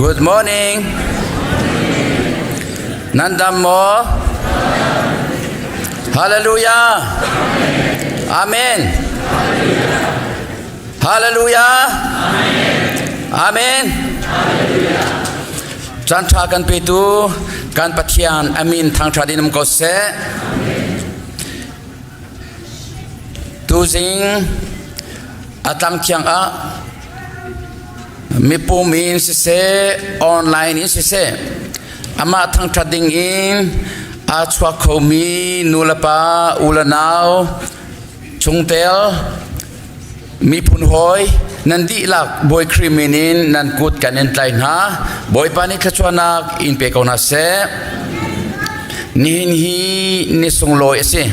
Good morning. Nandamo. Hallelujah. Amen. Hallelujah. Amen. Jantra kan pitu kan patian amin Thawngtha dinam ko se. Tu Zing atang chiang a mi pu min se online in se ama Thawngtha ding in a chwa khomi nulapa ulanau chungtel mi pun hoi nandi lak boy kriminin nan kut kanen tlai na boy pani khachwanak in pe kona se nin hi ni sungloi se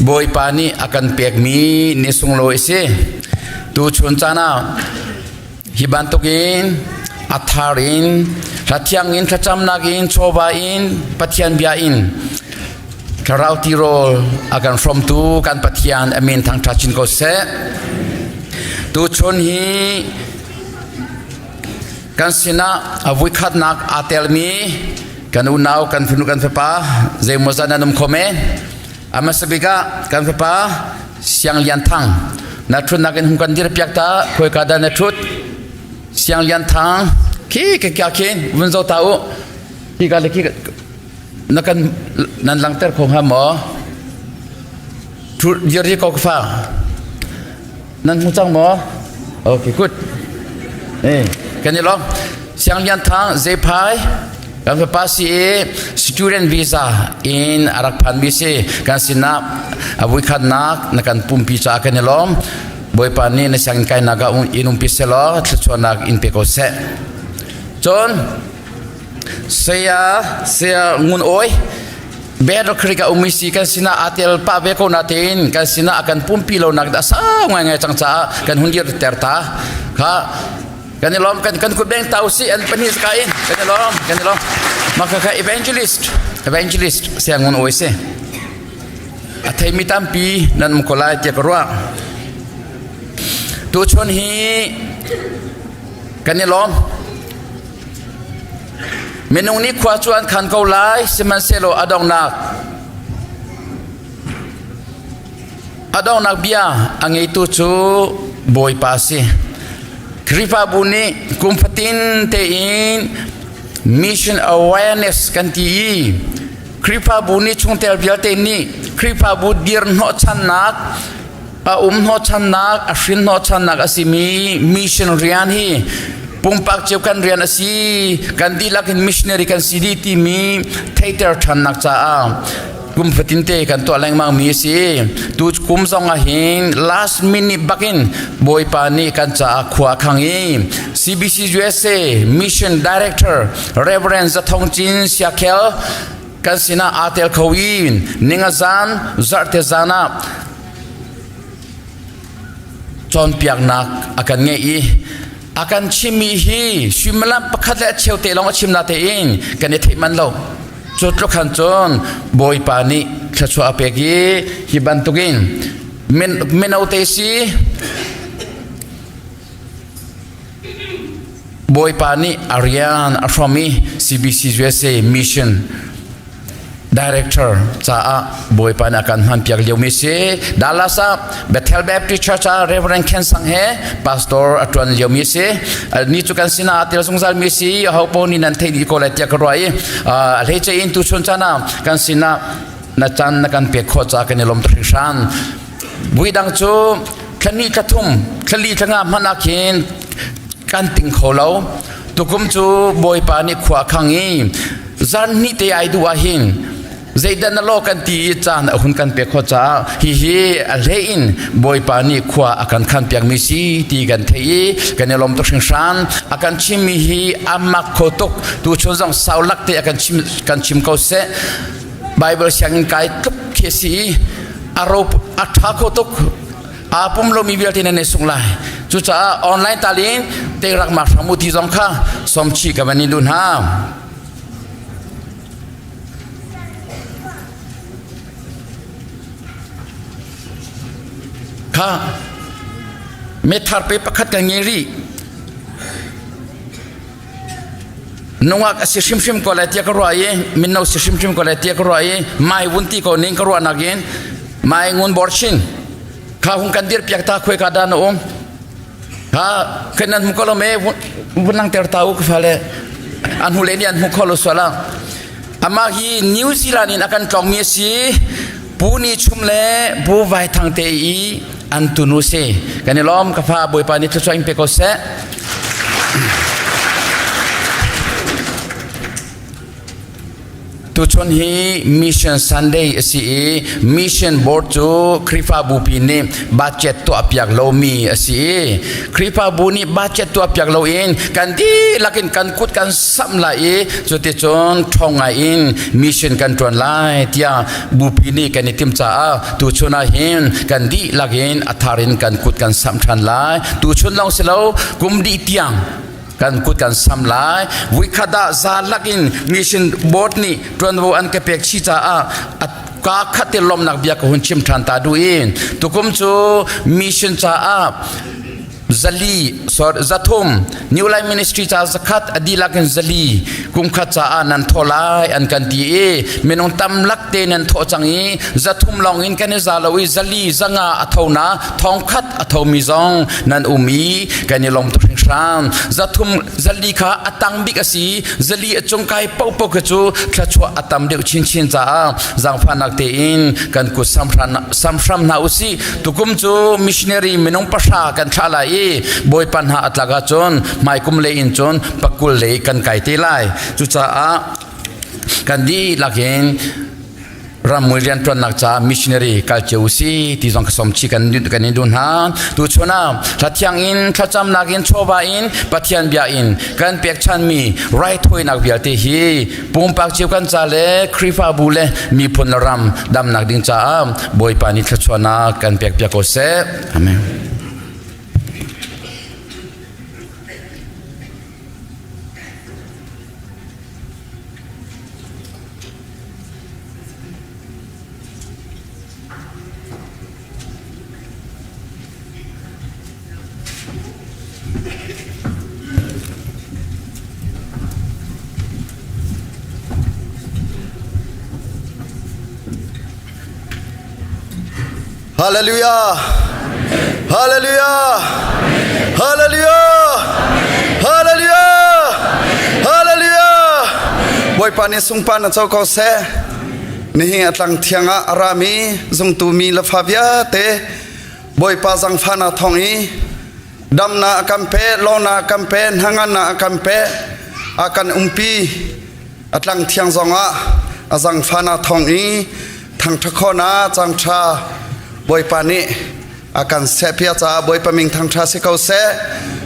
boy pani akan pek mi ni sungloi se tu chun chana hibantukin atharin rathiangin khachamnakin chobain pathian biain karauti rol akan from tu kan pathian amin Thawngtha chin ko se tu chun hi kan sina avui khat nak atel mi kan unau kan funu kan pa ze mozana num khome ama sabika kan pa siang lian thang na thun nakin hum kan dir piak ta khoi ka da na thut siang lian thang ki ke kya kin vun zo tau ki ka le ki nakan nan lang ter khong ha mo thut yeri ko fa nan mu chang mo okay good kan ni lo siang lian thang ze phai kan pa si student visa in arak phan mi se kan sina avui khat nak nakan pumpi cha kan ni lo boy pa ni na sang kai naga inum pi se lo thchuanak in pe ko se chon saya ngun oi bedo krika umisi kan sina atel pa be ko natin kan sina akan pumpi lo nak da sa ngai chang cha kan hundir terta kha kan ni lom kan ku beng tau si an panis kain kan ni lom maka ka evangelist saya ngun oi se athai mi tampi nan mu kolai te korwa tu chon hi kan ni lom menung ni khwa chuan khan ko lai seman selo adong nak bia angai tu chu boy pa si kripa buni kumpatin te in mission awareness kan ti kripa buni chungtel bial te ni kripa bu dir no chan nak no chan nak afrin no chan nak asimi mission rian hi pumpak cheu kan rian asi kan dilakin missionary kan siditi mi theater than nak cha kum fatinte kan to lang mang mi si tu kum song a hin last minute bakin boy pani kan cha khwa khangi CBC USA mission director Reverend Zathawngcin Siakhel kan sina atel khawin ningazan zarte zana chon piak nak akan ngei akan chimi hi shimala pakhat la cheute long chim na te in kan e theiman lo chotlo khan chon boy pani thachwa apegi hi bantugin menaute si boy pani Aryan Afromi CBC USA mission director cha boy pan akan han piak leu mi se dalasa Bethel Baptist Church Reverend Ken sang he pastor atwan leu mi se ni chu kan sina atel sungzal mi si ho po ni nan thei di ko la tia kroi le che in tu chun chana kan sina na chan na kan pe kho cha kan lom tri shan buidang chu khani kathum khali thanga Hmannak hin kan ting kholo tukum chu boy pa ni khwa khangi zan ni te ai du ahin zaidan lo kan ti chan hun kan pe kho cha hi lein boy pa ni khwa akan khan piak mi si ti kan thei kan lom to shan akan chim mi hi amma khotok tu chozang saulak te akan chim ko se bible siang kai tuk khesi arop atha khotok apum lo mi bial tin ne sunglai chu cha online talin te rak ma samuti jong kha somchi ka bani dun ha kha methar pe pakhat ka ngeri nungak sisim ko lai tia ko roi min no sisim ko lai tia ko roi mai wunti ko ning ko ro nagin mai ngun borchin kha hung kan dir piak ta khoi ka da no om ha kenan mu ko lo me bunang ter tau ko fale an huleni an mu ko lo sala ama hi New Zealand in akan tong mi si puni chumle bu vai thang te I an tunu se kan lom ka pha boi pa ni thso ing pe ko se tu chon hi mission Sunday asi mission board chu kripa bu pi ni budget to apyak lo mi asi kripa bu ni budget to apyak lo in kan di lakin kan kut kan sam la I chu ti chon thonga in mission kan tron lai tia bu pi ni kan tim cha tu chona hin kan di lakin atharin kan kut kan sam than lai tu chon long selo kum di tiang kan kut kan sam lai wikada za lakin mission board ni tron wo an ke pek chi cha ka khate lom nak bia ko hun chim than ta du in tukum chu mission cha zali sor zathum new life ministry cha zakhat adila kan zali kum kha cha nan tholai an kan ti menong tam lak te nan tho changi zathum long in kan zalawi zali zanga athona thongkhat athomi zong nan umi kan lom tu sham zathum zali kha atang bik asi zali achong kai pau pau ka chu thla chwa atam de chin chin cha zang phanak te in kan ku samshram na usi tukum chu missionary menong pasha kan thala boy panha atlaga chon mai kum le in chon pakul le kan kai te lai chu cha kan di lakin ramurian tron nak cha missionary culture usi ti jong som chi kan dun ha tu chona thathyang in thacham nakin choba in pathian bia in kan pek chan mi right hoi nak bia te hi pum pak chiu kan cha le kripa bu le mi phun ram dam nak ding cha boy pani thachona kan pek pek ko se amen. Hallelujah. Hallelujah. Hallelujah. Hallelujah. Hallelujah. Boy pani sungpan na chau ko se ni atlang thianga arami zung tu mi la favia te boy pa jang phana thongi damna akampe lona akampe hangana akampe akan umpi atlang thiang zonga azang phana thongi thang thakona changtha boy pani akan sepia cha boy paming thang tha se ko se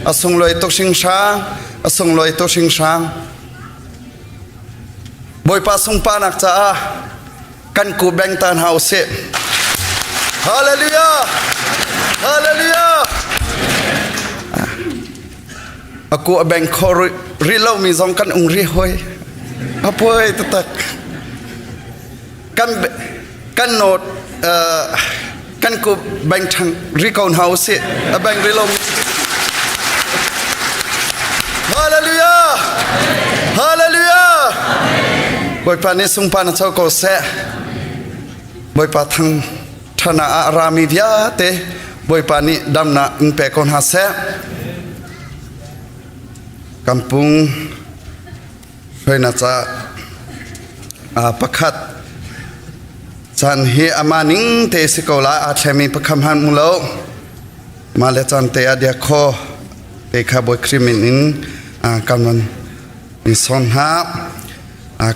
asung loi to sing sang asung loi to sing sang boy pa sung pa nak cha kan ku beng tan house hallelujah hallelujah aku beng khor rilo mi zong kan ung ri hoi apoi tatak kan not kan ku bang thang recount house a bang rilom hallelujah hallelujah boy pa ni sung pa na chau ko se boy pa thang thana arami via te boy pa ni damna ing pe kon ha se kampung hoina cha pakhat chan hi amaning te sikola a themi pakham han mulo male chan te adia kho te kha boy krimin in kanman ni son ha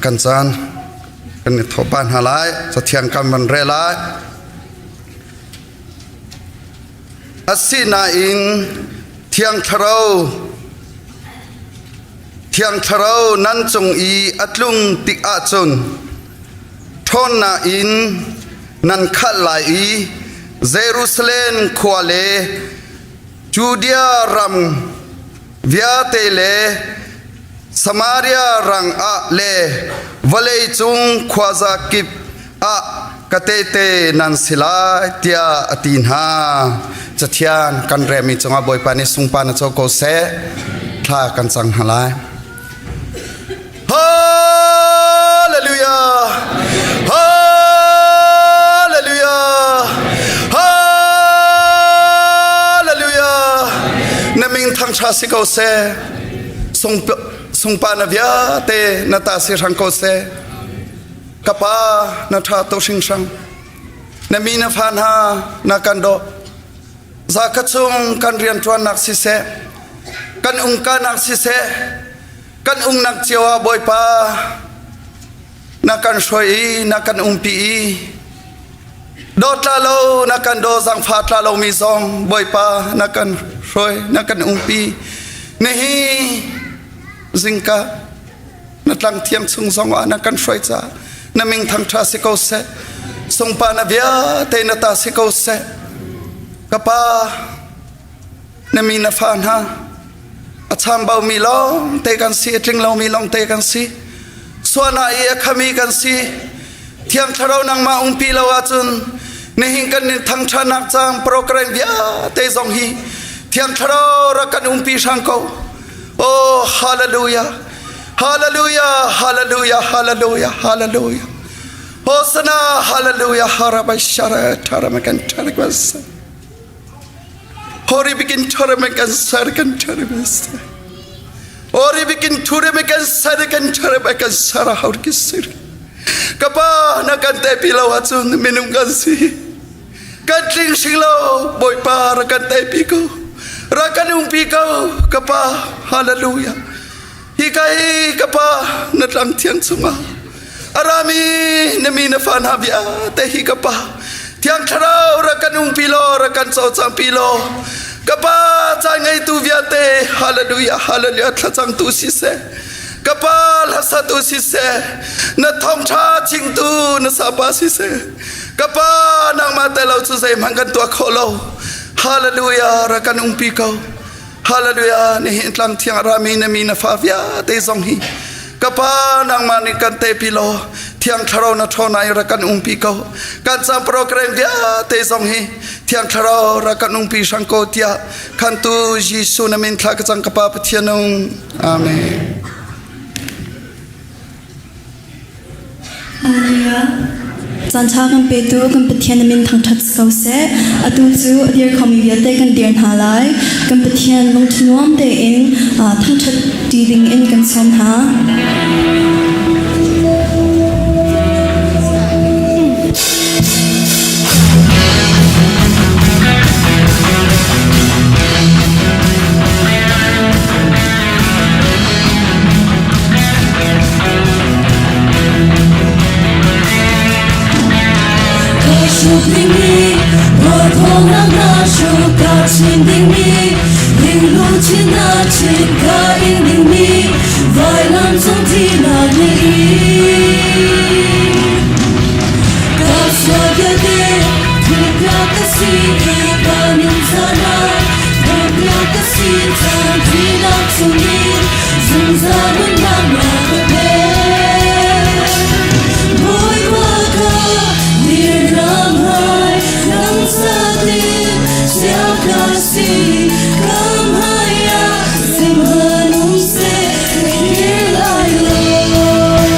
kan chan kan thopan halai sathiang kanman relai asina in thiang tharau nan chung I atlung tik a chun thon na in nan khalai Jerusalem khwale Judea ram viatele Samaria rang a le valei chung khwaza kip a katete nan silai tia atin ha chathian kan remi chunga boy pani sungpa na choko se tha kan chang halai ทราสิโกเซทรงปานาเวียเตนาตาสิรังโกเซกปานาทาโตชิงชังนามีนาฟานฮานากันโดจากจุงกันเรียนจวนนักสิเซกันองค์การนักสิเซกันองค์นักเจียวบอยปานักกันช่วยนักกันองค์ปีโดดลาโลนักกันโดสังฟาตลาโลมีซองบอยปานักกันช่วยนักกันองค์ปีนี่ซิงกานักลังเทียมซุงซองว่านักกันช่วยจ้านามิงทางทราสิโกเซทรงปานาเวียเตนตาสิโกเซกปานามีนาฟานฮาอาชามเบามีลองเตกันซีจริงเรามีลองเตกันซีส่วนไอ้ขมีกันซีเที่ยงทะเลานังมาองปีเราอาจุนในหิงกันในทางชนักจางโปรแกรมเบียเตจงฮีเที่ยงทะเลารักกันองปีช่างเขาโอ้ฮาเลลูยาฮาเลลูยาฮาเลลูยาฮาเลลูยาฮาเลลูยาโฮสนาฮาเลลูยาฮาราบัชชาระทารามักันทาริกัสOri bikin thore mekan sarkan thore besta. Ori bikin thure mekan sarkan thore mekan sara haur kisir. Kapa nakan te pilau hatun minum gansi. Katling singlo boy pa rakan te piko. Rakan piko kapa hallelujah. Hikai kapa natlang tiang sunga. Arami nami na fan habia te hikapa. Tiang tharau rakan pilo rakan so sang pilo kapa changai tu viate hallelujah hallelujah thachang tu sise kapa lasa tu sise na thawngtha ching tu na sapa sise kapa nang mate lau chu sei mangkan tua kholo hallelujah rakan piko hallelujah ni tlang thiang rami na mi na fa via te song hi kapa nang manikan te pilo thiang tharo na thonai rakan pi ko kan sam program dia te song hi thiang tharo rakan pi sangko tia kan tu jisu na min thla ka chang kapa pathianung amen hallelujah san cha kan pe tu kan pathian min thang that so se atu chu adir khomi ya te kan dir na lai kan pathian long thuam te in thang that ti ding in kan som ha Ding mi, bo thong na shu ka chin ding mi, ding lu chin na chin ka ding mi, vai lam song ti na ni. Ka so de de, ki ka ka si ki ka ning sa na, ka ka ka si ta ti na su ni, zum za mun na ma ka pe. Boy wa ka Siakhel, come higher, sing Hmannak, here I love.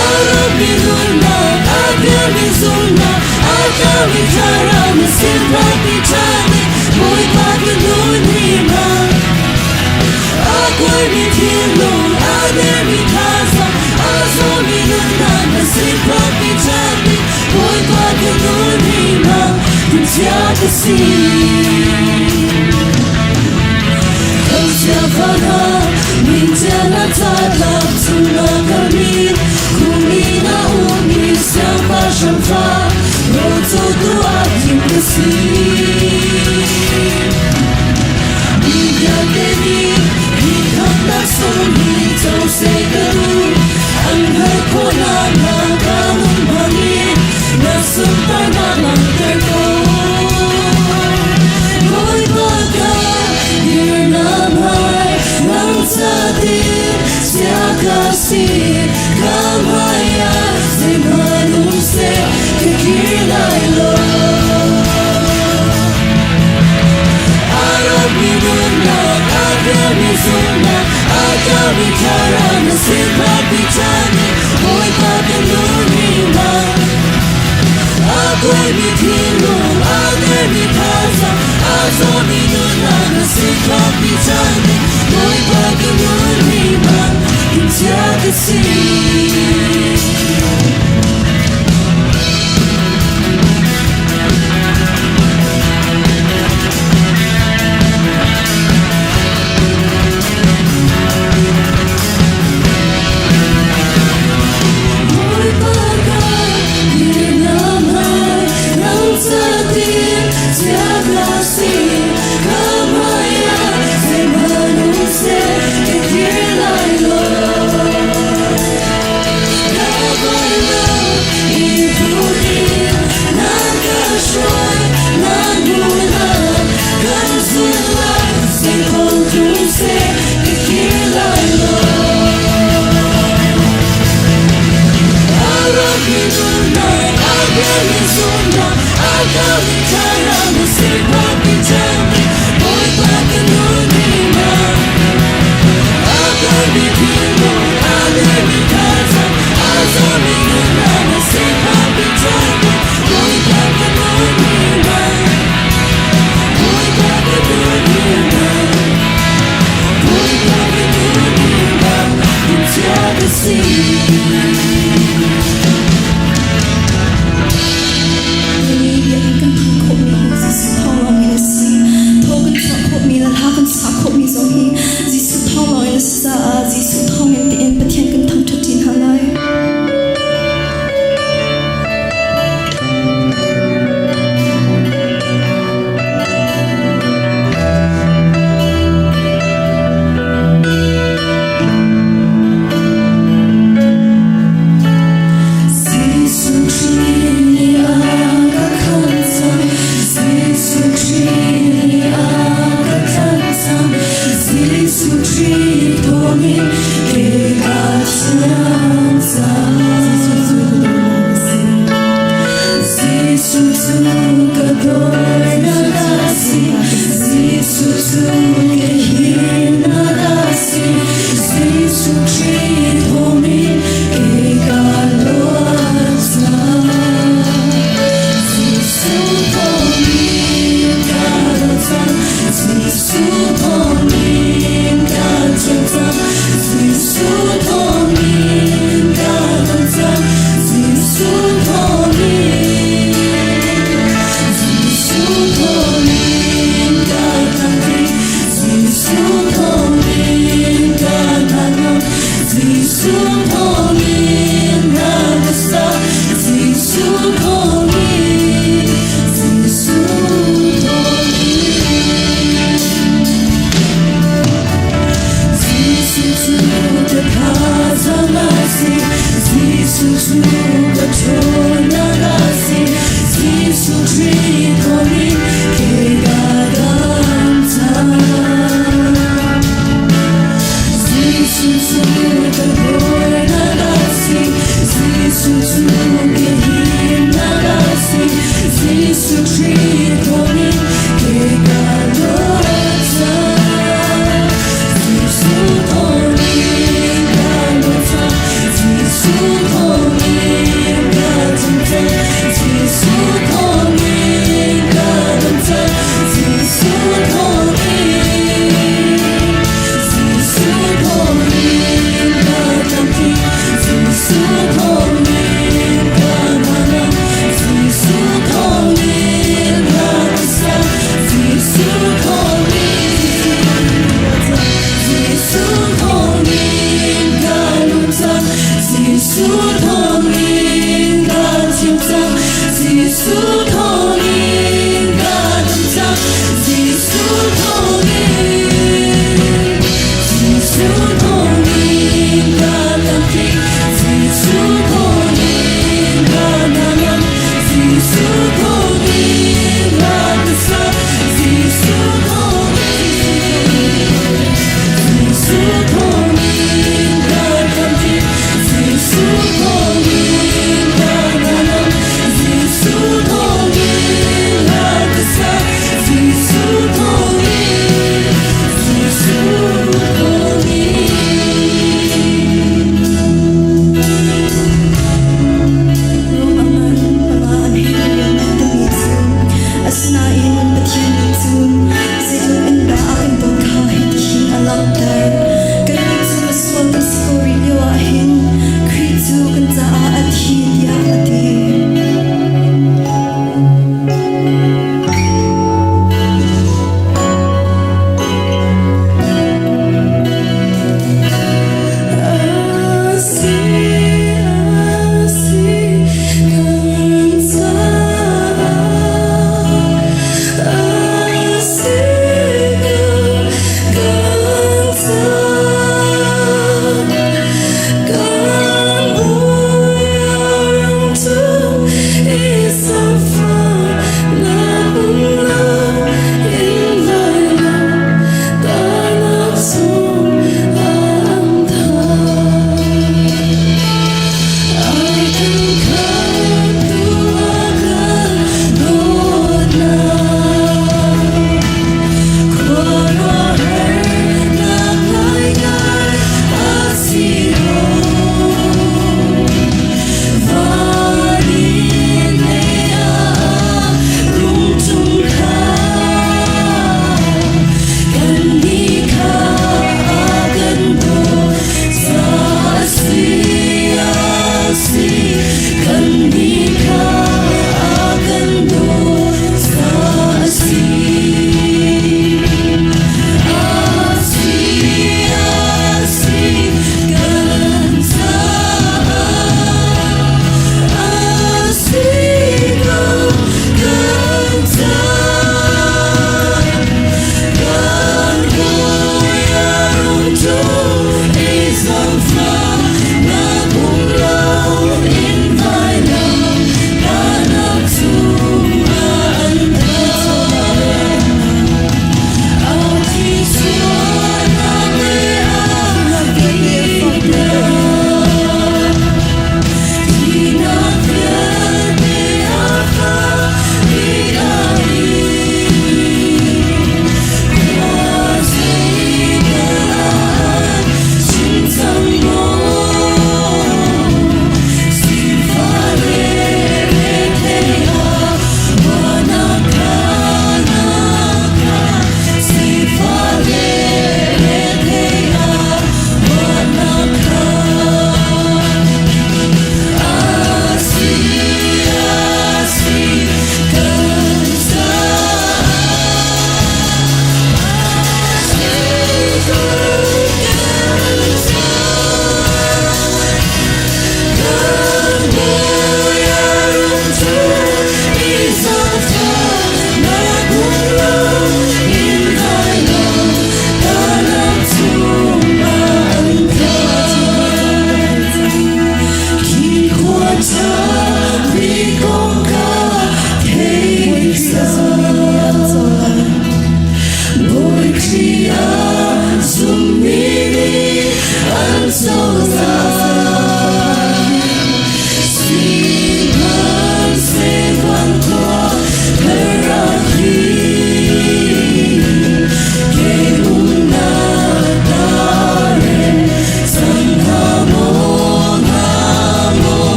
Arabi Luna, Arabi Zuna, Arabi Karam, Zarhpi Chani, boy Bagi Lunima. Akwai Tilo, Arabi Kaza, Azomi Luna, Zarhpi Chani, boy Bagi Lunima. Siakhel, minjana talab tuna kami, kumina umi siapa shamfa, roto doa kimasi. Dia deni, hikam nasoni tau segaru, anghai kona nagalum bani, nasumpai malam terko. Siakhel, come higher, sing Hmannak, here I love. Arabi Luna, Arabi Zuna, Arabi Karam, Zarhpi Chani, boy Bagi Lunima. Akwai Tilo, Arabi Kaza, Azomi Luna. Zing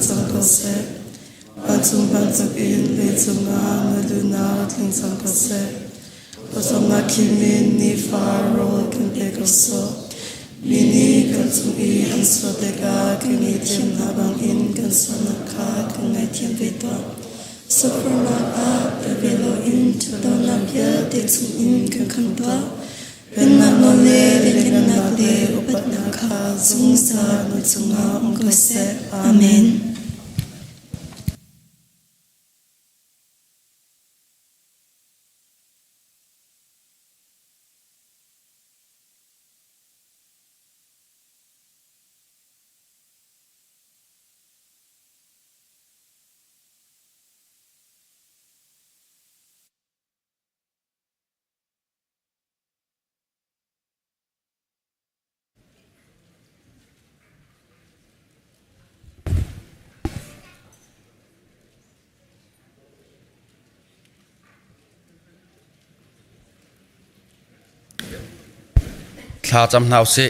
จังก็เสปัจจุบันจักอินเลจุงอาณดูนาทิงจังก็เสผสมนักคิมินนิฟาโรกันเตก็โซมินีกันจุงอีอันสวดกาคันอีเทียมนาบังอินกันสนักขากันไงเทียมไปตัวสุขมาอาเปเวโลอินทุดอนนักยาเตจุงอินกันขันตัวเป็นนักโนเลเป็นนักเลอุปนักขาจุงสานุจุงอาองก็เสอาเมนข้าจำนาวสิ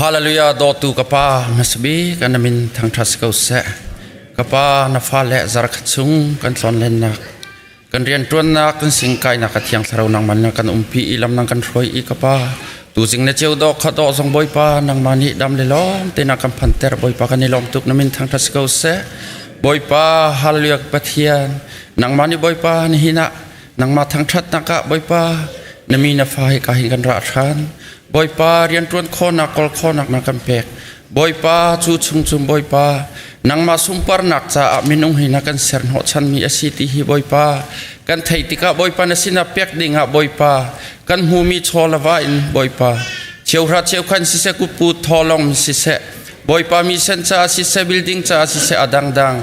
ฮาเลลูยาโดตุกป้ามัสบีกันนมินทางทัศกุเสกป้านฟ้าและจาร์ขจุงกันสอนเล่นนักกันเรียนตัวนักกันสิงไก่นักเทียงสารนังมันกันปีอิลำนังกันรวยอีกป้าตูสิงเนเจ้าดอกขัดอสงบอยป้านังมันฮิดำเลยล้อมเตนักกันพันเตอร์บอยป้ากันนิลอมตุกนมินทางทัศกุเสบอยป้าฮาเลลูยาปะเทียนนังมันฮิบอยป้านี่หินะนังมาทางทัศนักบอยป้านมีนฟ้าให้กาหิกันราชันบอยป้าเรียนตรวนข้อนักกอลข้อนักนักกันเปกบอยป้าจูจุงบอยป้านังมาสุมปาร์นักจะมินุงให้นักกันเสร์นหัวชันมีอาศิติฮิบอยป้ากันไทยติกาบอยป้านสินาเปกดิ่งบอยป้ากันหูมีชอลวาอินบอยป้าเชียวรัดเชียวขันสิเสกุปูทอลองสิเสบอยป้ามีเซนจ้าสิเสบิลดิ้งจ้าสิเสอดัง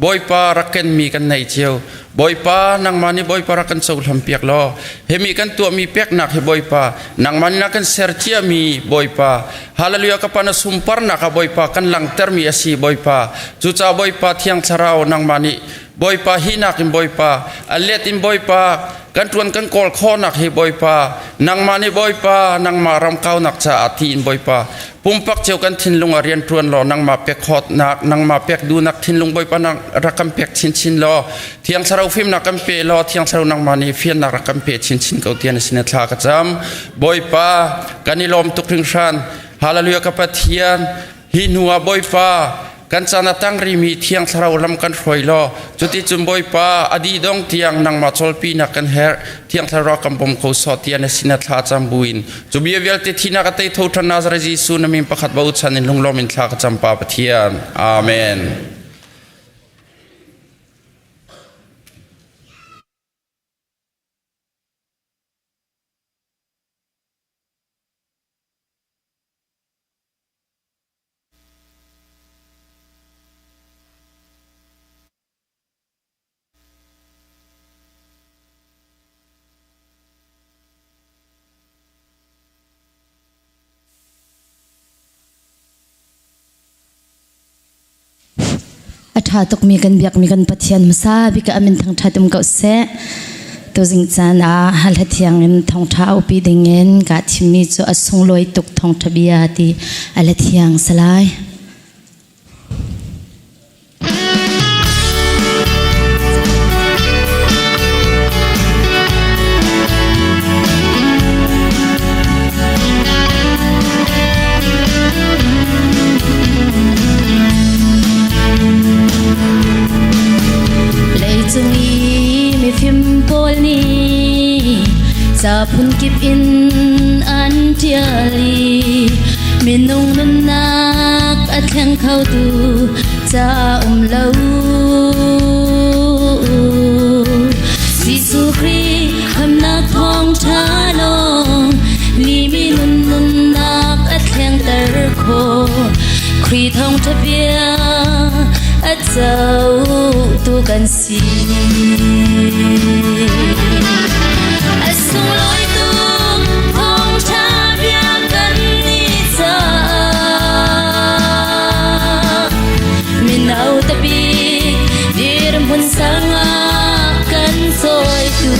บอยป้ารักกันมีกันในเชียวบอยป้านังมันนี่บอยป้ารักกันสูงลำเปียกล้อเฮมีกันตัวมีเปียกหนักให้บอยป้านังมันนักกันเซอร์เจียมีบอยป้าฮาเลลูยากับปานสุมปาร์นักบอยป้ากันหลังเตอร์มีอาศีบอยป้าจุจ้าบอยป้าเที่ยงชราวนังมันนี่บอยป้าหินักอินบอยป้าอัลเลตินบอยป้ากันตวนกันกอลข้อนักให้บอยป้านังมันนี่บอยป้านังมารำเก้านักจะอาทีอินบอยป้าปุ่มปักเจ้ากันทินลงเรียนตรวนรอนังมาเปียกขอดนักนังมาเปียกดูนักทินลงบอยป้านังรักกันเปียกชินรอเที่ยงชราวฟิมนักกันเปียรอเที่ยงชราวนังมันนี่เฟียนนักรักกันเปียชินเกาเตียนสินทลากระจำบอยป้ากันนิลมตุกถึงชันฮาเลลูยากับเทียนหินัวบอยป้ากันจานาตั้งริมีเที่ยงสระลำกันฟอยลอจุดที่จุนบอยป้าอดีดงเที่ยงนางมาชอลปีนักกันเฮร์เที่ยงสระกำปมเขาสอดเทียนสินัทลาจำบุญจุบีเวลติที่นักเตยทูทนาซาจิสุนมินประคัดบ่าวชันลงลมินทลากจำปาปเทียนอาเมน อาชาตกมีกันเบียกมีกันปะเทียนมาซาบิกามินทางทัดมก็เสตัวจิงจานาฮัลเทียงเงินทองท้าอุปีดิเงินกาชิมีจะอสงลอยตกทองทบียาติฮัลเทียงสลาย จะพุ่นกิบอินอันเทียลีมีนงนันนักอัดแข่งเข้าดูจะเล่าสิสุครีคำนักทองชาลงลีมีนุนนักอัดแข่งตะโคครีทองทะเบียอัดเจ้าตูกันสีสุลอยตุงทองชาเบียกันนิจามินเอาตะบีดีรำพันสังอากันซอยตุ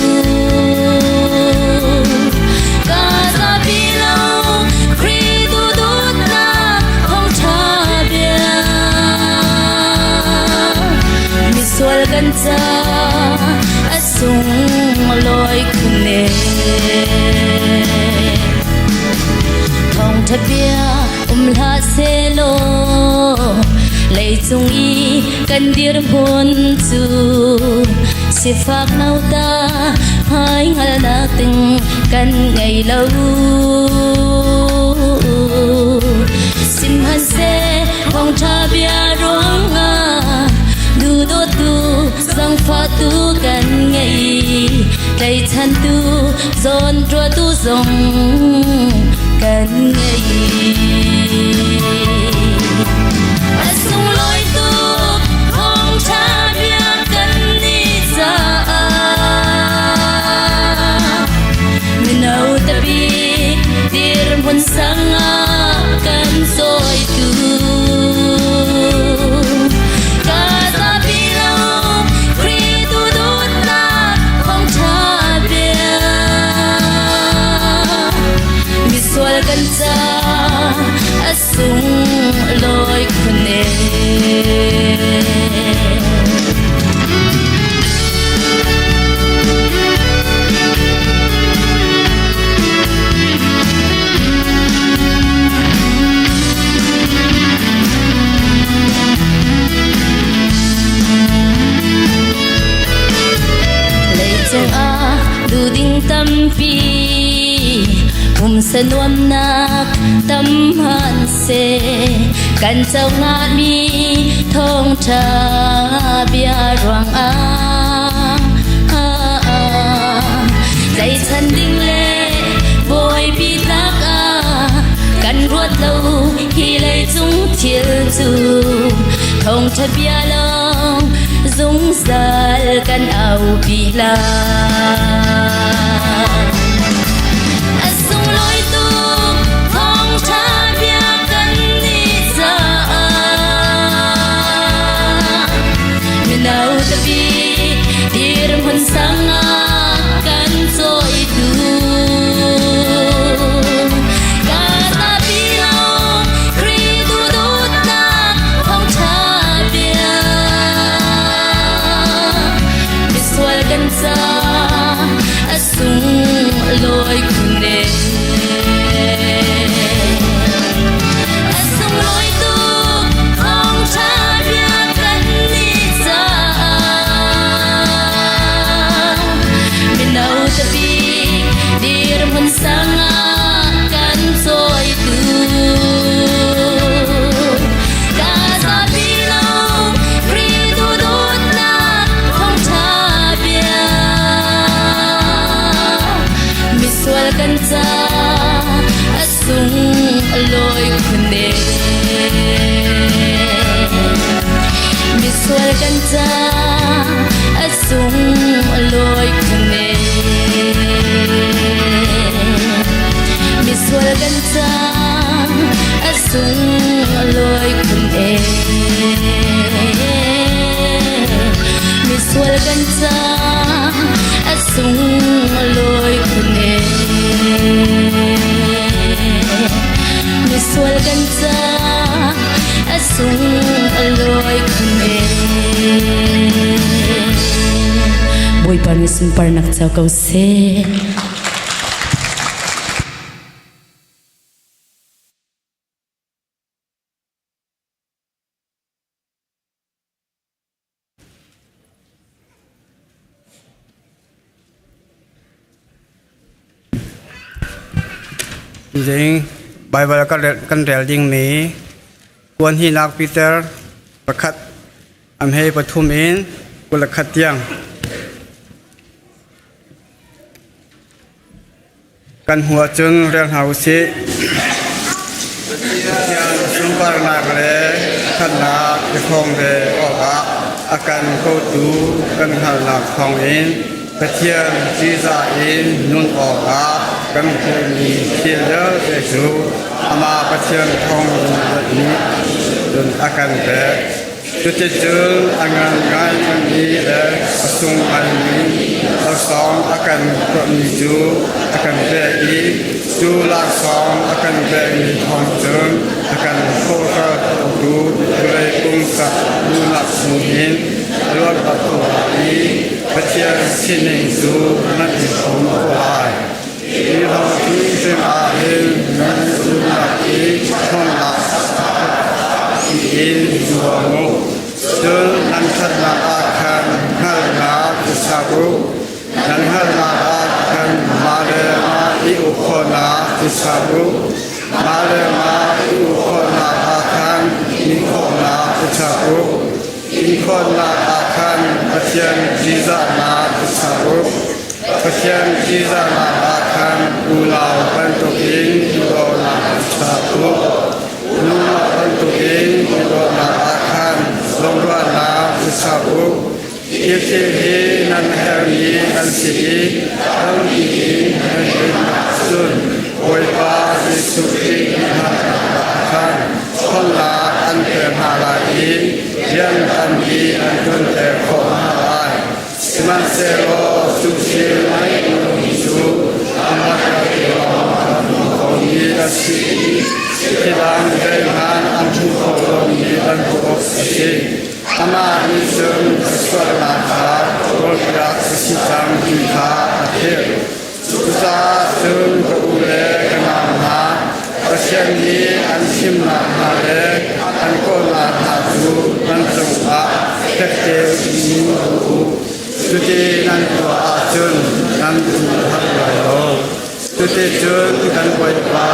กาซาบิลาครีดูดูนาทองชาเบีย กันจาอสุงลอยคุณเนทองทะเบียลาเซโลเลยจงอีกันเดียร์บนจูสิฝากเนาตาให้งานักตึงกันไงเล่าสิมหันเซทองทะเบียร้องดูดูดูสังฟ้าตูกันไงใจฉันตูจนตัวตูทรงกันไงอสุงลอยตูทองชาเบียกันนิจามินเอาตะบีดีรำพนสังกันซอยตูกันจาอสุงลอยคุณเนเลยจงดูดิ่งตำปีสนวมนักตำหันเสกันเจ้างามีทองชาเบียรวงใจฉันดิ่งเล่บอยปีตักกันรวดเล่าฮีเลยจุงเทียจูทองชาเบียลองจุงสาลกันเอาปีลาสังกันซอยดูกาตาปีลงครีดูดูตาของชาเบียมิสวลกันจาอสุงลอยคุณเนอสุงลอยตูของชาเบียกันนิจาดีรำพันสังกันซอยตูกาซาปีลงครีดูดูตาของชาเบียมิสวลกันจาอสุงลอยคุณเนมิสวลกันจาอสุงลอยคุณเนมิสวลกันจาอสุงลอยคุณเอมิสวลกันจาอสุงลอยคุณเอมิสวลกันจาอสุงลอยคุณเอบอยปานิสุนปานักเจ้าเกาเซZing Bible kan rel ding mi kwan hi nak Peter pakhat am hei pathum in kula khatiang kan hua chung rel hausi sumbar na kale khanna ke khong de oga akan ko tu kan hal na khong in pathian chi za in nun oga kan ko ni thiên nhớ để chú ama pathian khong ni dun akan de tu che chu angan ngai kan ni de asung an ni la song akan ko ni chu akan de i chu la song akan de ni khong chun akan ko ka tu le kung sa nu la su hin luan pa tu xin hình du nát thì không có ai đi vào chúng sinh à lên nát du nát ý không là ý dùa ngô đơn năn thật là a khan hal na kusaru năn hal na a khan ma le ma iu khona kusaru ma le ma iu khona a khan ni khona kusaru ni khona a khan pathian jiza na kusaru pathian jiza na a khan ulau pan to king ulau na kusaru ulau pan to king ulau na a khan long ra na kusaru yêu thế hi nan heo ni nan si tam ki nan sun oi pa di su ki ha khan khon la an pe ha la in yan an ki an tun te kho ha ai man se ro su si mai ni su amma ka ki ro ko ni da si ki dan de han an chu ko ro ni dan ko si ama ni sun swara kha roya sisam ki kha athe suza sun ko le kana ma pasyan ni an sim na ha le an ko la ha su an so a kete ni ku tuti nan ko a chun nan ku ha la lo tuti chun kan ko pa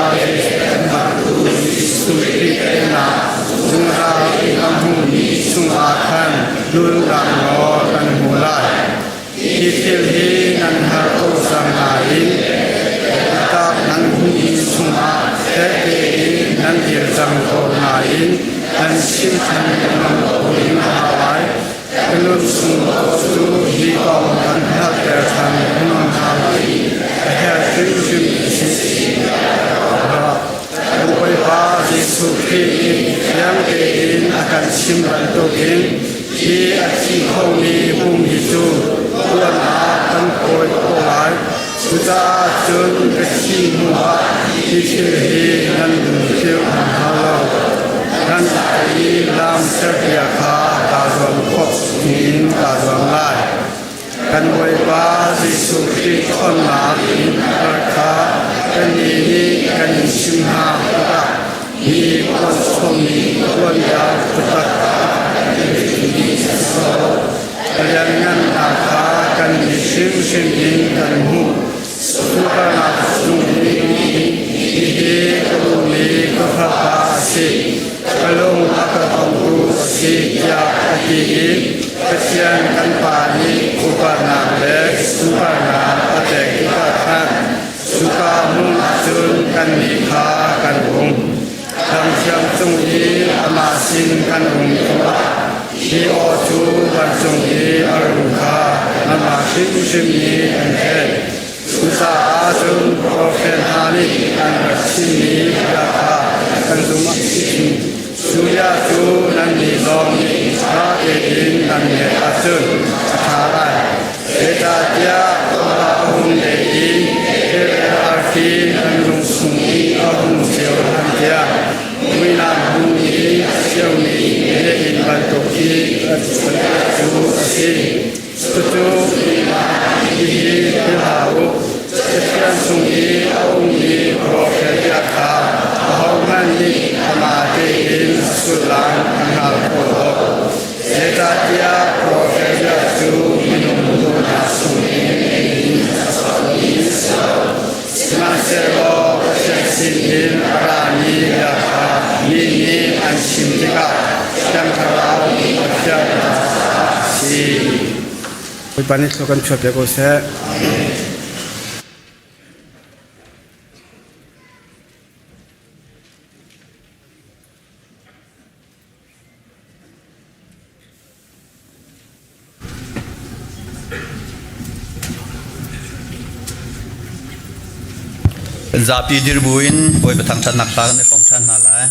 ma ku su ti na chúng ta am hùng sung a khan luôn làm nóกันหูไล่ที่เที่ยวที่นั้นหาโอสังหารินตานั้นหงสุงอาเทเตนั้นเดียจังโตนารินนั้นชิมชันนั้นโอริมหาไว้กันลุ่นสุงสุดีกองกันหาแต่ทันหงหาไว้แต่แค่ถึงชิมชิบุปผาที่สุขียังเกินอาการชิมรันตัวเองที่อาชีพเขามีภูมิจูตัวนาตั้งโอยโอยสุดาจนเป็นที่หัวที่เชื่อเหนั้นดูเชื่อหาเรานั้นที่ลำเสียขาตาดวงพบหินตาดวงไล่กันไว้บ้าที่สุขีคนหนาหินราคากันนี้กันชิมหาตัวมีคนชมมีคนยาวตัดยังงั้นอาคากันมีชิมชิมดินกันหูสุขนาสุนีที่กันมีก็พาสิกลงอากาศดูสิยาอดีตเชียนกันป่านี้อุปนาเล็กสุปนาอเดกิตาทันสุขามุนจุนกันมีขากันองทำเชียงจงยีอามาสินกันองตัวที่อจูบันจงยีอรุณคาอามาสินชิมีอันเทสุสาจุนโปรเฟนฮานิอันบัชิมีราคากันจุมาสิสุยาจูนันดีลองพระเอดินนันเนอาจุนคาไลเอตาเตียอาหุนเดอินเออาร์ฟีนันลุงสุนีอาหุนเซียวนันเตียวินาบุนีเซียวนีเออินบันโตกีอัจฉริจูอาศิสุจูมาอิฮิเทหาวเชียนสุนีอาอุนีโปรเฟตยาคาอาหุมันนีอามาเตอินสุลังอันฮาลโคโลเอตาเตียโปรเฟตยาจูมินุมุโตนาสุนีมันเซโลเชสินินอารานียาคานีนีอันชิมติกาจังคาราวจังสีวิปนิสกันชอบเยอะเสะZarhpi dirbuin oi Zathawngcin nakta ne Thawngchan malai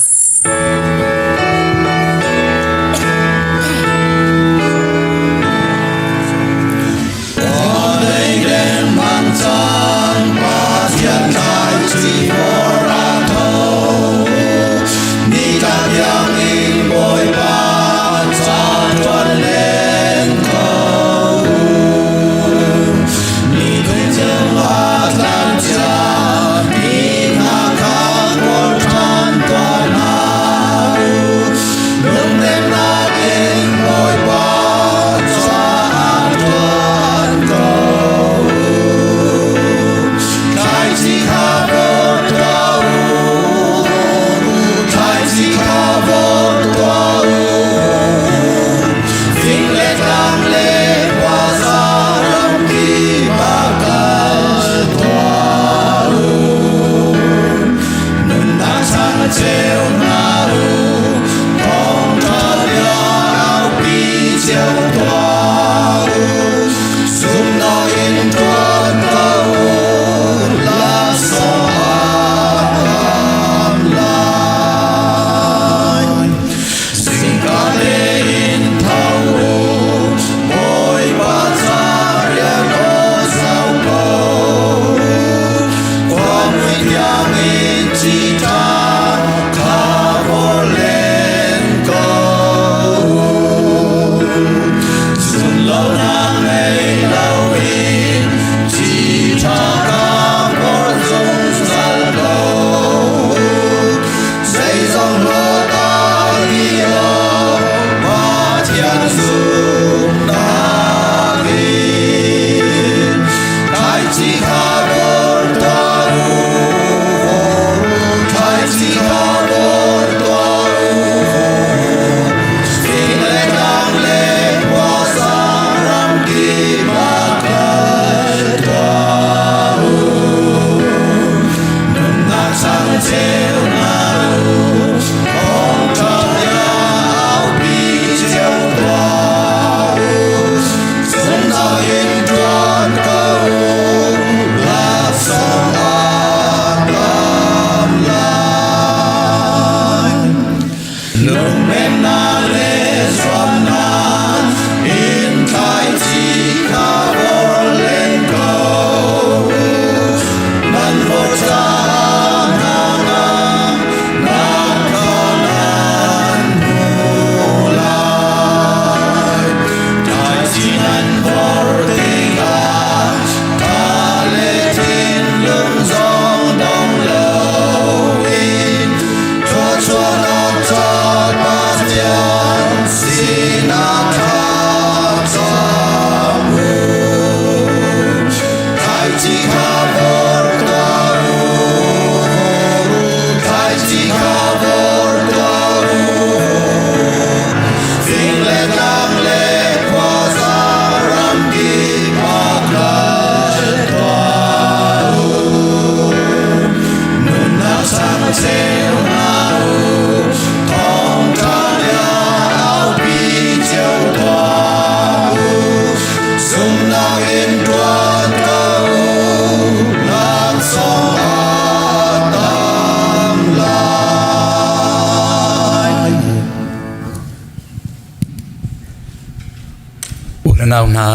nào na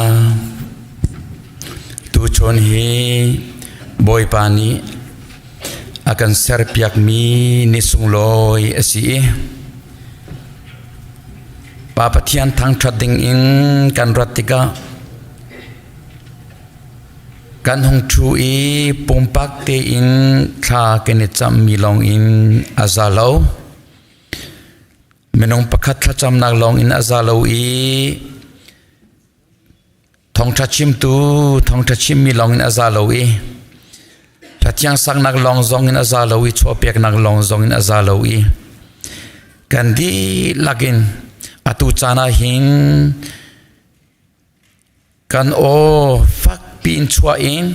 tu chon hi boy pani akan serpiak mi nisung loi asi papathian thangtha ding in kan ratika kan hong thu i pumpak te in tha ken cham mi long in azalo menong pakhat tha cham nak long in azalo i Thawngtha chim mi long in azalo i Pathiang sang nak long zong in azalo i chopek nak long zong in azalo i kan di lagin atu chana hin kan o fak pin chua in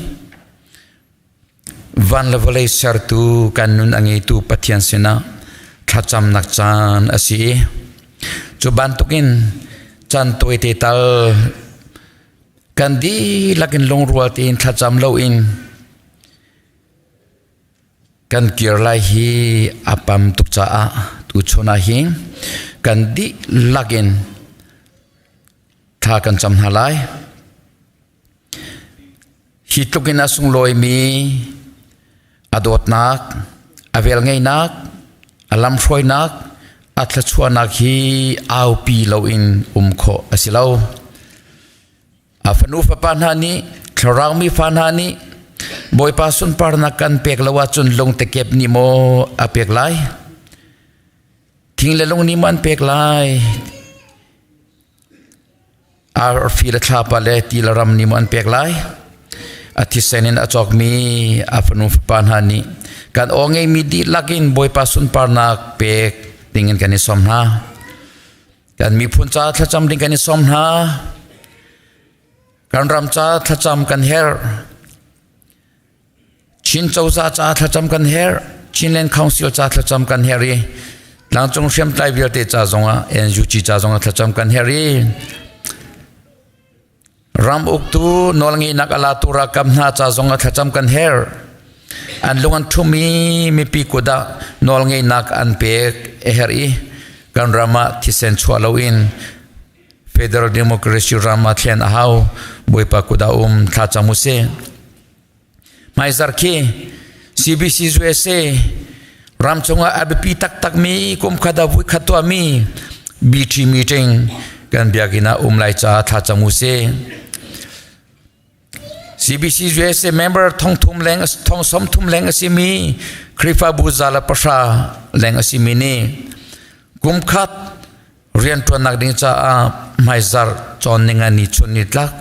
van levelai sartu kan nun angi tu pathian sina thacham nak chan asi chuban tukin chan toite tal kan di lagin long rual tin thacham lo in kan kirlai hi apam tukcha a tu chona hi kan di lagin tha kan cham halai hi tukin asung loi mi adot nak avel ngei nak alam shroi nak atla chua nak hi au pi lo in kho asilo afanu fa panhani thlorang mi fanhani boy pasun parna kan pek lawa chun long te kep ni mo apek lai thing le long ni man pek lai ar fi la thapa le ti la ram ni man pek lai athi senin achok mi afanu fa panhani kan ongei mi di lagin boy pasun parna pek tingin kan som na kan mi phun cha thacham ding kan som na kan ram cha thacham kan her chin chauza cha thacham kan her chinlen council cha thacham kan heri langchong shem tai viate cha zonga enju chi cha zonga thacham kan heri ram uktu nolngi nakala tura kamna cha zonga thacham kan her an lungan thumi mi pi kuda nolngi nak an pek heri kan rama thisen chwalo in Federal Democracy Rama Thian Ahau Boipa Kuda Thachamuse Mai Zarhpi CBC USA Ramchonga Abipi tak mi kum khada vui khatwa mi BT meeting kan biagina lai cha Thachamuse CBC USA member thong som thum leng asimi Krifa Buzala Pasha leng asimi ni kum khat rian tuan nak ding cha mai zar chon ninga ni chuni tlak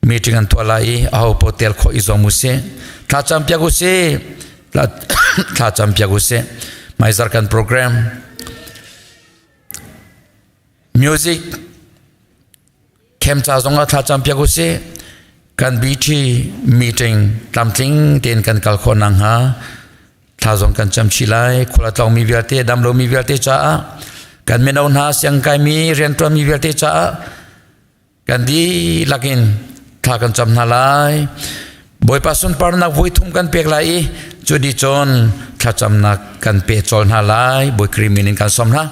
meeting an twalai au hotel kho izomuse thacham pyaguse mai zar kan program music kem cha zonga thacham pyaguse kan BT meeting tamting ten kan kal kho nang ha thazong kan cham chilai khola tong mi viate damlo mi viate cha kan menaun ha siang kai mi rian twa mi viate cha kan di lakin tha kan cham nalai boy pasun parnak voi thum kan pek lai chudi chon tha cham nak kan pe chol nalai boy krimin kan som na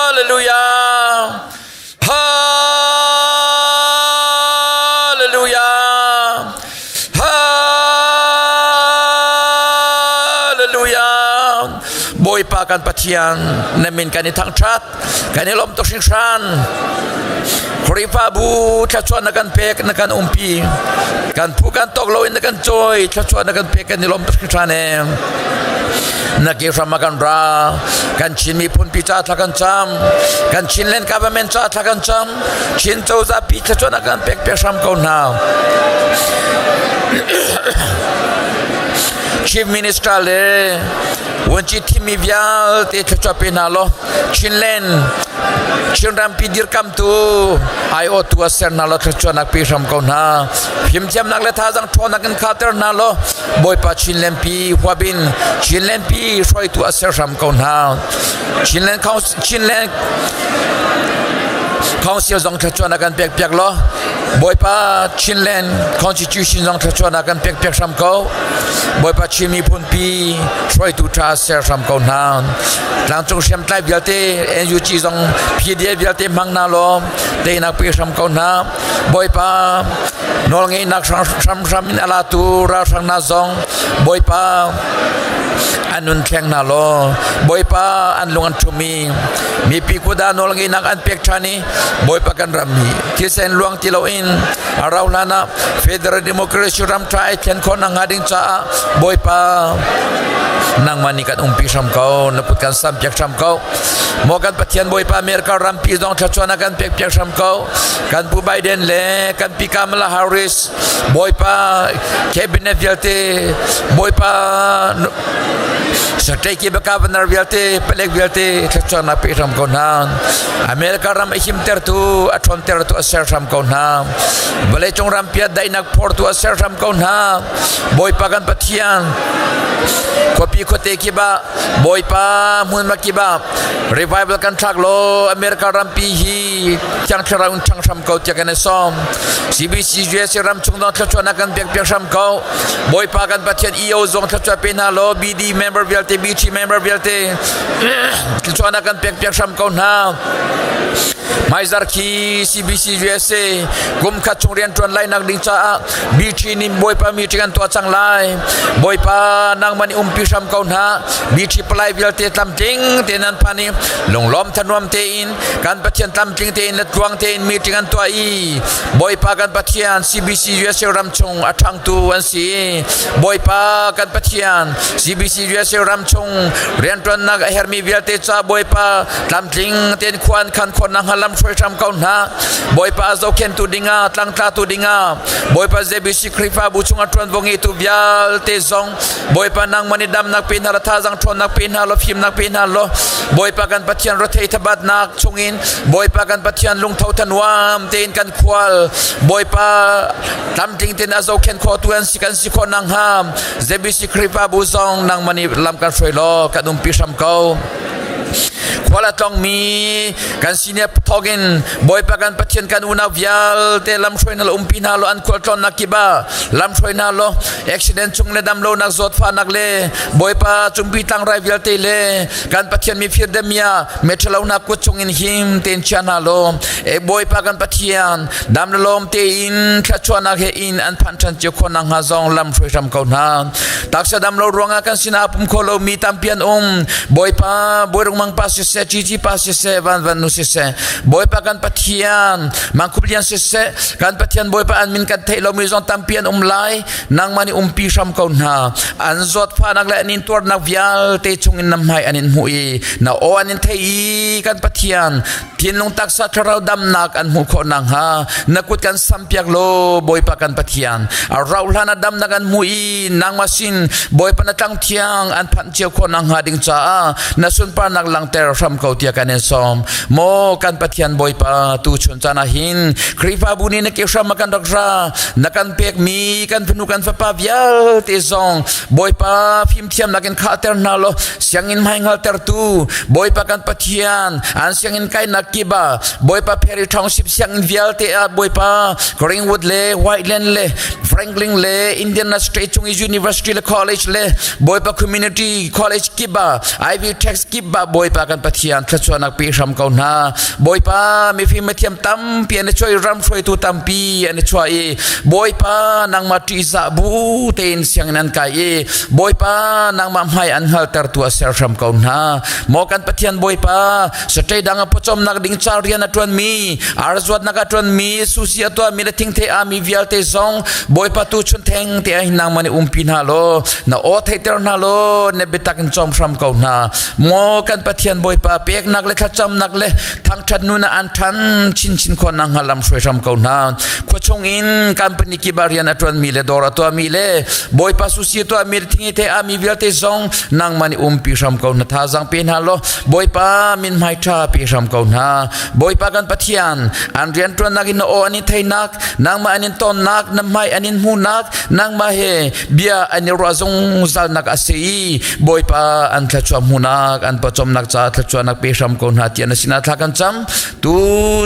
hallelujah boy pa kan pathian namin kan thang that kan lom to sing san khrifa bu thachwa na kan pek na kan umpi kan phu kan tok lo in kan choi thachwa na kan pek kan lom to sing san em na ke from kan ra kan chin mi phun pi cha tha kan cham kan chin len government cha tha kan cham chin chau za pi thachwa na kan pek pe sam ko na chief minister le wanchi thimi vial te thachwa pe na lo chinlen chinram pi dir kam tu ai o tu aser na lo thachwa nak pe sam ko na phim jam nak le tha jang thona kan khater na lo boy pa chinlen pi hwabin chinlen pi soi tu aser sam ko na chinlen council zong thachon akan pek lo boy pa Chinland constitution zong thachon akan pek sam ko boy pa chimi pun pi try to trust share sam ko na lang chung sem tai bialte NUG zong PDF bialte mang na lo te nak pi sam ko na boy pa nol ngai nak sam in ala tu ra sang na zong boy pa anun keng na lo boy pa an lungan thumi mi pi kuda nol ngai nak an pek chani boy pa kan rami kisen luang tiloin arau lana federal democracy ram trai ken kon ang ading cha boy pa nang manikat umpi sam kau naputkan subject sam kau mokan patian boy pa Amerika ram pi dong thachona kan pek sam kau kan pu Biden le kan pi Kamala Harris boy pa cabinet vialte boy pa Secretary Governor vialte pelek vialte thachona pi sam kau na Amerika ram ihim ter tu athon ter tu aser sam kau na bale chong ram pia dai nak por tu aser sam kau na boy pa kan patian kopi kote kiba boy pa mun makiba revival kan thak lo Amerika rampi hi chang charaun chang sam ko tiakane som CBC US ram chung dong thachona kan pek sam ko boy pa kan pathian EO zong thachwa pena lo BD member vialte BT member vialte thachona kan pek sam ko na mai Zarhpi CBC USA gum kha chung rian tron lai nak ding cha BT nim boy pa mi chikan to chang lai boy pa nang mani umpi sam ko na BT plai vialte tam ting tenan pani longlom thanuam te in kan pathian tam ting te in la tuang te in meeting an to ai boy pa kan pathian CBC USA ram chung athang tu an si boy pa kan pathian CBC USA ram chung rian tron nak hermi vialte cha boy pa tam ting ten kwan kan khon nang halam shoi sam kaun na boy pa zo ken tu dinga tlang ta tu dinga boy pa ZBC krifa bu chung atron bongi tu vialte zong boy pa nang mani dam nak pin hala tha jang thon nak pin hala phim nak pin hala boy pa kan pathian rothei thabat nak chungin boy pa kan pathian lung thau thanwam ten kan khwal boy pa tam ting ten azo ken kho tuan sikan sikho nang ham ZBC kripa bu zong nang mani lam kan shoi lo kan pi sam ko kuala tong mi kan senior togin boy pa kan pathian kan una vial te lam shoi na lo umpi na lo an kual ton nakiba lam shoi na lo accident chung le dam lo nak zot fa nak le boy pa chumpi tang rai vial te le kan pathian mi fir demia metalo na ku chung in him ten chana lo e boy pa kan pathian dam lom te in thachwana he in an phan chan che khon ang ha zong lam shoi sam ko na taksa dam lo ronga kan sina pum kholo mi tampian boy pa boy rong mang pas se chichi pas se van nu se boy pa kan pathian mang kublian se kan pathian boy pa an min kan thelo mi zon tampian lai nang mani pi sam ko na an zot pha nak la nin tor nak vial te chungin nam hai anin hui na o anin thei kan pathian tin long tak sa tharau dam nak an mu kho nang ha nakut kan sampiak lo boy pa kan pathian a raul hana dam nak an mui nang masin boy pa na tang thiang an phan cheu kho nang ha ding cha na sun pa nak lang ter sam ko tia kan som mo kan pathian boy pa tu chun chana hin kripa buni na ke sam kan dokra nakan pek mi kan phnu kan fa pa vial te zong boy pa phim thiam nakin khater na lo siangin mai ngal ter tu boy pa kan pathian an siangin kai nakiba boy pa Perry Township siangin vial te a boy pa Greenwood le Whiteland le Franklin le Indian State Chung University le college le boy pa community college kiba Ivy Tech kiba boy pa kan pathian thachwana pi sam ko na boy pa mi fi mathiam tam pi an choi ram choi tu tam pi an choi boy pa nang ma ti za bu ten siang nan kai e boy pa nang ma mai an hal tar tu ser sam ko na mo kan pathian boy pa satai dang pochom nak ding char rian atron mi arzwat nak atron mi susia to mi thing the a mi vial te zong boy pa tu chun theng te nang mani pi na lo na o theater na lo ne betak chom sam ko na mo kan pathian boy pa pek nak le thacham nak le thang that nu na an than chin khon nang halam shoi sam ko na ko chung in company ki barian atron mi le dora to mi le boy pa susi to mi thing te a mi vial te zong nang mani pi sam ko na tha jang pen ha lo boy pa min mai tha pi sam ko na boy pa kan pathian an rian tron nak in o ani thai nak nang ma anin ton nak na mai anin mu nak nang ma he bia ani razong zal nak asei boy pa an thachwa mu nak an pachom nak cha thachwa chuan nak pe sham kon ha tian sina thla kan cham tu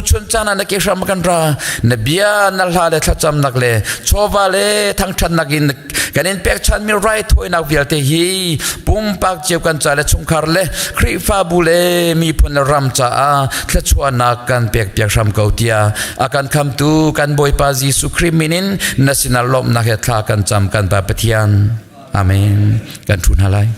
chun chana na ke sham kan ra na bia na hla le thla cham nak le chowa le thang that nak in kanin pek chan mi right hoi nak vial te hi pum pak cheu kan cha le chungkhar le khri fa bu le mi phun ram cha a thla chuan nak kan pek sham ko tia akan kham tu kan boi pa Jesu Kriminin nasina lom na he thla kan cham kan pa pathian amen kan thun halai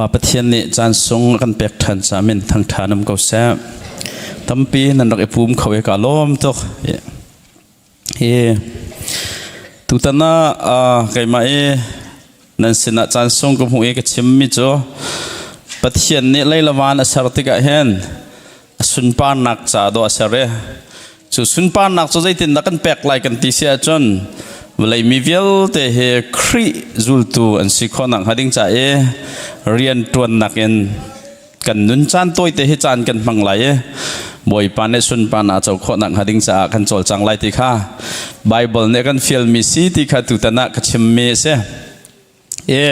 pa pathian ni chan sung kan pek than chamin thang thanam ko sa tampi nan rak epum khawe ka lom tok he tutana kai ma e nan sina chan sung ko hu e ka chim mi cho pathian ni leilawan asartika hen sunpa nak cha do asare chu sunpa nak cho zaitin na kan pek lai kan ti sia chon velai mi vial te he khri zultu an sikhonang hading cha e rian tuan nakin kan nun chan toi te he chan kan manglai e boi pane sunpa na chau khonang hading cha kan chol chang lai ti kha bible ne kan feel mi si ti kha tu tana ka chim me se e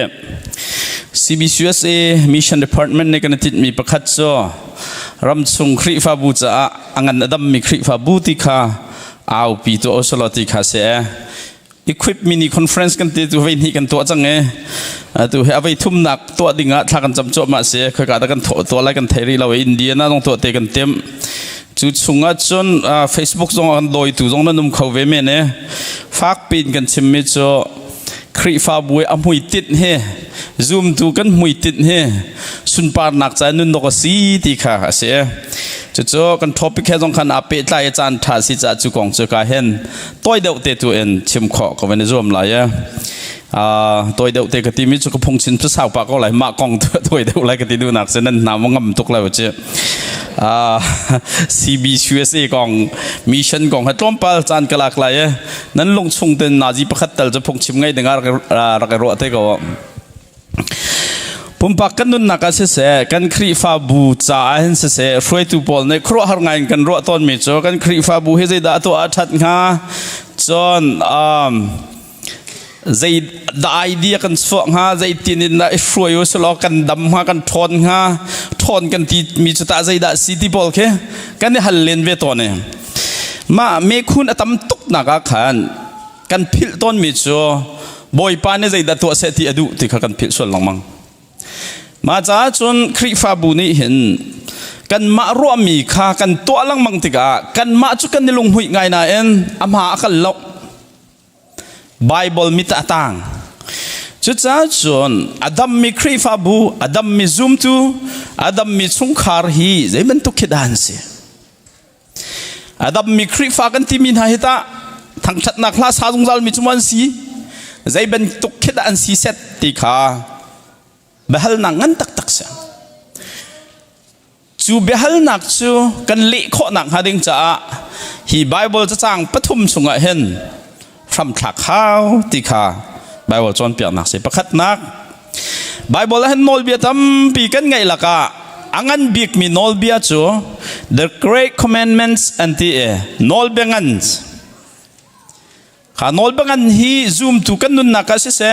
CBCSA mission department ne kan tit mi pakhat cho ram chung khri fa bu cha angan adam mi khri fa bu ti kha au pi to osoloti kha se equip mini conference kan te tu vein hi kan to chang e tu he avai thum nak to dinga tha kan cham cho ma se kha ka da kan tho to lai kan theri lawe india na dong to te kan tem chu chunga chon Facebook zong an doi tu zong na num khau ve me ne fak pin kan chim mi cho khri fa buai amui tit he zoom tu kan mui tit he sun par nak cha nun no si ti kha ase cho kan topic he jong khan ape tlai chan tha si cha chu kong chu ka hen toi deu te tu en chim kho ko ven zoom la ya toi deu te ka ti mi chu ko phong chin chu sau pa ko lai ma kong toi deu lai ka ti du nak se nan na mo ngam tuk la che CBCSA kong mission kong ha tlom pal chan kalak lai nan long chung ten na ji pakhat tal chu phong chim ngai dengar ra ka ro te ko pumpak kan nun naka se kan khri fa bu cha hen se froi tu pol ne khro har ngai kan ro ton mi cho kan khri fa bu he zai da to a that nga chon zai da idea kan so nga zai tin in na froi so lo kan dam ha kan thon nga thon kan ti mi chu ta zai da city pol ke kan hal len ve to ne ma me khun atam tuk naka khan kan phil ton mi cho boy pa ne zai da to se ti adu ti kha kan phil so lang mangมาจ้าจนคริฟาบุนี่เห็นกันมาร่วมมีค่ากันตัวลังมังติกากันมาจุกันในลุงหุยไงนะเอ็นอามาอักลกไบเบิลมิตรต่างจุดจ้าจนอดัมมีคริฟาบุอดัมมีซุมตูอดัมมีสุงคาร์ฮีใจมันตุกขิดานสิอดัมมีคริฟากันที่มีนาฮิตาทั้งชัดนักลาสาจงจัลมีจุมันสีใจมันตุกขิดานสีเซตติกาbehal nak ngan tak tak sa chu behal nak chu kan le kho nak hading cha hi bible cha chang pathum chunga hen from thak how ti kha bible chon piak nak se pakhat nak bible hen nol bia tam pi kan ngai laka angan bik mi nol bia chu the great commandments and the nol bengan nol bangan hi zoom tu kan nun naka se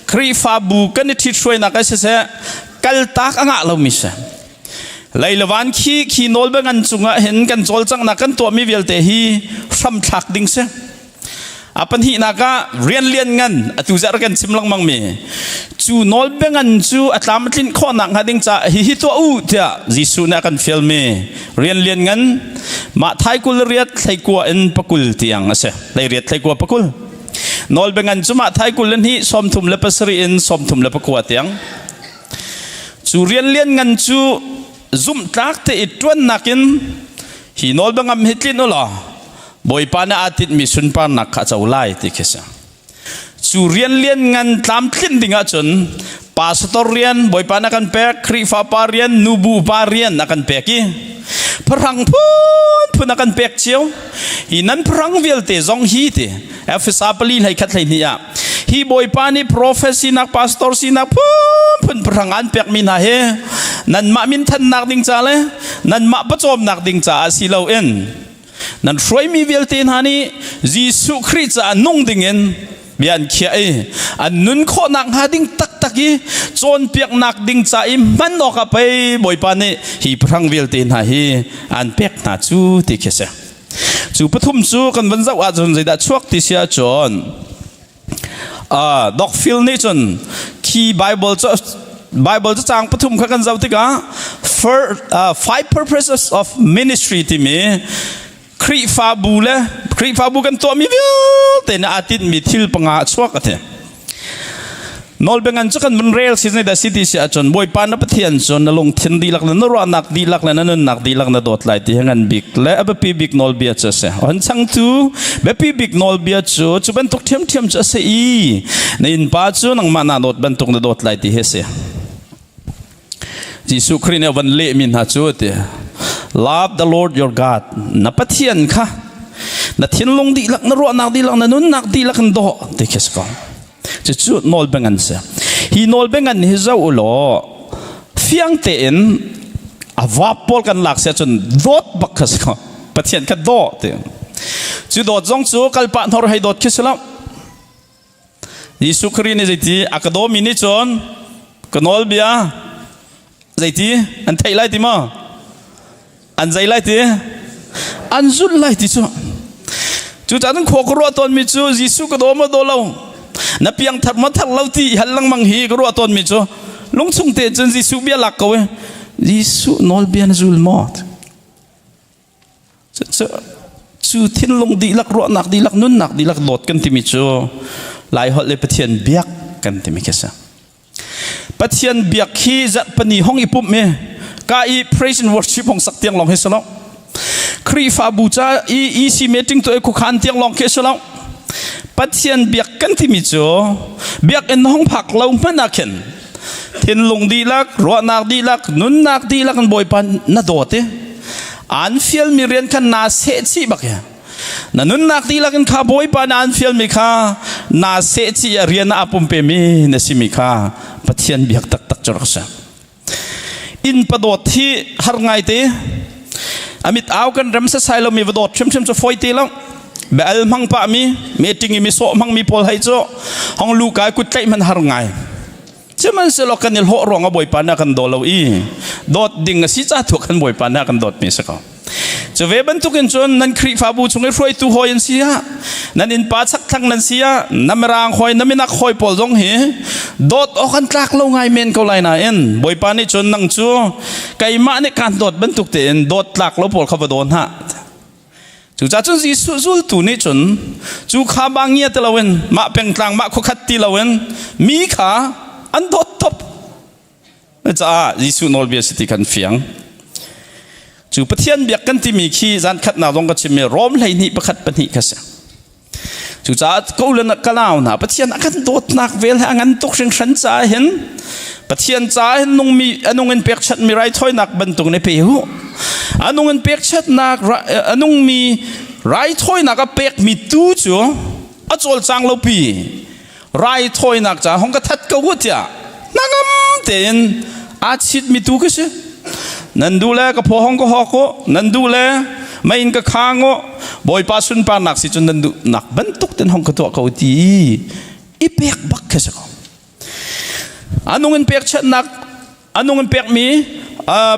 khri fa bu kan thi throi naka se kal tak anga lo mi se lailawan khi nol bangan chunga hen kan chol chang na kan to mi velte hi sam thak ding se apan hi naka rian lian ngan atu jar kan simlang mang me chu nol bangan chu atlam tlin kho nak hading cha hi to u tia jisu na kan fel me rian lian ngan ma thai kul riat thai kwa en pakul tiang ase lai riat thai kwa pakul nol bengan chuma thai kul len hi som thum le pasri in som thum le pakwa tiang chu rian lian ngan chu zum tak te itwan nakin hi nol bengam hitlin ola boi pana atit mi sun pan nak kha chaulai ti khesa chu rian lian ngan tlam thlin dinga chun pastor rian boi pana kan pek khri fa parian nubu parian akan peki perang pun akan pek chiu hinan perang velte zong hi te efisa pali lai khat lai nia hi boi pani prophecy nak pastor si nak pun perang an pek min ha he nan ma min than nak ding cha le nan ma pachom nak ding cha asilo en nan froi mi velte hani jisu christ a nong ding en bian khia e an nun kho nak ha ding tak taki chon piak nak ding cha im man no ka pe boi pa ne hi prang vel tin ha hi an pek na chu ti khese chu pathum chu kan van zau a chon zai da chuak ti sia chon dok fil ni chon ki bible cha chang pathum kha kan zau ti ka for 5 purposes of ministry ti me khri fa bu kan to mi te na atit mi thil panga chuak athe นอลเบงันจุกันมันเรลสิในดัชดีเสียจนบอยปานนับเทียนจนนลงทินดีลักนั้นรัวนักดีลักนั้นนั่นนักดีลักนั้นโดดไหลที่งั้นบิกและแบบปีบิกนอลเบียจะเสียอันช่างทูแบบปีบิกนอลเบียจูบรรทุกเทียมจะเสียในอินป้าจูนังมานาโดดบรรทุกนั้นโดดไหลที่เสียยิสุครินวันเล่มินหาจูเต Love the Lord your God นับเทียนค่ะนับเทียนลงดีลักนั้นรัวนักดีลักนั้นนุ่นนักดีลักนั้นโดดที่เสียจะจุดนอลเบงันเสียฮีนอลเบงันฮิจาอุโลเฟียงเต็นอาวาปอลกันหลักเสียจนโดดบักสิครับปะเทียนกันโดดเต็นจุดโดดจงจูกัลปะนอร์ให้โดดคิดสลับยิสุครีนี่ใจที่อักโดมินิจอนกันนอลเบียใจที่อันไทยไล่ที่มาอันใจไล่ที่อันจุดไล่ที่จูจุดอันขวกรัวตอนมิจูยิสุกโดมาโดเรานับยังถัดมาถัดเราที่หันหลังมังฮีก็รู้ตอนมิจูลงส่งเตจนยิสุเบียหลักเขาเว้ยิสุนอลเบียนจุลมอดจูทิ้งลงดีหลักรัวหนักดีหลักนุ่นหนักดีหลักโดดกันที่มิจูหลายหดเลยปะเทียนเบียกกันที่มิเคสปะเทียนเบียกฮีจัดปนีห้องอีปุ่มเมกาอี praise and worship ของสักเตียงลองให้สลองครีฟาบูจาอีซีเมติ้งตัวเอกขันเตียงลองให้สลองปัจเจียนเบียกกันที่มิจูเบียกเอ็นห้องผักเราไม่นักเห็นเทียนลงดีลักรัวนักดีลักนุนนักดีลักกันบ่อยปันน่าโดดเตอันฟิลมีเรียนกันน่าเสียชีบักเนั่นนุนนักดีลักกันข้าบ่อยปันอันฟิลมีข้าน่าเสียชีเรียนอาปุ่มเปมีนสิมีข้าปัจเจียนเบียกตักจรักษาอินประโดดที่หาไงเตอามิดเอากันรำเสายเรามีประโดดชิมจะฟอยตีแล้วเบลมังปะมีเมติงมีโซมังมีพอลให้โจห้องลูกกายกุดใจมันหาไงจะมันสลกันเนลหัวรองบ่อยปานักันโดเราอีโดดดิ่งสิจ้าถูกกันบ่อยปานักันโดดมีสักจะเวบันทุกันจนนั่นครีฟาบูชงไอ้ฟรอยตูหอยันเสียนั่นอินป้าสักทั้งนั่นเสียน้ำรางหอยน้ำมินักหอยปอลจงเฮโดดออกกันตรักเราไงเมนเขาไล่นาเอ็นบ่อยปานี่จนนั่งจูไก่มาในการโดดบันทุกเต็นโดดตรักเราปอลเขาไปโดนฮะจูจ่าจนสิสู้ตัวนี้จนจูขาบางเงียตละเวนมาเป็นกลางมาคุขัดตีละเวนมีขาอันโดดทบจ้ายิสุนอลเบียสติกันเฟียงจูปะเทียนเบียกกันที่มีขี้จันขัดนาลงกับชิมร้อมไหลนี่ประคัดปนิกษะจูจ่ากูเล่นกะลาวนะปะเทียนอากันโดดนักเวลางันตกเชิงฉันจ่าเห็นปะเทียนจ่าเห็นนุ่งมีนุ่งเงินเปียกชัดมีไรถ้อยนักบรรทุกในเปียวนุ่งเงินเปียกชัดนักนุ่งมีไรถ้อยนักก็เปียกมีตู้จูอัจฉริจังเราปีไรถ้อยนักจ่าห้องกระทัดกระวุฒิอ่ะนั่งเต็นอาชิดมีตู้ก็ใช่นั่นดูแลกับพ่อห้องก็หอกนั่นดูแลไม่อินกับข้างบ่อยป้าสุนป้าหนักสิจนนั่นดูหนักบรรทุกเต็นห้องกระตัวเขาดีอีเปียกบักแค่สักอันนู้นเปียกชัดนักอันนู้นเปียกมี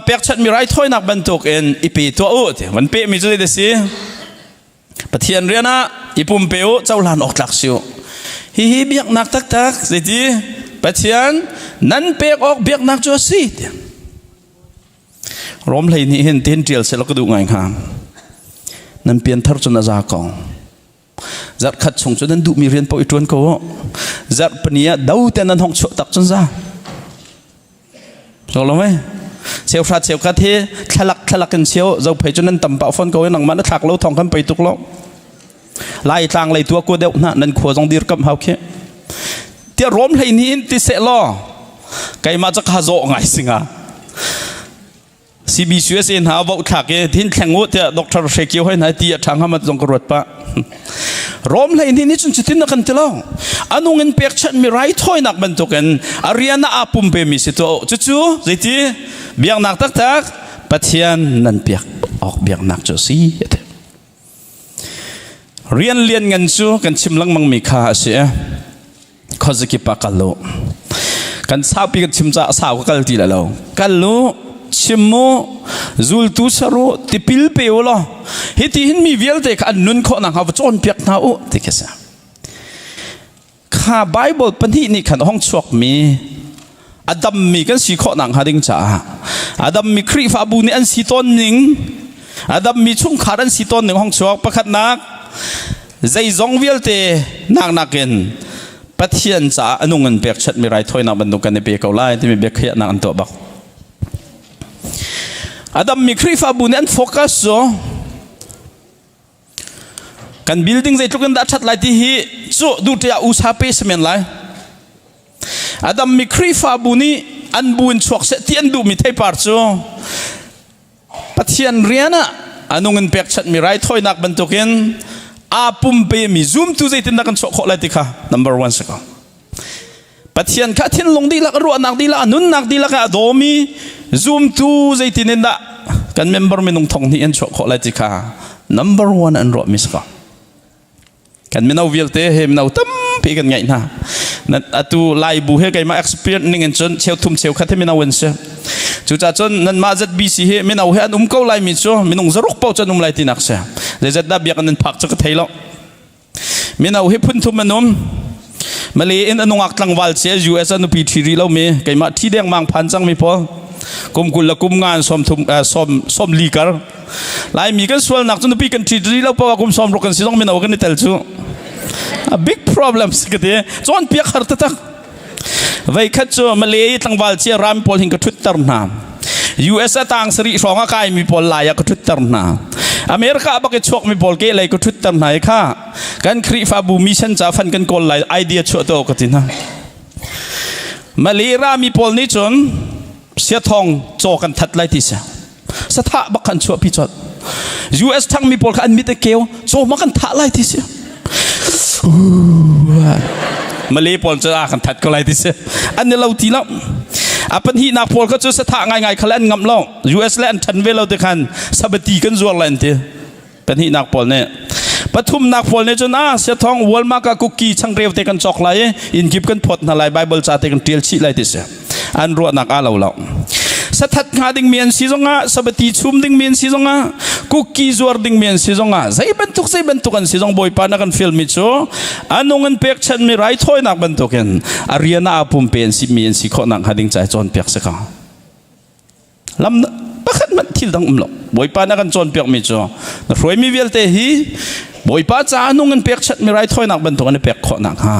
เปียกชัดมีไรถ้อยนักบรรทุกเอ็นอีปีตัวอุดมันเปียกมีจุดเดียสิปะเทียนเรียนะอีปุ่มเปียวเจ้าลานออกหลักสิวฮีเบียกนักตักสิทีปะเทียนนั่นเปียกออกเบียกนักจัวสิร้อมเลยนี่เห็นเตียนเจียลเสร็จแล้วก็ดูไงครับนั่นเปลี่ยนทัศนจากองจัดขัดส่งจนนั้นดูมีเรียนปอยจวนเขาจัดปนีดาวแต่นั้นห้องโชตักจนซะรู้ไหมเสียวฟาดเสียวกัดเททะลักกันเสียวเราไปจนนั้นต่ำเป่าฟันเขาหนังมันถักเราทองกันไปตุกเราไล่ทางไล่ตัวกูเดียวนั่นขวดจงดีกับเขาแค่เที่ยวร้อมเลยนี่ที่เสร็จล้อไก่มาจะขาโจไงสิงะCBCS หาว่าถักทิ้งแข่งวุฒิดร.เชคิวให้นายตีทางให้มันจงกรวดปะร้อมเลยนี่จนจะทิ้งนักกันเตล่าอันนู้นเงินเปียกชัดมีไรถ้อยนักบรรทุกกันอารียนาอาปุ่มเปมีสิตัวจู่ๆสิทีเบียงนักตักปะเทียนนั่นเปียกออกเบียงนักจู่สิเรียนเงินจู่กันชิมลังมังมีค่าเสียข้อสกิปกัลโลกันสาวปีกันชิมจะสาวกัลตีแล้วกัลโลชิมโมจูลตูสรุติพิลเปโอลเฮติหินมีเวลเด็กอันนุนข้อนังหาวจนเปียกหน้าอุติเคสะข้าไบเบิลปัญหานี่ขันห้องชวกมีอดัมมีกันสีข้อนังหาดิงจ่าอดัมมีครีฟาบูนี่อันสีต้นหนึ่งอดัมมีชุ่งขาอันสีต้นหนึ่งห้องชวกประคัดนักใจจงเวลเตนักเกิน ปัทยันจ้าอนุเงินเปียกชัดมีไรถ้อยนักบรรทุกกันในเปียกเอาไล่ที่มีเบียกเขียนักอันตัวบักอาดัมมีครีฟาบุญอันโฟกัสโซกันบิลดิ้งใจทุกคนดัชชัดไล่ที่ฮีจู่ดูที่อุตสาหเปสเมนไล่อาดัมมีครีฟาบุญนี้อันบุญชวกเสตียนดูมีเทปาร์โซปัทยันเรียนอนุเงินเปียกชัดมีไรถ้อยนักบรรทุกกันอาปุ่มเปมีซูมตัวใจตินนักกันชกขอไล่ที่ค่ะ number one สักปัจจัยข้าทิ้งลงดีละรัวนักดีละนุนนักดีละก็โดมีซูมตัวใจตินนักกันเมมเบอร์มีนงทองนี่อันชกขอไล่ที่ค่ะ number one อันรัวมิสค่ะกันไม่เอาวิลเตะไม่เอาตั้มพี่กันไงนะนั่นอัตุไล่บุเฮกันมา experience นี่เงินจนเชี่ยวทุ่มเชี่ยวข้าที่ไม่เอาเงินเสียจุดจนนั่นมาจัดบีซีเฮไม่เอาเฮอันเขาไล่มิโซไม่นงจะรุกเป้าจนไล่ที่นักเสียเลยจัดดับยักษ์นั่นพักจะกระเทยแล้วไม่เอาเฮพุ่นทุ่มมันนุ่มมาเลยอันนงอักตังวัลเสียอยู่อันนุปีทีรีแล้วมีกันมาที่เดียงมังพันจังมีพอกุมกุลละกุมงานสมทุ่มสมลีกันไล่มีกันส่วนนักจนนุปีกันทีรีแล้วเพราะว่ากุมสมรุกันสิต้องไม่เอากันในเตลจู a big problem สิกันเดียจนเปียกหัดตักไว้ขัดจูมาเลยตังวัลเสียรามพอลหิงกระทุดตร์น้ำ US ต่างสรีสองกายมีพอลลายกระทุดตร์น้ำอเมริกาบักชกมีพอลเกลัยกระทุดตร์ไหนค่ะกันครีฟาบูมิชันจะฟันกันกอลไลไอเดียชั่วโตกันทีนะมาเลยรามีพอลนี้จนเสียทองโจกันทัดไล่ที่เสียสถาบักกันชั่วพิจาร US ทั้งมีพอลกันมิเตเกลโจมากันทัดไล่ที่เสียมาเลยพอลจะกันทัดก็ไล่ที่เสียอันนี้เราทีละอาปัญหานักพอลก็จะสถาง่ายๆเขาเล่นงำล่อง US เล่นทันเวลาเดียกันสบตีกันจวลเล่นทีปัญหานักพอลเนี่ยปฐุมนักพอลเนี่ยจนเสียทองวัลมากกุกกี้ช่างเรียวเตกันจอกไหลอินกิบกันพดนาไลไบเบิลจ่าเตกันเตียลชีไลติเสียอันรัวนักอาเหล่าสถัดงาดิ่งเมียนซีจงะสบตีชุมดิ่งเมียนซีจงะกุกกี้จวดดิ่งเมียนซีจงะใจบรรทุกกันซีจงบอยปานักกันฟิลมิโซอันนงเงินเปียกฉันมีไรถ้อยนักบรรทุกกันอารียนาปุ่มเป็นซีเมียนซีขอนักหาดิ่งใจจนเปียกสักลำบักมันทิลดังหลบอยปานักกันจนเปียกมิโซรวยมีเวลเตฮีบอยปาจ้านงเงินเปียกฉันมีไรถ้อยนักบรรทุกกันเปียกขอนักฮะ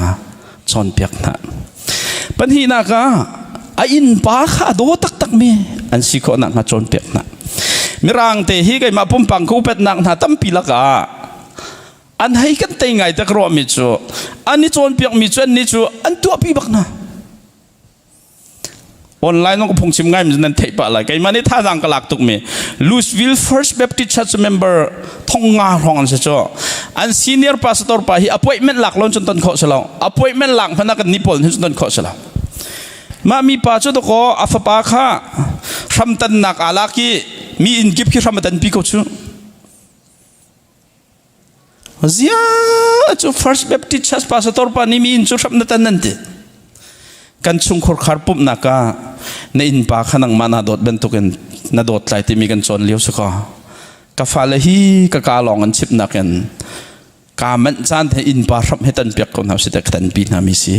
จนเปียกนักปัญหานักอินปาข้าโดตักมีอันสิขอนักมาจนเปียกนักมีร่างเตฮีกันมาปุ่มปังคู่เป็ดนักหาตั้มปีละกาอันให้กันเตงไงตะกรอมิจูอันนี้จนเปียกมิจูอันนี้จูอันตัวปีบักนะออนไลน์น้องก็พงชิมง่ายมันนั่นเทปอะไรกันมานี่ท่าทางกระลักตุกมีลูสวิล First Baptist Church member ทงงาห้องอันเสียจ้ะอัน senior pastor ไปฮี appointment หลักล้นจนต้นข้อเสลา appointment หลักพนักงานนิพนธ์จนต้นข้อเสลามามีป้าจุดก็อัฟปาค่ะทำตันหนักอาลักกี้มีอินกิบที่ทำตันปีก็ชูเสียจู First Baptist Church pastor ปานี่มีอินจูทำตันนั่นทีกันชุงขรขารปุ่มนักในอินปาขนังมานาโดดเป็นตุกันนาโดดไหลที่มีกันจนเลี้ยวสุขกาฟาเลฮีกากาลองกันชิบนักกันกามันจานที่อินปารับให้ตันเปียกคนหาสิแต่ตันปีนามิสิ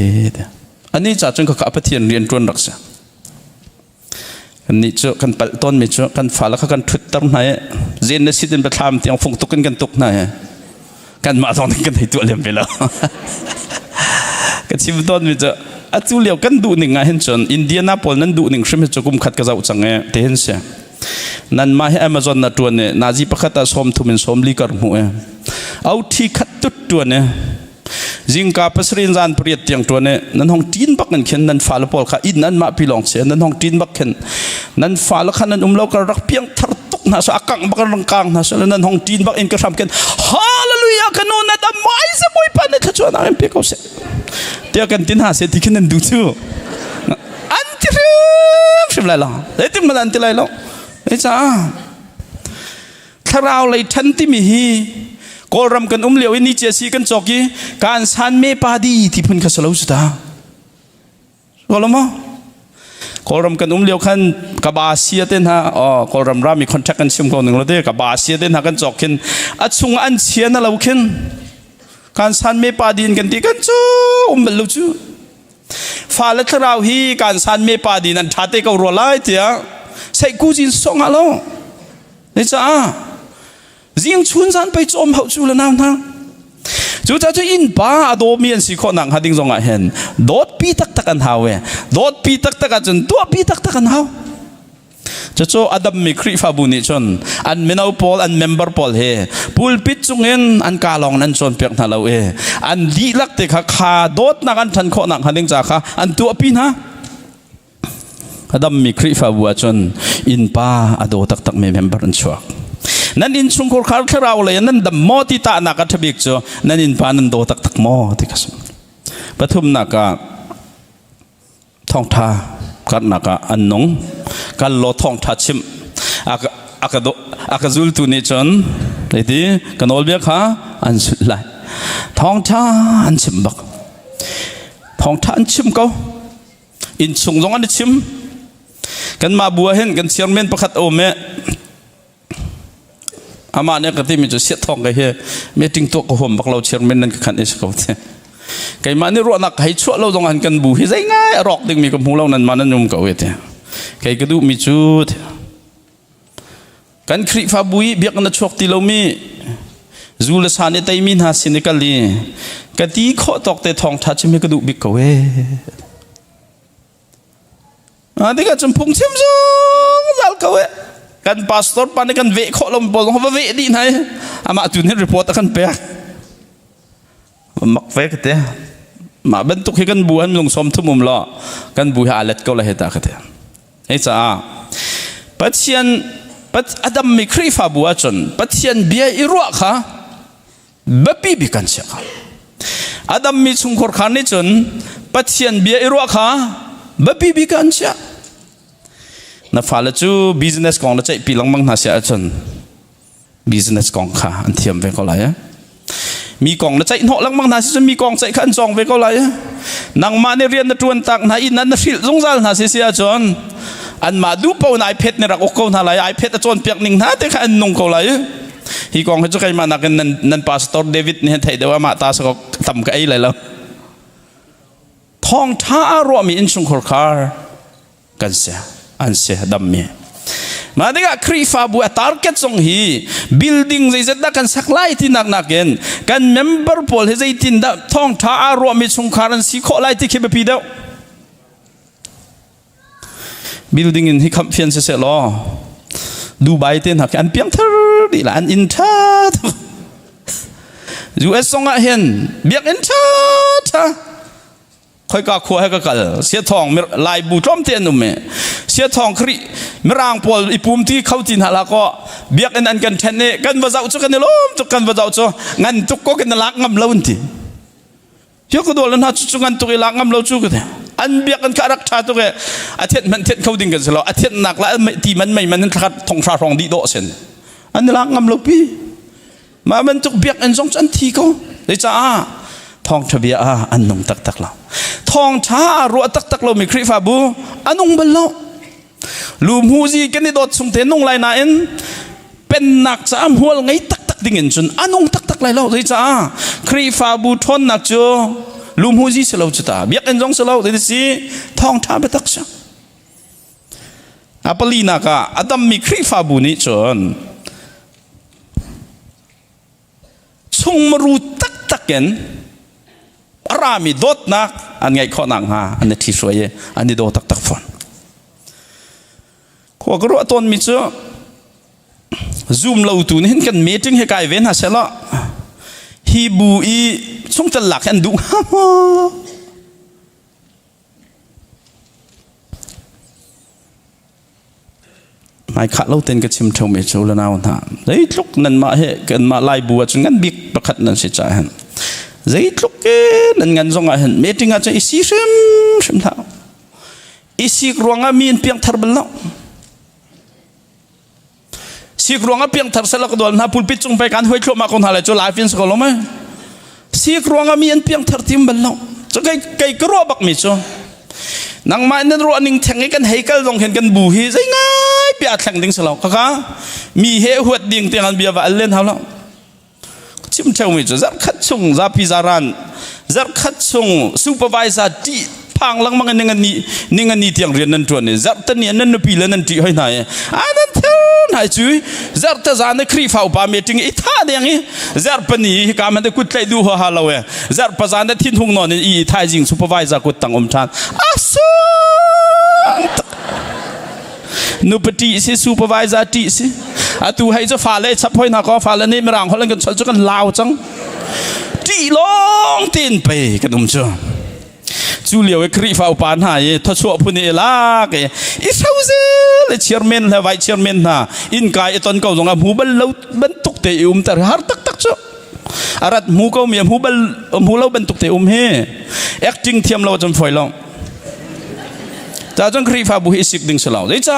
อันนี้จากจนก็ขับไปเทียนเรียนจนรักษาอันนี้จะกันปัลต้นมิจะกันฟ้าแล้วกันทุดตั้งไหนเจนนสิเป็นประธานที่ยังฟงตุกันตุกไหนกันมาตอนนี้กันให้ตัวเลี้ยงไปแล้วกันชิมต้นมิจะอาจูเลียวกันดูหนึ่งเห็นจนอินเดียนาโพลนั้นดูหนึ่งใช่ไหมจะกุมขัดกระเจ้าจังเงี้ยเห็นเสียนั่นมาให้ Amazon น่ะตัวเนี่ยนาจีประคัตสมทุมินสมลีกันหัวเอาที่ขัดตุดตัวเนี่ยจิงกาพัสรินจานเปรียดอย่างตัวเนี่ยนั่นห้องจีนบักนั่นเข็นนั่นฟ้าละโพลค่ะอินนั่นมาพิลองเสียนั่นห้องจีนบักเข็นนั่นฟ้าละขันนั่นเราก็รักเพียงทาร์ตุกนะสอากังบักรังกังนะนั่นห้องจีนบักเอ็นกระทำเข็นฮาเลลูยากันโน่นนั่นไม่สมวยปันเนี่ยขจรนั่งเปียกเอาเสียเดี๋ยวกันตินหาเสร็จที่ขึ้นนั่นดูชูอันที่รู้ใช่ไหมล่ะเฮ้ยที่มันอันที่ไรล่ะเฮ้ยจ้าถ้าเราเลยทันที่มีฮีก็รำกันเลี้ยวอินิเจสีกันจอกยี่การสันเมปาดีที่พุ่นข้าสลาวสุดาก็แล้วมั้งก็รำกันเลี้ยวขันกับบาเซียเต้นฮะก็รำรามีคอนแทคกันชิมคนหนึ่งเราเด้กับบาเซียเต้นฮะกันจอกขึ้นอัดซุงอันเชียนั่นเราขึ้นการสันเมปาดีนกันที่กันจูมันรู้จูฟ้าและทราวฮีการสันเมปาดีนั้นทัดเตก็รัวไล่เถี่ยใส่กูจินส่งฮัลโหลนี่จ้าZing ชุนสันไปจอมเขาจูแล้วนะ จูจ้าจูอินป้าโดมีอันสิโคนังฮัดดิ้งซงอ่ะเห็นโดดปีตักตักันหาวโดดปีตักตักันจนตัวปีตักตักันหาวจะโจอดัมมีคริฟาบุนิชนอันเมนเอาพอลอันเมมเบอร์พอลเฮพูลปิดจุงเงินอันกาลองนั้นชนเปียกนาเราอันดีลักเตะขาโดดนักอันทันโคนังฮัดดิ้งจ้าค่ะอันตัวปีนะอดัมมีคริฟาบัวจนอินป้าอโดตักตักเมมเบอร์อันชัวนั่นอินชุงคุรคาร์คเราเลยนั่นดัมโมติตานักทบิกจ้นั่นอินป้านั่นโดตักตักโมติกัสปฐุมนักท่องท่ากันนักอันนงกันโลท่องท่าชิมอากาซุลตุนิจนไอ้ที่กันโอลเบียค่ะอันสุดเลยท่องท่าอันชิมบักท่องท่าอันชิมเขาอินชุงจงอันชิมกันมาบัวเห็นกันเชียงเมนประคัดโอเมอามาเนี่ยก็ที่มีจุดเสียทองกันเฮเมติงตัวกระหมบักเราเชียงเมนนั่นก็ขันเอชเขาเนี่ยไก่มานี่รู้นักให้ชั่วเราต้องหันกันบูให้ใจง่ายรอกดึงมีกับหูเรานั่นมานั่นยุ่งเก่าเเนี่ยไก่กระดูมีจุดกันคริฟาบุยเบียกนัดชกตีเรามีจูเลสานในไตมินหาสินิกาลีกะตีข้อตอกแต่ทองทัชไม่กระดูบิกเก่าอันนี้ก็จำพุงเชื่อมโยงจัลเก่ากันพาสตอร์ปานกันเวะข้อลมบอลเขาเวะดีไหนอามาจุนให้รีพอร์ตกันเปียมักเฟกเตะมาบรรทุกให้กันบัวให้ลงสมทุ่มมุมล้อกันบัวหาเล็ดก็เลยเหตุกันเตะไอ้จ้าปัจเจียนปัจอดัมมีครีฟาบัวจนปัจเจียนเบียอิรัวค่ะแบบปีบิกันเชียค่ะอดัมมีชุงขรขานี่จนปัจเจียนเบียอิรัวค่ะแบบปีบิกันเชียนับฟ้าละจูบิสเนสของเราใจปีหลังมังนาเสียจนบิสเนสของข้าอันเทียมไปก็ไรมีกองละใจหนอลังมังนาจะมีกองใจขันจองไปก็ไรนางมาในเรียนนัดวนตักนาอินนั้นฟิลสงสารนาเสียจนอันมาดูเป้าในเพชรในรักอกเขานาไรไอเพชรจนเปียกนิ่งนะแต่ขันนงเขาไรฮีกองเขาจะใครมานักนันพาสตอร์เดวิดเนี่ยไทยเดี๋ยวมาตาสกทำกับไอ้ไรแล้วท้องท้ารวมมีอินชุงคอร์คาร์กันเสียอันเสียดำมีมาดิกะครีฟาบัวทาร์เก็ตส่งฮีบิลดิ้งใจเสด็จกันสักไล่ที่นักนักเงินกันเมมเบอร์พอลเฮใจตินดาท้องท้ารวมมีชุงคารันสีข้อไล่ที่เขบปีเดียวบิลดิ้งอินที่คำเพียนเสียล้อดูใบเต็นหักอันเปียงทาร์ดีละอันอินทาร์ยูเอสส่งเห็นเบียกอินทาร์ค่อยก็ขวให้ก็กันเสียทองลายบูทอมเตียนนุ่มเสียทองครีมร่างพอลอีปุ่มที่เข้าจินหาละก็เบียกอันกันเทนเนกันว่าจะจุกันล้มจุกันว่าจะจุงั้นจุกก็กันลักงำเล่าอันที่เชื่อก็โดนแล้วนะจุกันตุกลักงำเล่าจุกันอันเบียกกันขารักชาตุกอาทิตย์มันเทนเข้าดิ่งกันสิเราอาทิตย์หนักแล้วที่มันไม่มันขัดทองชาทองดีโดเซนอันลักงำเล่าพี่มามันจุกเบียกอันสองชั้นที่เขาเลยจ้าทองทบีอาอันนงตักตักเราทองช้ารัวตักตักเรามีคริฟาบูอันนงบัลเราลูมฮูซีกันนี่โดดสงเทนงไลนาเอ็นเป็นหนักสามหัวไงตักตักดิ่งเงินจนอันนงตักตักไลเราเลยจ้าคริฟาบูทนหนักจ้าลูมฮูซีเสลาจุดตาเบียกเอ็นจงเสลาเลยสิทองช้าไปตักชะอัปลีนักอดัมมีคริฟาบูนี่จนชงมารูตักตักเงินรามีโดดนักอันไงข้อนังฮะอันนี้ที่สวยอันนี้โดดตักตักฟันขวากรู้ต้นมิเจอซูมเราตูนี่เห็นกันเมจิ้งให้กายเว้นหาเสละฮีบูอีช่องตลักอันดุไม่ขัดเราเต้นกับชิมเท่าเมจูแล้วนะวันท่าเฮ้ยลุกนั่นมาเหกันมาไล่บัวจนงั้นบิ๊กประคัดนั่นสิจ่ายใจลุกเกินนั่นงั้นส่งอาหารเมติงอาจจะอิสิเริ่มเท่าอิสิกรวงอามีนเพียงทาร์เบลล์สิกรวงอาเพียงทาร์เซลก็โดนนะพูดปิดจงไปการห้อยโคมาคนหาเลยจะไลฟ์ฟินสกอลไหมสิกรวงอามีนเพียงทาร์ทิมเบลล์จะไกลกรัวบักมิจ้ะนางมาเนี่ยรัวนิ่งแทงกันให้กันลงเห็นกันบูฮีใจง่ายเปียแทงดิ้งสลาวค่ะมีเหตุหัวดิ้งเตียงกันเบียว่าเล่นเท่านั้นชิมเท่ามิจ้ะจัดขัดชงจับพิจารันจัดขัดชงซูเปอร์วิเซอร์ที่พังหลังมังนิ่งอันนี้เตียงเรียนนั่นตัวนี้จัดตันนี้นั่นปีแล้วนั่นที่ให้ไหนอันนั้นเท่าไห หายจุยจัดแต่จานในครีฟ้าป่ามีจริงอีท่าเดียงนี้จัดปนีการมันได้กุดเลยดูฮาลาเวจัดประจานได้ทิ้งทุ่งนอนอีท่าจริงซูเปอร์ไวเซอร์กุดตั้งชานอาสุนูปฏิสิซูเปอร์ไวเซอร์ติสิอาตูให้จะฟ้าเลยชับห้อยนักก็ฟ้าเลยนี่ไม่รังเขาเล่นกันชนจุกันลาวจังตีลงตีนไปกันจ้าจูเลียวครีฟ้าป่านหายทศวพุนีลากอีเช้าเซลเชียร์แมนและไวเชียร์แมนน่ะอินกายตอนเขาส่งหูบัลลูบันตุกเตอุมแต่ฮาร์ตักจ้าอารัดหูเขามีหูบัลหูเราบันตุกเตอุมเฮแอคติ้งเทียมเราจำไฟลองจ้าจังครีฟ้าบุหิสิกดิ่งเสลาเดี๋ยวจ้า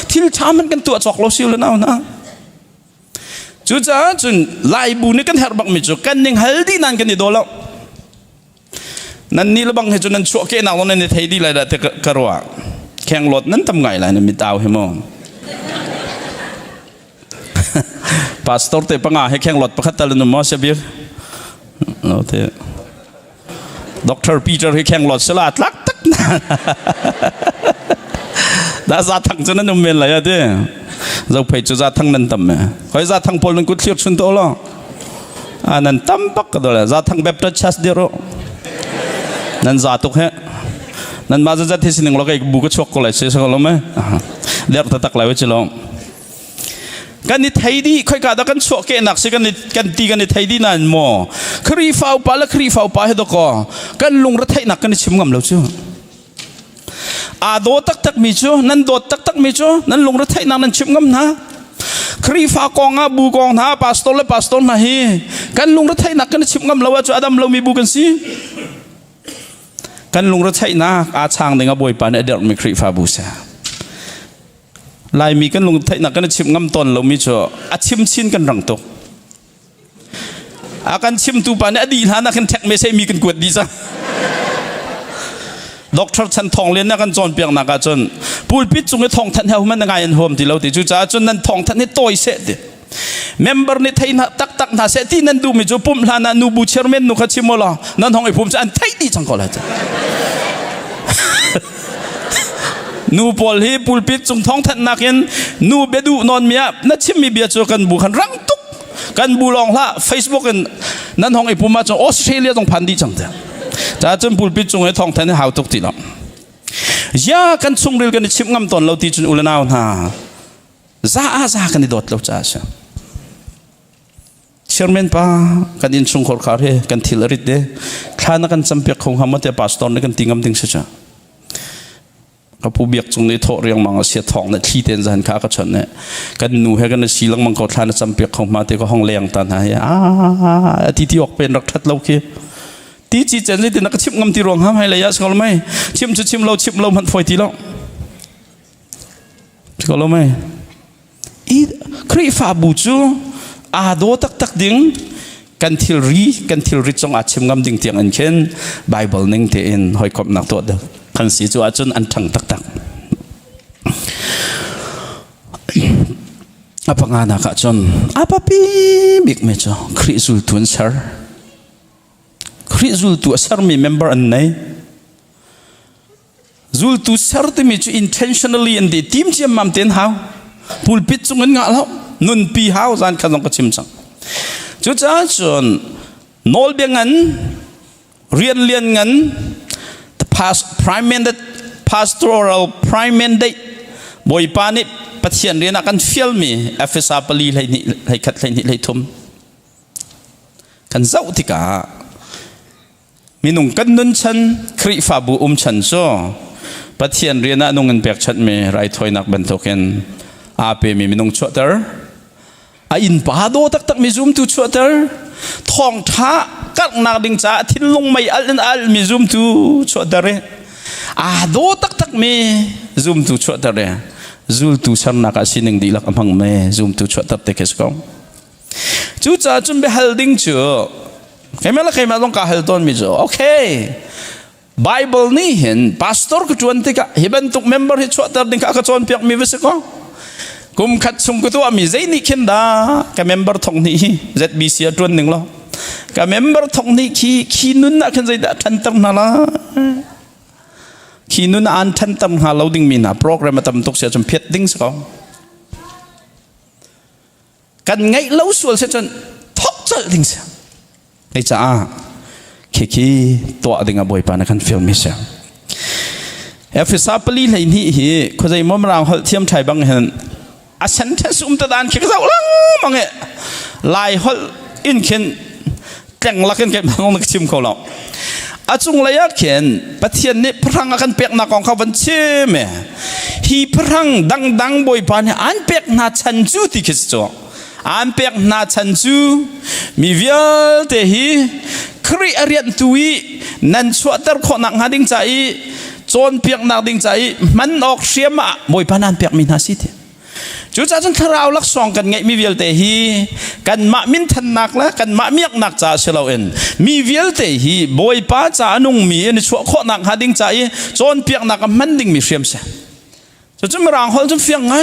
ทิลชามันกันตัวจอกเราซิลแล้วนะจูจ้าจนไล่บุนี่กันเฮร์บักมิจูกันยังเฮลดีนั่นกันนี่โดนแล้วนั่นนี่ละบังให้จนนั้นชั่วแค่nàoนั่นนี่ไทยดีเลยแต่กระวะแข่งรถนั้นทำไงล่ะนี่มิดเอาให้มองพาสตอร์เตะปังอาให้แข่งรถประคัตตะลุนมอสเบียร์เราเตะด็อกเตอร์ปีเตอร์ให้แข่งรถสลัดลักตักน่ะดาจัทั้งจนนั้นนุ่มเมลเลยอะเด้เราไปจุจัทั้งนั้นตั้มไหมคอยจัทั้งพอลน์กุดเชียร์ชุนโตล้ออันนั้นตั้มปักก็ได้จัทั้งแบบตัดชัสเดียร์นั่นจัตุกเหรอนั่นมาจัดที่สิ่งหนึ่งเราก็อีกบุกช็อกโกแลตเชื่อเขาหรือไม่เดี๋ยวตัดเลยว่าจะลองกันนี่ไทยดีค่อยกาดกันช็อกเกนักสิกันตีกันนี่ไทยดีนั่นหมอครีฟ้าป่าและครีฟ้าป่าให้ดอกกันลุงรัฐไทยนักกันนี่ชิมงำเราชั่วอาโดตักมีชั่วนั่นโดตักมีชั่วนั่นลุงรัฐไทยนักนั่นชิมงำนะครีฟ้ากองอาบูกองนะพาสโตและพาสโตมาเฮกันลุงรัฐไทยนักกันนี่ชิมงำเราว่าจะอดัมเรามีบูกันสิกันลุงรถไถนาอาช่างเด้งบอยปานเดือดมีครีฟ้าบูชาลายมีกันลุงไถนากันชิมงำตนเรามีจ่ออาชิมชินกันรังตกอากันชิมตูปานอดีหานักแท็กไม่ใช่มีกันกวดดีซะด็อกเตอร์ชันทองเลี้ยนนักกันจนเปียงนักจนปูลปิดจงให้ทองทันเฮามันยังไงอันโฮมที่เราติดจู่จ้าจนนั้นทองทันให้ต่อยเสด็จเมมเบอร์นี่ไทยนะตักนาเสตีนั่นดูมิจูปุ่มลานานูบูเชอร์เมนนูขัดชิมอลานั่นห้องไอ้ปุ่มจะอันไทยดีจังก็เลยจ้ะนูพอลฮีปูลปิดจงท้องทันนักเห็นนูเบดูนอนเมียนั่นชิมมีเบียจูกันบุขันรังตุกกันบูลองละเฟซบุ๊กกันนั่นห้องไอ้ปุ่มมาจงออสเตรเลียจงพันดีจังเถอะจ้าจนปูลปิดจงไอ้ท้องทันให้หาวตุกตีละยากันส่งเรียนกันชิมงำตอนเราตีจนอุลนาวนาจ้ากันนี่โดดเราจ้าใช่เชื่อมันป้ากันยินส่งขอขาเรกันทิลริดเดข้านักกันจำเปียกของฮามัดเตปาสตอนนักกันติงกำติงเสียกับผู้เบียกจงในโถเรียงมังเสียทองในที่เต็นจันข้าก็ชนเนี่ยกันหนูให้กันในสีลังมังกรข้านักจำเปียกของมาเตก็ห้องเลี้ยงตาหายที่ออกเป็นรักทัดเราคือที่จีเจนนี่ตินักชิมงำตีรวงห้ามให้ระยะสกอลไม่ชิมจะชิมเรามันฝอยทีแล้วสกอลไม่อีครีฟ้าบูจูอาโดตักดิ้งกันทิลรีจงอาชิมงำดิ้งเตียงอันเช่นไบเบิลนิ่งเตียนหอยกบหนักตัวเดียวกันสีจูอาจนอันทั้งตักapa ngana ka chon apa pi big me cho khrizul tun sar khrizul tu sar mi member an nei zul tu sar te mi chu intentionally and the team jam mam ten how pulpit chung nga lo nun pi how zan khanong ka chim chang chu cha chon nol bengan rian lian ngan the past prime mandate pastoral prime mandate boy paniปัจเจียนเรียนกันฟิลมีเอฟเอสอาปลีให้ขัดให้ทุ่มกันเจ้าที่กามีนุ่งกันนุนชันคริฟาบูชันโซปัจเจียนเรียนนุ่งเงินเปียกชัดมีไรถอยนักบรรทุกเงินอาเปมีนุ่งชัวเตอร์อินปาโดตักมีซุ่มตูชัวเตอร์ทองท้ากักนักดิ่งจ้าทิ้งลงไม่อัลมีซุ่มตูชัวเตอร์อาโดตักมีซุ่มตูชัวเตอร์ซูลตูฉันนักสิหนึ่งดีลักพังเมซูมตูชวดตับเตะสกองจู่จ้าจุนไปฮัลดิ้งจู่ใครมาต้องการฮัลตอนมิจู่โอเคไบเบิลนี่เห็นพาสตอร์ก็ชวนติกะเห็นทุกเมมเบอร์ที่ชวดตับดิ้งก็ชวนเปียกมีวิสกองกุมขัดซุ่มกุตัวมีใจนี่เข็นดากับเมมเบอร์ทองนี่ ZBC ชวนหนึ่งล้อกับเมมเบอร์ทองนี่ขี้นุ่นนักขันใจดัดทันตั้งนั่นละขี้นุ่นอันทันตั้งหาเราดิ้งมีนะโปรแกรมมาทำตุกเสียจนเพียดดิ้งสกอง กันไงเล่าส่วนเสียจนทอกเจอดิ่งเสียไอ้จ้าขี้ตัวดิ่งอ่ะบ่อยปานกันฟิลมิเสียเอฟซาปลีเลยนี่ฮีเขาจะมั่มรางเทียมไทยบางเห็นอาฉันแค่สุ่มตะดานขี้กระเจ้าลังมังเอ๋ลายฮอลอินเข็นแต่งลักกันแค่บางนักชิมเขาเราอาจุงเลยอยากเห็นประเทศนี้พลังกันเปียกหนักของเขาวันเชื่อไหมฮีพลังดังบ่อยปานอันเปียกหน้าชันจูติคิดจ่ออันเปียกหน้าชันจูมีเวลเตฮีครีเรียนตุยนั่นชวดตะขอนักหาดิ้งใจจนเปียกนักดิ้งใจมันออกเสียมาบ่อยปานอันเปียกมีนาสิทธิ์จู่ๆจนทาราวลักสองกันไงมีเวลเตฮีกันมามินทันนักละกันมาเมียกนักจ่าเชลเอ็นมีเวลเตฮีบ่อยป้าจ่านุ่งมีในช่วงข้อนักหาดิ้งใจจนเปียกนักมันดิ้งมีเสียมเสียจะมาร่างฮอลจะเฟียงไง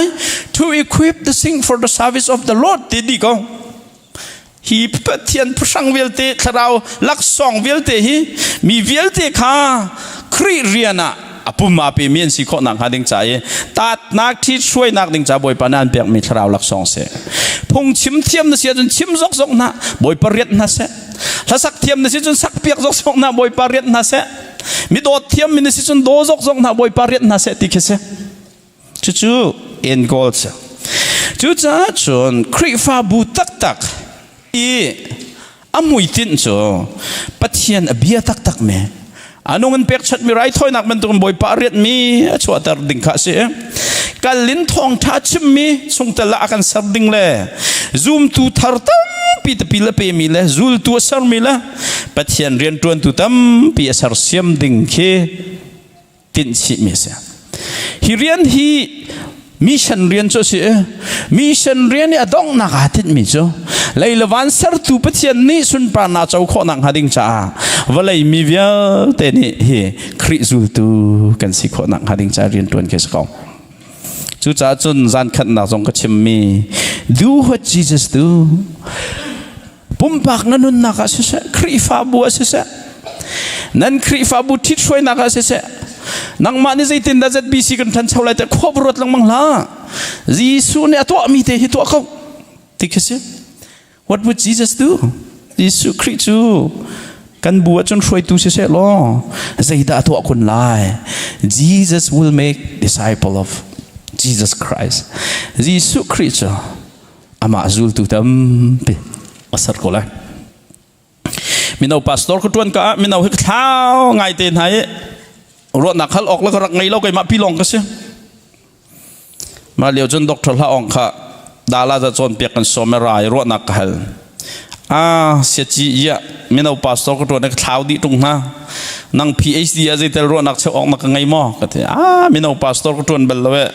to equip the thing for the service of the Lord ติดดีก็ฮีเปเทียนผู้สังเวลเตทาราวลักสองเวลเตฮีมีเวลเตข้าครีเรียนะอปุ่มมาเปมีนสิข้อนักหาดิ้งใจตัดนักที่ช่วยนักดิ้งใจบ่อยปานนั้นเปียกมีทาราวลักสองเสพงชิมเทียมนะเสียจนชิมซกนะบ่อยปริยนะเสถ้าสักเทียมนะเสียจนสักเปียกซกนะบ่อยปริยนะเสมีโดดเทียมมีนะเสียจนโดซกนะบ่อยปริยนะเสติเคเสจู่ๆเอ็นโกลส์จู่ๆจนครีฟ้าบูตักอีอามุยตินจ่อปัทยันอเบียตักเมอันนู้นเป็กชัดมีไรถ้อยนักมันตรงบ่อยปารีดมีชัวตรดิ่งข้าเสียกัลลินทองท้าชิมมีส่งตละกันสรดิ่งเลยซูมตูทาร์ตัมปีตปีละเปมีเลยซูลตัวสรมีละปัทยันเรียนตัวตุตัมปีสรเสียมดิ่งเคตินชิมีเสียฮิเรียนฮีมิชันเรียนจ่อเสียมิชันเรียนเนี่ยต้องนักหาติดมิจ่อเลยละวันสรตูปัทยันนี่สุนปานาเจ้าข้อนักหาดิ่งจ้าว่าเลยมีเวลเตนี่เฮคริสูตูกันสิข้อนักหาดิ่งจ้าเรียนตัวนี้ก็จู่จ้าจนจันขัดนักจงก็ชิมมี do what Jesus do ปุ่มปากนั่นนักเสียคริฟาบัวเสียนั่นคริฟาบุที่ช่วยนักเสียนังมันนี่จะตินได้จะบีซีกันทันเช้าเลยแต่ขบรถลังมังลาจีสุเนี่ยตัวมีเตหิตัวเขาติกเสีย what would Jesus do จีสุคริสต์กันบวชจนช่วยตัวเสียล้อจะได้ตัวคนลาย Jesus will make disciple of Jesus Christ จีสุคริสต์อามาจูลตุตัมเปอสัตก็เลยมินเอาพาสตอร์ก็ชวนกันมินเอาเท้าไงเต็นให้รถนักขับออกแล้วก็รักไงเราก็มาพี่ลองกันเสียมาเลี้ยวจนด็อกเตอร์ละองค่ะดาราจะจนเปียกกันสมัยไรรถนักขับเสียจีเยอะมินเอาพาสตอร์ก็ชวนนักเท้าดีตรงนะนั่ง PhD อะไรแต่รถนักเช่าออกนักไงมั่วก็เถอะมินเอาพาสตอร์ก็ชวนเบลเลย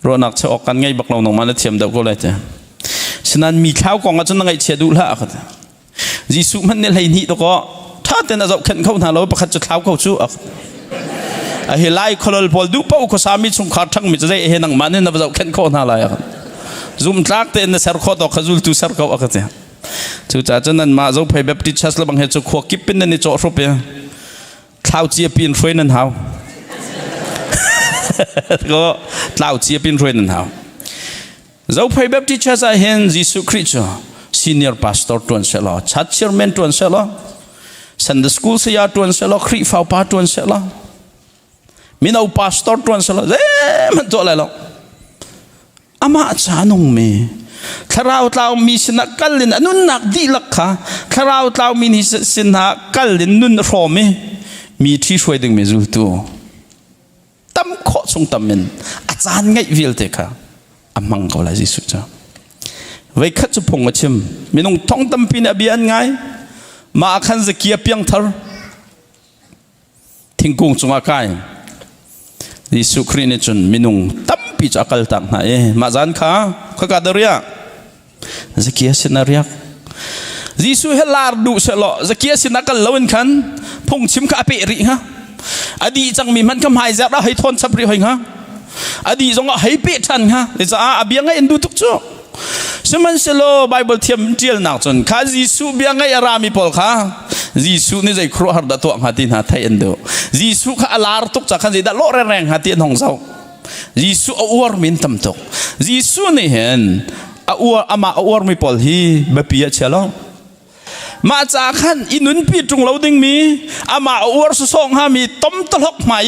รถนักเช่าออกกันไงบักเราหนุ่มมันเทียมเด็กก็เลยเถอะฉะนั้นมีเท้ากองกันจนนังไงเชียดูละก็เถอะยิสุมันเนี่ยอะไรนี่ตัวก็ถ้าแต่น่าจะขึ้นเข้าหน้าเราประคัตจะเท้าเข้าชูอ่ะเฮลัยคอลพอลดูเป้าก็สามีสงขาทั้งมิจะได้เห็นนังมันเนี่ยน่าจะขึ้นเข้าหน้าอะไรอ่ะซูมทักแต่เนี่ยสารคอตอกขจุลตุสารเขาอ่ะก็เถอะจู่จ้าจนนั้นมาเราไปแบบติดชัสแล้วบางเหตุจะขวบกิบเป็นเนี่ยจ่อรูปเนี่ยเท้าเจียปีนช่วยนั่นเท้าก็เท้าเจียปีนช่วยนั่นเท้าเราไปแบบติดชัสเห็นยิสุคริสต์senior pastor tuan selo chat chairman tuan selo Sunday school saya tuan selo kri fau pa tuan selo minau pastor tuan selo man to lai lo ama cha nong me tharau tlau mi sina kalin anun nak di lakha tharau tlau mi ni sina kalin nun ro me mi thi shoi ding me zu tu tam kho sung tam men achan ngai vil te kha amang ko la ji su chaไว้ขัดจุพงมาชิมมีน้องท้องตำปีนอเบียนไงมาขันจะเกียเปียงทารทิ้งกุ้งจงอาไกดิสุครีนจนมีน้องตำปีจากลตังนะมาจันข้าข้ากาดเรียจะเกียสินาเรียดิสุเฮลาร์ดูเสลอจะเกียสินักเลวินขันพงชิมข้าเปริฮะอดีจังมีมันคำหายจะได้ให้ทนสับริหงฮะอดีจงให้เปทันฮะจะอาเบียงไงเอ็นดูทุกชั่วสมันเชโลไบเบิลเทียมเจียลนักจนข้ายิสุเบียงไงอารามีพอลข้ายิสุนี่ใจครัวหัดตัวหัดินหาไทยเอ็นเดอยิสุข้าลาร์ตุกจากขันจิตโลแรงหัดินหงเจ้ายิสุอวร์มินตั้มตุกยิสุนี่เห็น อามาอวรไม่ปอลฮีแบบปีเชลมาจากขันอินุนปีตรงเราดึงมีอามาอวรสุสองฮามีต้มตลกใหม่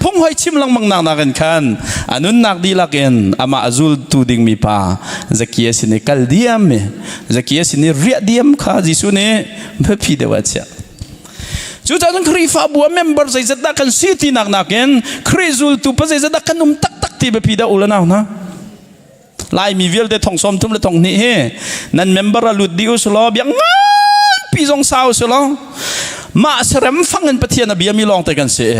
พงหอยชิมลังมังนักนักันขันอนุนนักดีลักเอ็นอามาอจุลตูดึงมีป่าจะเกียสินกัลเดียมจะเกียสินเรียเดียมข้าจิสุเน่แบบปีเดวัชเชจู่ๆจนครีฟ้าบัวเมมเบอร์ใจจะดักกันซีตีนักนักเอ็นครีจุลตูปัจจัยจะดักกันนุ่มตักที่แบบปีเดอุลนานะลายมีวิลเดทองสมทุ่มเลทองนี่เฮนั่นเมมเบอร์ลุดดิอุสลอบยังงั้นปีจงสาวสลอมาเสริมฟังเงินประเทศนบีมีลองแต่กันเสีย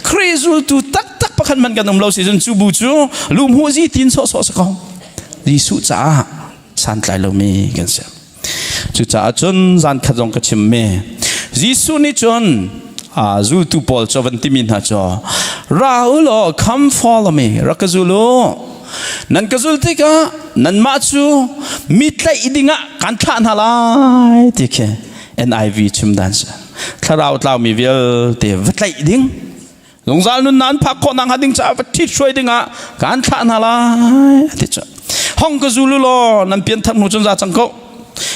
คริสุลตูตักประคันมันกันนุ่มเราสิจนจูบูจูลุมหัวจีตินโซสกองดิสุจ้าสันไลเรามีกันเสียจู่จ้าจนสันขจงกระชิมเมดิสุนี่จนจูตูปอลจวันติมินฮะจอราอุล come follow me รักจูโลนั่นก็สุดที่ก็นั่นมาชูมิตรอีดิ่งะกันท่านฮาลายที่แค่ NIV ชิมดันส์ถ้าเรามีวิลเดี๋ยววิตรอีดิ่งลงจากนั้นพักคนนั่งหัดดิ่งจะวิตรช่วยดิ่งะกันท่านฮาลายที่จะห้องก็จูลุโลนั่นเปลี่ยนทำหุ่นจนจะจังก็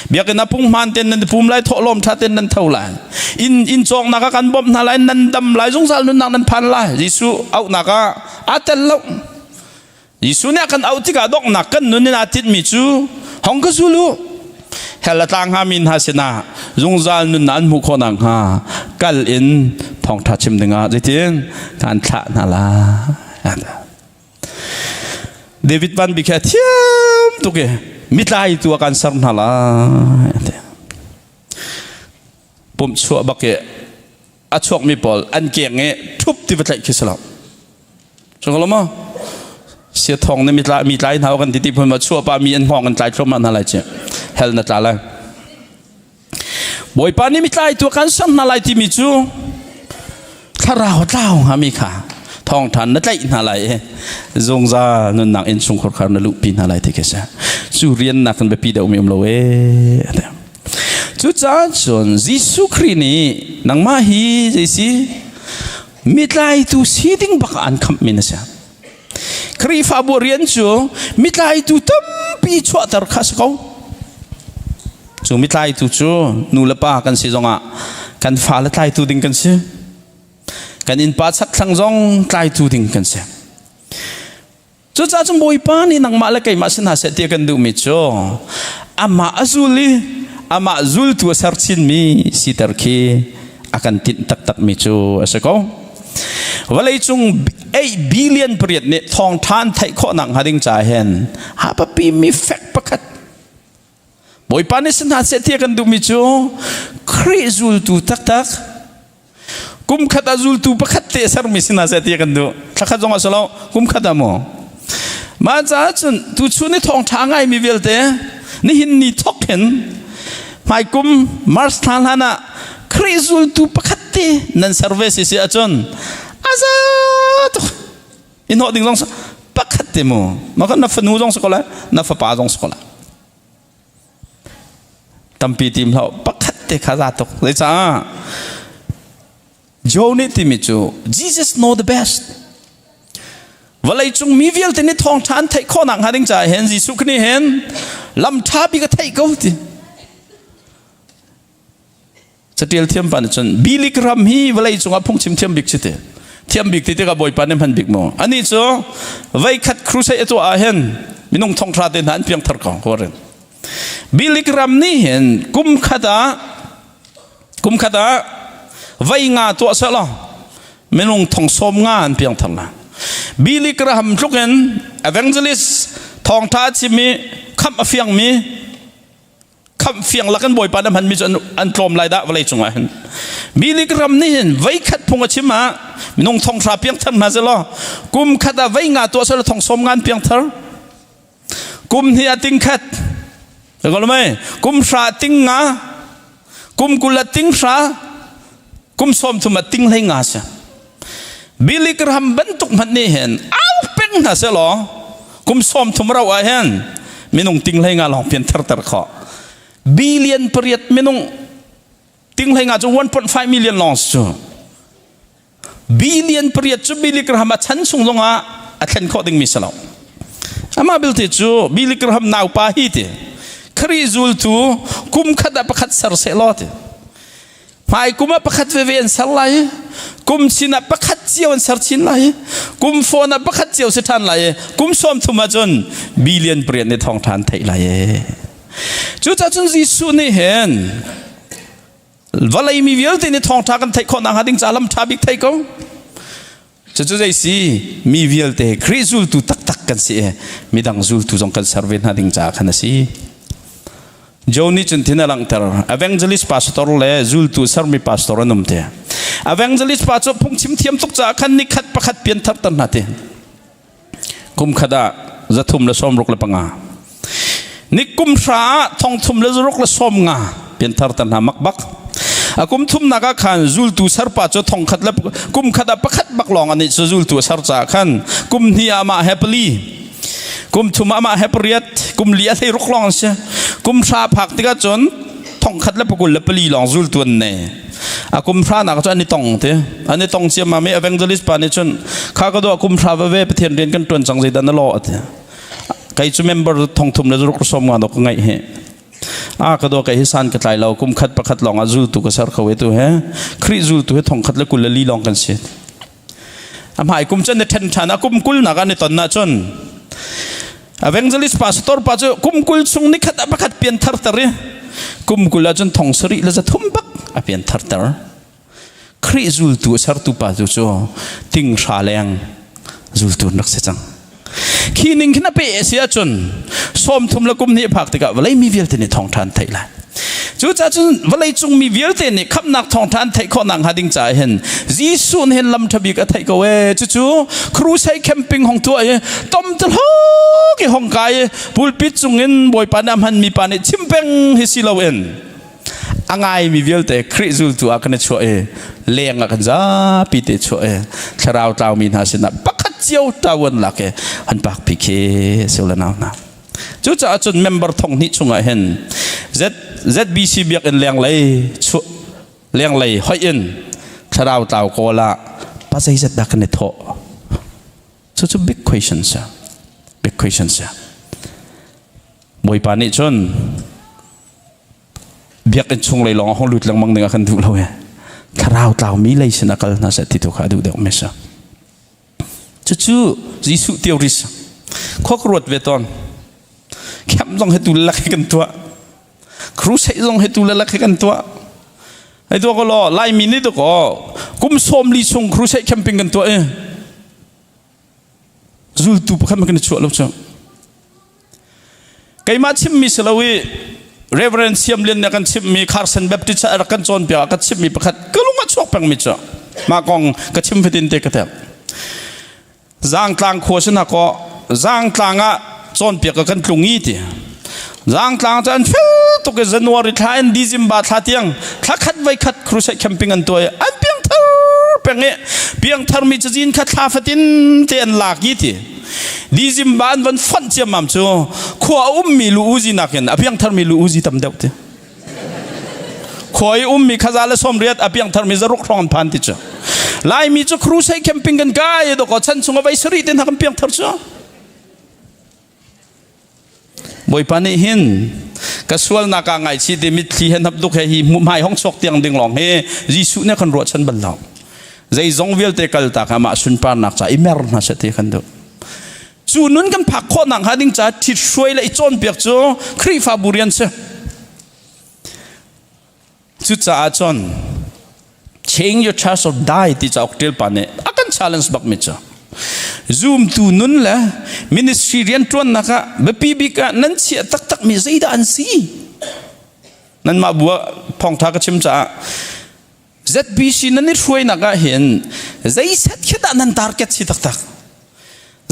เบียกันนับพุ่งมันเต้นนั่นพุ่มไล่ทอลมชาเต้นนั่นเท่าไรอินจงนักกันบ่มนั่นไรนั่นดำไรจงจากนั้นพันไรยิสุเอานักอาเตลล์ยิสุเนี่ยกันเอาที่กระดกหนักกันนู่นนี่อาทิตย์มิจูห้องก็สู้ลูเฮลตังฮามินฮาสินาจงจานนู่นนั่นมุขนังฮากัลอินทองทัชิมดึงอ่ะจริงการทะนั่นละเดวิดวันบิแค่เทียมตุกเกมิตรไอตัวการสั่งนั่นละผมชัวบักเกอชกมีปอลอันเก่งเงี้ยทุบที่วัดไหลคิสลาจงกล่าวมั้งเสียทองเนี่ยมีหลายเท่ากันที่ผมมาชั่วป่ามีอันห้องกันหลายชั่วมันอะไรเจ้าเฮลนัดอะไรบ่อยป่านี่มีหลายตัวกันสั่งอะไรที่มีจูถ้าเราหามีค่ะทองทันนั่นอะไรอะไรจงจานุนนักอินสุงขรคาร์นลุปีนอะไรที่เกษจูเรียนนักกันไปปีเดียวมีอมโลเอจูจ้าจนยิสุครีนี่นังมาฮีจิสิมีหลายตัวสีดิ่งบักอันคำมินเสียครีฟ้าบัวเรียนจูมิตรไอตูตั้มปีชัวตร์ข้าสกาวจูมิตรไอตูจูนูเลป้ากันสิจงอ่ะกันฟ้าละไอตูดิ่งกันสิกันอินปัสสักสังจงไอตูดิ่งกันสิจูจ้าจงบอยป้านี่นังมาละไก่มาสินาเสตีกันดูมิจูอามาจุลตัวสัรชินมีสิตร์คีakan tak mi chu asako walai chung 8 billion เปรียดเนี่ยทองทานไทยข้อหนังหาดิ่งจ่าเห็นหาปะปีมีแฟกประคัดบ่อยปานนี้สนาเสียเทียกันดูมิจูคริจูลตูตักกุมขัดจูลตูประคัดเตะสารมิสนาเสียเทียกันดูถ้าขัดจงอาสลากุมขัดอะโมมาจากจนตูชูนี่ทองทางไงมีเวลเตะนี่หินนี่ทอกเห็นไม่กุมมาร์สทานฮานะคริจูลตูประคัดเตะนั่นเซอร์เวสเสียจนอาซาตุอินหัวดิ่งจงสปักขัดเตโมมันก็นับฝันหูจงสกอละนับฝันป่าจงสกอละตั้มปีทีมเราปักขัดเตข้าราตุเลยจ้าโจนี่ทีมิจู Jesus know the best วันไรจงมีวิลที่นี่ทองทานไทยข้อหนังหาดิ่งจ่าเห็นยิสุคนี่เห็นลำท้าปีก็ไทยกูทีจะเดียลเทียมปันจนบิลิกรัมฮีวันไรจงอาพงชิมเทียมบิกชิเตเทียมบิกที่ที่กับบ่อยปันเนี่ยพันบิกโมอันนี้จ้าไว้ขัดครูใช้ตัวอาเห็นมินุ่งทองทราเดินหันเพียงทาร์กองหัวเรนบิลิกรัมนี่เห็นกุมขัดาไว้งาตัวเสละมินุ่งทองสมงานเพียงทาร์ละบิลิกรัมทุกเห็นเอเวนเจลิสทองท้าชิมีคำเฟียงมีคำเฟียงละกันบ่อยปันเนี่ยพันมีจนอันตรมลายดะวันไรจงอาเห็นบิลิกรัมนี่เห็นไว้ขัดพงชิมามินุ่งทองทราเพียงทาร์มาเสละกุมขัดาไว้งาตัวเสละทองสมงานเพียงทาร์กุมเฮียติงขัดเห็นไหมกุมชาติงงากุมกุลติงชากุมสมทุมาติงเลยงาเสียบิลิกรัมบรรทุกมันนี่เห็นอ้าวเป็นน่ะเสียหรอกุมสมทุมเราเห็นมินุ่งติงเลยงาลองเปลี่ยนทาร์ตร์ข้อบิลเลียนเปรียดมินุ่งติงเลยงาจะ 1.5 million ลองจูบิลเลียนเปรียดจูบิลิกรัมมาชั้นสูงลงอ่ะอันข้อดิ่งมิสลา ama bil te chu bilik ram nau pa hi te khri zul tu kum khada pakhat sar se lo te mai kuma pakhat ve ven sar lai kum china pakhat chiaw sar chin lai kum phone pakhat chiaw se than lai kum som thuma chon billion prian ne thong than thei lai chu cha chun jisu ni hen valai mi vial te ne thong tha kan thei khon ang hading chalam thabik thei ko chu jai si mi vial te khrizul tu tak tak kan si midang zul tu jong kan serven hading cha khana si Joni chun thina lang tar evangelist pastor le zul tu sarmi pastor anum te evangelist pastor phung chim thiam tuk cha khan ni khat pakhat pian thar tan na te kum khada zathum le som rok le panga ni kum sha thong thum le rok le som nga pian thar tan ha mak bak akum thum naga khan zul tu sar pa cho thong khat le kum khada pakhat bak long ani chu zul tu sar cha khan kum hi ama happily kum thuma ma happyat kum lia thei rok long se kum sha phak tika chon thong khat le pakul le pali long zul tuan ne akum phra na ka ani tong te ani tong sia ma me evangelist pa ne chon kha ka do akum phra ve pathian ren kan tuan chang jai dan lo ate kai chu member thong thum le rok som nga do ka ngai he ka do kai san ka tlai lo kum khat pakhat long a zul tu ka sar khawe tu he khri zul tu he thong khat le kul le li long kan se am hai kum chen ne then thana kum kul na ga ne ton na chon evangelist pastor pa chu kum kul chung ni khat pakhat pian thar tar kum kul a chon thong sari le za thum bak a pian thar tar khri zul tu sar tu pa chu cho ting sha leng zul tu nak se chang khi ning khina pe sia chon som thum la kum ni phak tika walai mi vial te ni thong than thai la chu cha chun walai chung mi vial te ni khap nak thong than thai kho nang hading cha hen jisun hen lam thabi ka thai ko we chu cru sai camping hong tu ai tom tel ho ke hong kai pulpit chungin boy panam han mi pane chimpeng hi silowen angai mi vial te khri zul tu akane chu e leng akan za pi te chu e tharau taw min ha sina pakhat chiao tawon la ke han pak pi ke seula naw na chu cha chun member thong ni chunga hen ZBC biak en leng lei hoi in tharau taw ko la pasai zat da kan tho chu big questions boy pa ni chon biak en chung lei long hong lut lang mang nga kan du lo he tharau taw mi lei sina kal na sa ti to kha du de mesa chu jisu theories khok rot ve ton kham jong he tu la kan tua cru sai jong he tu la kan tua ai to ko lo lai mi ni to ko kum som li chung cru sai camping kan tua zul tu pakhat ma kan chu lo cha kai ma chim mi selawi reverend siam len kan chim mi Carson Baptist ar kan chon pya ka chim mi pakhat kalunga chok pang mi cha ma kong ka chim fitin te ka ta zang tlang kho sina ko zang tlanga chon pya ka kan tlungi ti zang tlang chan to ke January thain December tha tiang tha khat vai khat cruise camping an toy an piang thar penge piang thar mi chin khat tha fatin te an lak yi ti December an van fan che mam chu kho mi lu uzi naken apiang thar mi lu uzi tam deuh te khoi mi khazala som riat apiang thar mi zaruk thong phan ti cha lai mi chu cruise camping kan kai do ko chan chunga vai sari ten hakam piang thar cha boy pani hin kasual na ka ngai chi de mit thi hen hap duk he hi mu mai hong chok tiang ding long he jisu ne kan ro chan ban law zai zong vel te kal ta ka ma sun pa nak cha imer na sa te kan do chu nun kan phak kho nang hading cha thi shroi le chon pek chu khri fa burian se chu cha a chon change your chance of die ti cha oktel pa ne akan challenge bak me cha zoom tu nun la ministry rian tuan naka bpi ka nan chia tak tak mi zaida an si nan ma bua phong tha ka chim cha ZBC nan ni throi naka hen zai sat kheda nan target si tak tak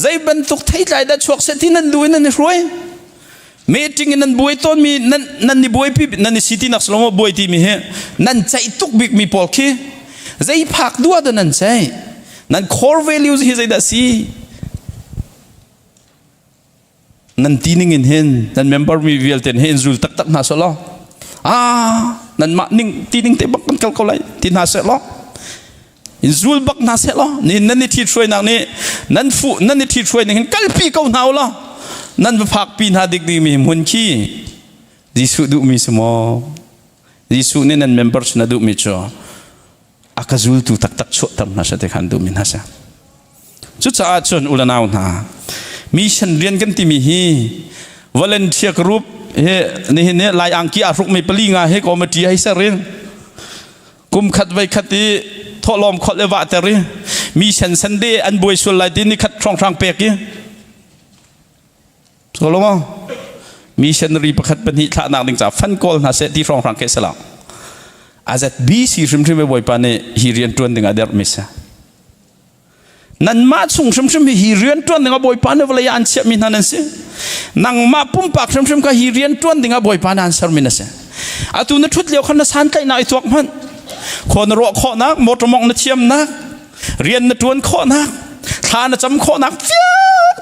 zai ban tuk thai lai da chuak se tin nan luin nan ni throi meeting nan buai ton mi nan ni buai pi nan ni city nak slomo buai ti mi he nan chai tuk big mi pol khi zai phak dua da nan chai nan core values hi zai da si nan tining in hen nan member mi vial ten hen zul tak tak na so lo nan ma ning tining te bak kan kal ko lai tin na se lo in zul bak na se lo ni nan ni thi throi nang ni nan fu nan ni thi throi ning kal pi ko naw lo นั่นเป็นพักปีนหาดิกดีมีมุนขี้ยิสุดูมีสมอยิสุนี่นั่นเมมเบอร์ชนะดูมีจ่ออากาจุลตุตักชดตำนะเสด็จขันดูมินฮะเสจุดสะอาดจนอุลนาวนามีฉันเรียนกันที่มีฮีวอลเลนเทียกรูปเฮ้นี่เนี่ยลายอังกีอารุกไม่ปลีงาเฮ้ก็มาตีให้เสร็จกุมขัดไว้ขัดที่ทอลอมขัดเลวะแต่รีมีฉันสันเดย์อันบวยสุดลายที่นี่ขัดทางเปียกยี่สโลมมีฉันรีประคัดเป็นหิท่านักดึงจากฟันโกลน่าเสที่ทางเกสละอาจจะบีซีริมไม่บ่อยปานเนี่ยฮิเรียนตัวดึงอาเดอร์มิสนั่นมาส่งริมฮิเรียนตัวดึงอาบ่อยปานเนี่ยเวลาอันเชื่อมินนั่นสินั่งมาปุ่มปากริมก็ฮิเรียนตัวดึงอาบ่อยปานอันเชื่อมินสิอาตุนทุดเลี้ยวคนนั้นสันใจน่าไอตัวมันคนรัวข้อนักมดมองนัดเชี่ยมนักเรียนนัดวนข้อนักทานจำข้อนักเฟี้ย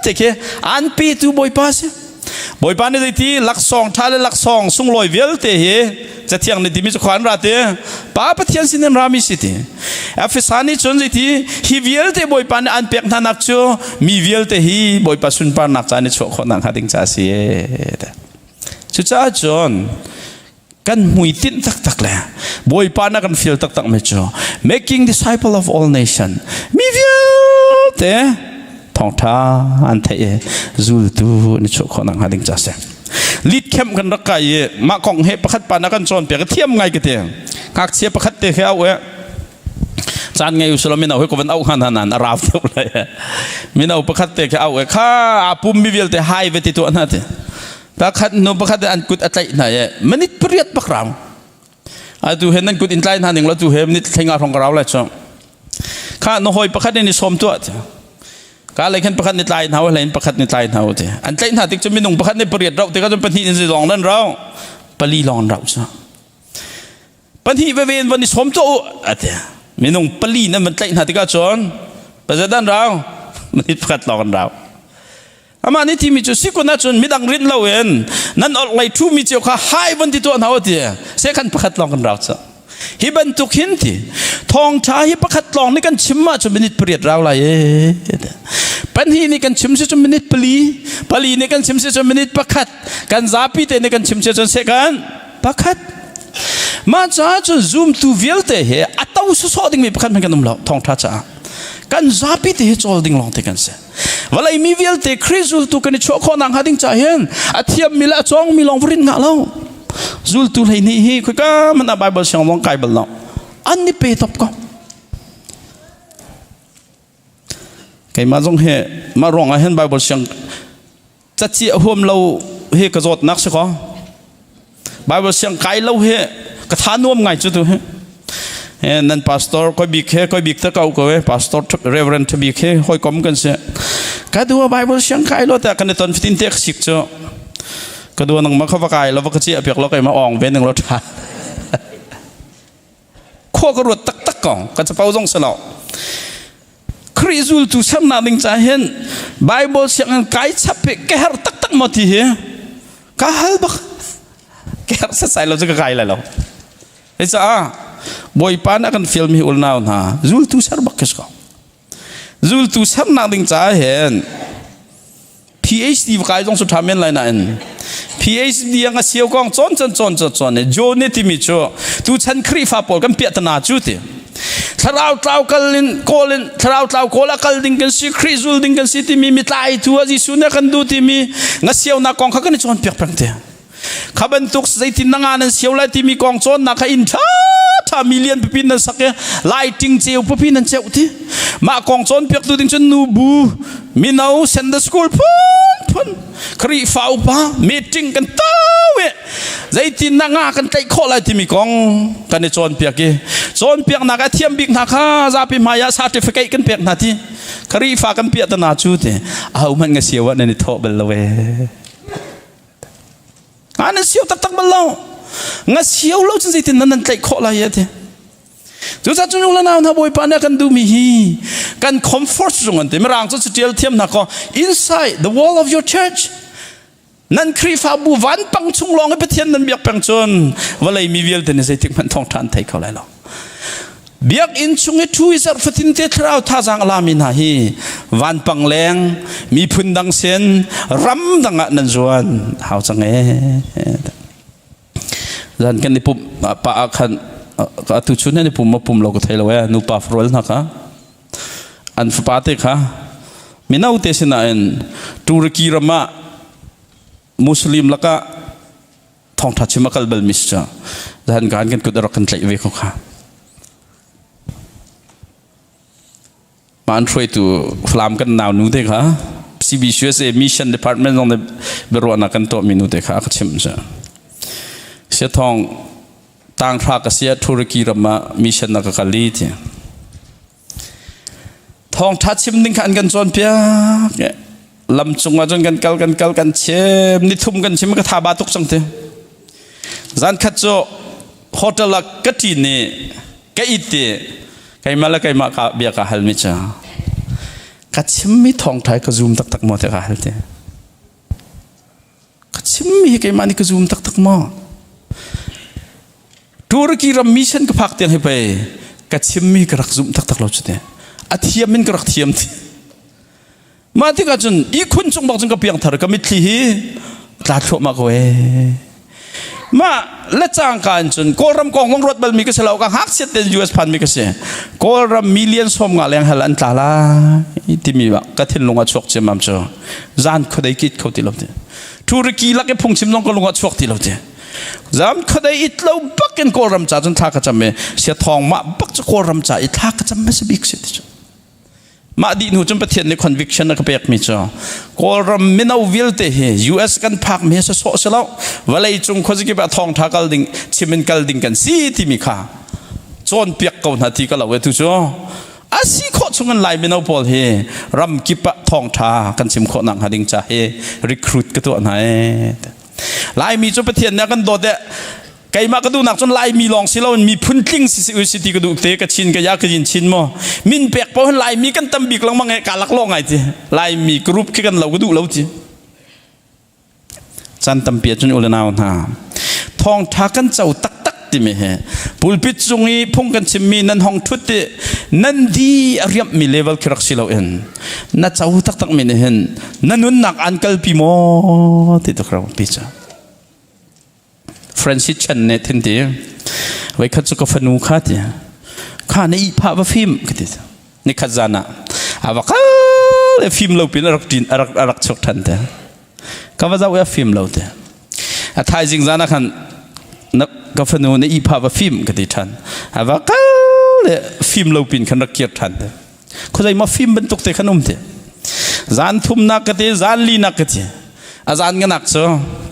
เจ๊queอันปีตูบ่อยปานสิบ่อยปานในที่หลักสองท่าและหลักสองส่งลอยเวลเตะจะเที่ยงในที่มีสุขานราเตะป้าปะเที่ยงสินรามิสิติเอฟสานีจนในที่ฮีเวลเตะบ่อยปานอันเปียกท่านักโจมีเวลเตะฮีบ่อยปานสุนปานนักใจในโชคนนักหาดิ้งจ่าสิชุดจ้าจนกันมุยตินตักแหละบ่อยปานนักกันฟิลตักไม่โจ making disciple of all nation มีเวลเตะทองท้าอันเทจูลตูนิชคนนังหาดิ้งจ่าเสลิดเข้มกันรักไก่มาของเฮประคัดปานักกันจนเปียกเทียมไงกันเตียงกักเสียประคัดเตะเอาจานไงอุศลมินาเฮก็เป็นเอาขนาดนั้นราวทุกเลยมินาประคัดเตะเอาข้าปุ่มมีเวลเตะไฮเวทีตัวนั้นเตะประคัดโนประคัดอันกุดอะไรไหนมันนิดเปรียดปักรามดูเห็นนั่นกุดอินไลน์นั่นเองแล้วดูเห็นนิดทิ้งเอาของเราเลยจ้ะข้าโนหอยประคัดนี่สมตัวก็เลยขันประคัดในใจเขาอะไรประคัดในใจเขาเถอะอันใจหน้าที่จะมีหนุ่มประคัดในเปรียดเราแต่ก็จะเป็นที่ในลองนั่นเราปลีลองเราซะเป็นที่เวนวันนี้สมโตเถอะมีหนุ่มปลีนั่นมันใจหน้าที่ก็จนประเสริฐด้านเรามันที่ประคัดลองเราอามานี่ที่มีจุดสิกุน่าจนมีดังริดเราเองนั่นอะไรทูมีเจ้าข้าให้วันที่ตัวเขาเถอะเสียขันประคัดลองกันเราซะฮิบันตุกหินที่ทองชาฮิประคัดลองนี่กันชิมมาจนเป็นนิดเปรียดเราเลยเป็นที่นี่กันชิมเสียจนเป็นนิดปลีนี่กันชิมเสียจนเป็นนิดประคัดกันซาปีเตนี่กันชิมเสียจนเสกันประคัดมาจ้าจนซูมตูเวลเตะเหอัตตาอุสสอดิ่งมีประคัดเหมือนกันนุ่มเราทองท้าจ้ากันซาปีเตะจอลดิ่งลองเตะกันเสียเวลามีเวลเตะคริสุลตุกันนี่โชว์ข้อนังหาดิ่งจ่าเห็นอาเทียมมีละจองมีลองวรินงะเราจูลตุเลยนี่ฮีคุยกันมันเอาไบเบิลเสียงลองไกเบิลเราอันนี้เปย์ตบก็ไก่มาจงเฮมาร้องให้เห็นไบเบิลเสียงจะเจี๋ยหัวเราเฮกระโดดนักสิครับไบเบิลเสียงไก่เราเฮกระทานนวมไงจุดตัวเฮนั่นพาสตอร์ก็บีเคก็บีกตะเก่าก็เว้พาสตอร์เรเวอเรนต์บีเคห้อยกอมกันเสียก็ดูว่าไบเบิลเสียงไก่เราแต่กันในตอนฟิตินเต็กสิกจ้ะก็ดูนังมาเข้าไปแล้วก็เจี๋ยเปียกเราไก่มาอ่องเว้นหนึ่งรถไฟขั้วกระโดดตักก่อนก็จะเป่าจงสลบคริสุลตุฉันน่าดึงใจเห็นไบเบิลเสียงไก่ชับเปกแฮร์ตักมาทีเหรอก็ฮัลบักแกร์ใส่เราจะไก่เลยเราไอ้จ้าบอยปานักกันฟิล์มฮิอุลนาวนะซูลตุฉันบักกิสก็ซูลตุฉันน่าดึงใจเห็น PhD ก็ไอ้ตรงสุดท้ายเป็นอะไรนั่น PhD ยังเสียวกองจนเนี่ยโจนี่ที่มีโจตุฉันครีฟ้าปอลกันเปียตนาจุดที่ถ้าเราเล่ากันลินโกลินถ้าเราเล่าโกลากันดิ้งกันสิคริสุลดิ้งกันสิที่มีตายตัวที่สุนัขกันดูที่มีงั้นเสียวนักกองเขากันจนเปียกเปียกเถอะข้าบรรทุกใส่ที่นั่งงานเสียวเลยที่มีกองจนนักอินถ้ามิลเลียนปีนั้นสักไล่ทิ้งเจียวปีนั้นเจ้าที่มากองจนเปียกตัวดิ้งจนนูบูมีน้าเซนเดอร์สคูลพุ่นครีฟ้าอุปะมีทิ้งกันเต้าเว้ใส่ที่นั่งงานกันใจข้อเลยที่มีกองกันจนเปียกจนเปียกนักเทียมบิ๊กนักจะไปมายาซาติฟิกกันเปียกนาทีครีฟ้ากันเปียกตัวนาจูดเอามันเสียวในท้องเบลเวอันนั้นเสียวตักเบลล์งั้นเสียวเราจะสิที่นั่นใจข้ออะไรเถอะจุดสัจจุนแล้วนะบ่อยปานกันดูมีฮีกันคอมฟอร์ตตรงนั้นแต่ไม่ร่างจะเจียลเทียมนักก็ inside the wall of your church นั่นครีฟ้าบูวันปังชุงลองให้ไปเทียนนั่นเบียกปังจนว่าเลยมีเวลแต่ในใจถึงมันท่องทานไทยเขาเลยหรอ เบียกอินชุงช่วยสักฟินเตทราวท่าจังลามินาฮีวันปังแรงมีพื้นดังเส้นรำดังนันจวนหาวจังดันกันในปุ่มปะคันตุชุนในปุ่มมาปุ่มเราก็ไทยเราเนูปาฟรอลนะคะอันฟปาเตค่ะมินาอุเตสินาเอ็นตุรกีรามามุสลิมละก็ทองทัชมาคัลเบลมิสจ้าดันการกันกุดรักกันใจเวกค่ะมาอันช่วยตัวฟลามกันนาวนูเตค่ะ CBCS Mission Department ตรงนี้เบรวนักกันตัวมินูเตค่ะก็ชิมจ้าเสียทองต่างทากเสียธุรกิจรามามิชชั่นนักการลีที่ทองทัดชิมดิ้งขันกันจนเปียกลำจงว่าจนกันกันเชื่อมนิทุ่มกันชิมก็ทาบาตุกจังเถอะจันขัดโจโฮเทลกัดที่นี่กัดอีเตไก่มาละไก่มาเบียกฮัลมิจ้ากัดชิมมีทองไทยก็ซูมตักหมดเลยฮัลเตกัดชิมมีไก่มานี่ก็ซูมตักหมดธุรกิจรามิชันก็พักเตียงให้ไปกัดชิมมีกระรักซุ่มตักเราจุดเนี่ยอาเทียมมินกระรักเทียมที่มาที่กันจนอีคุณจงบอกจงกับเพียงเถอะก็มิตรที่ตาโฉมมากเว้ยมาเละจางกันจนโกรำกองวงรถบัลมีก็เสลากังฮักเสียเต็น US พันมีก็เสียโกรำมิลเลียนสมงาเลี้ยงฮัลลันตาลาที่มีว่ากระถิ่นลงอัดชกเจมัมเจ้าจานเขาได้คิดเขาติลบเดียธุรกิจลักเก็บพงชิมลงก็ลงอัดชกติลบเดียจำเขาได้อิตเราบักกันโกรำจ่าจนท่ากระจำเมเสียทองมาบักจะโกรำจ่าอิท่ากระจำไม่สบิกเสียจ้ะมาดีหนูจำเป็นเทียนใน conviction นักเปียกมิจ้าโกรำมินาวิลเตะ US กันพักเมียสโซเสลาววันเลยจงคนจะเก็บทองท่ากลดิ่งชิมินกลดิ่งกันสีที่มีค่าจนเปียกเก่านาทีก็เราเวทุจ้าอาศัยข้อชงกันไล่มินาพอลเฮรำกิบทองท่ากันชิมข้อหนังหาดิ่งจ่าเฮ recruit กันตัวไหนลายมีจนประเทศเนี่ยกันโดดเดะไก่มาก็ดูหนักจนลายมีลองสิเรามีพุ่นทิ้งสิติก็ดูเตะกับชินกับยากับยินชินมั้งมินเปียกเพราะลายมีกันตั้มบิกลังมังไงการลักลองไงจีลายมีกรุ๊ปกันเราก็ดูเราจีจันตั้มเปียจนอุลนาวนาทองทักกันเจ้าตักติมีเหปุลปิดจงอีพงกันชิมมีนันห้องทุตเตนันดีเรียบมีเลเวลครักสิเราเองนัดเจ้าตักมีเนี่ยเห็นนันนุ่นหนักอันกัลปีโมติดตะคราวปีจ้าฟรานซิสชันเนี่ยทันทีไว้ขัดสุขฟันูขาดข้าในอีพาว่าฟิล์มกันทีในขัดจานะอาว่าเขาเลยฟิล์มเราเป็นรักชกทันทีก็ว่าจะว่าฟิล์มเราทีอาทายจริงจานะขันนักกฟันูในอีพาว่าฟิล์มกันทีทันอาว่าเขาเลยฟิล์มเราเป็นขันรักเกียรติทันทีเขาใจมาฟิล์มบรรทุกแต่ขนมทีจานทุ่มนักกันทีจานลีนักกันทีอาจารย์กันนักโซ่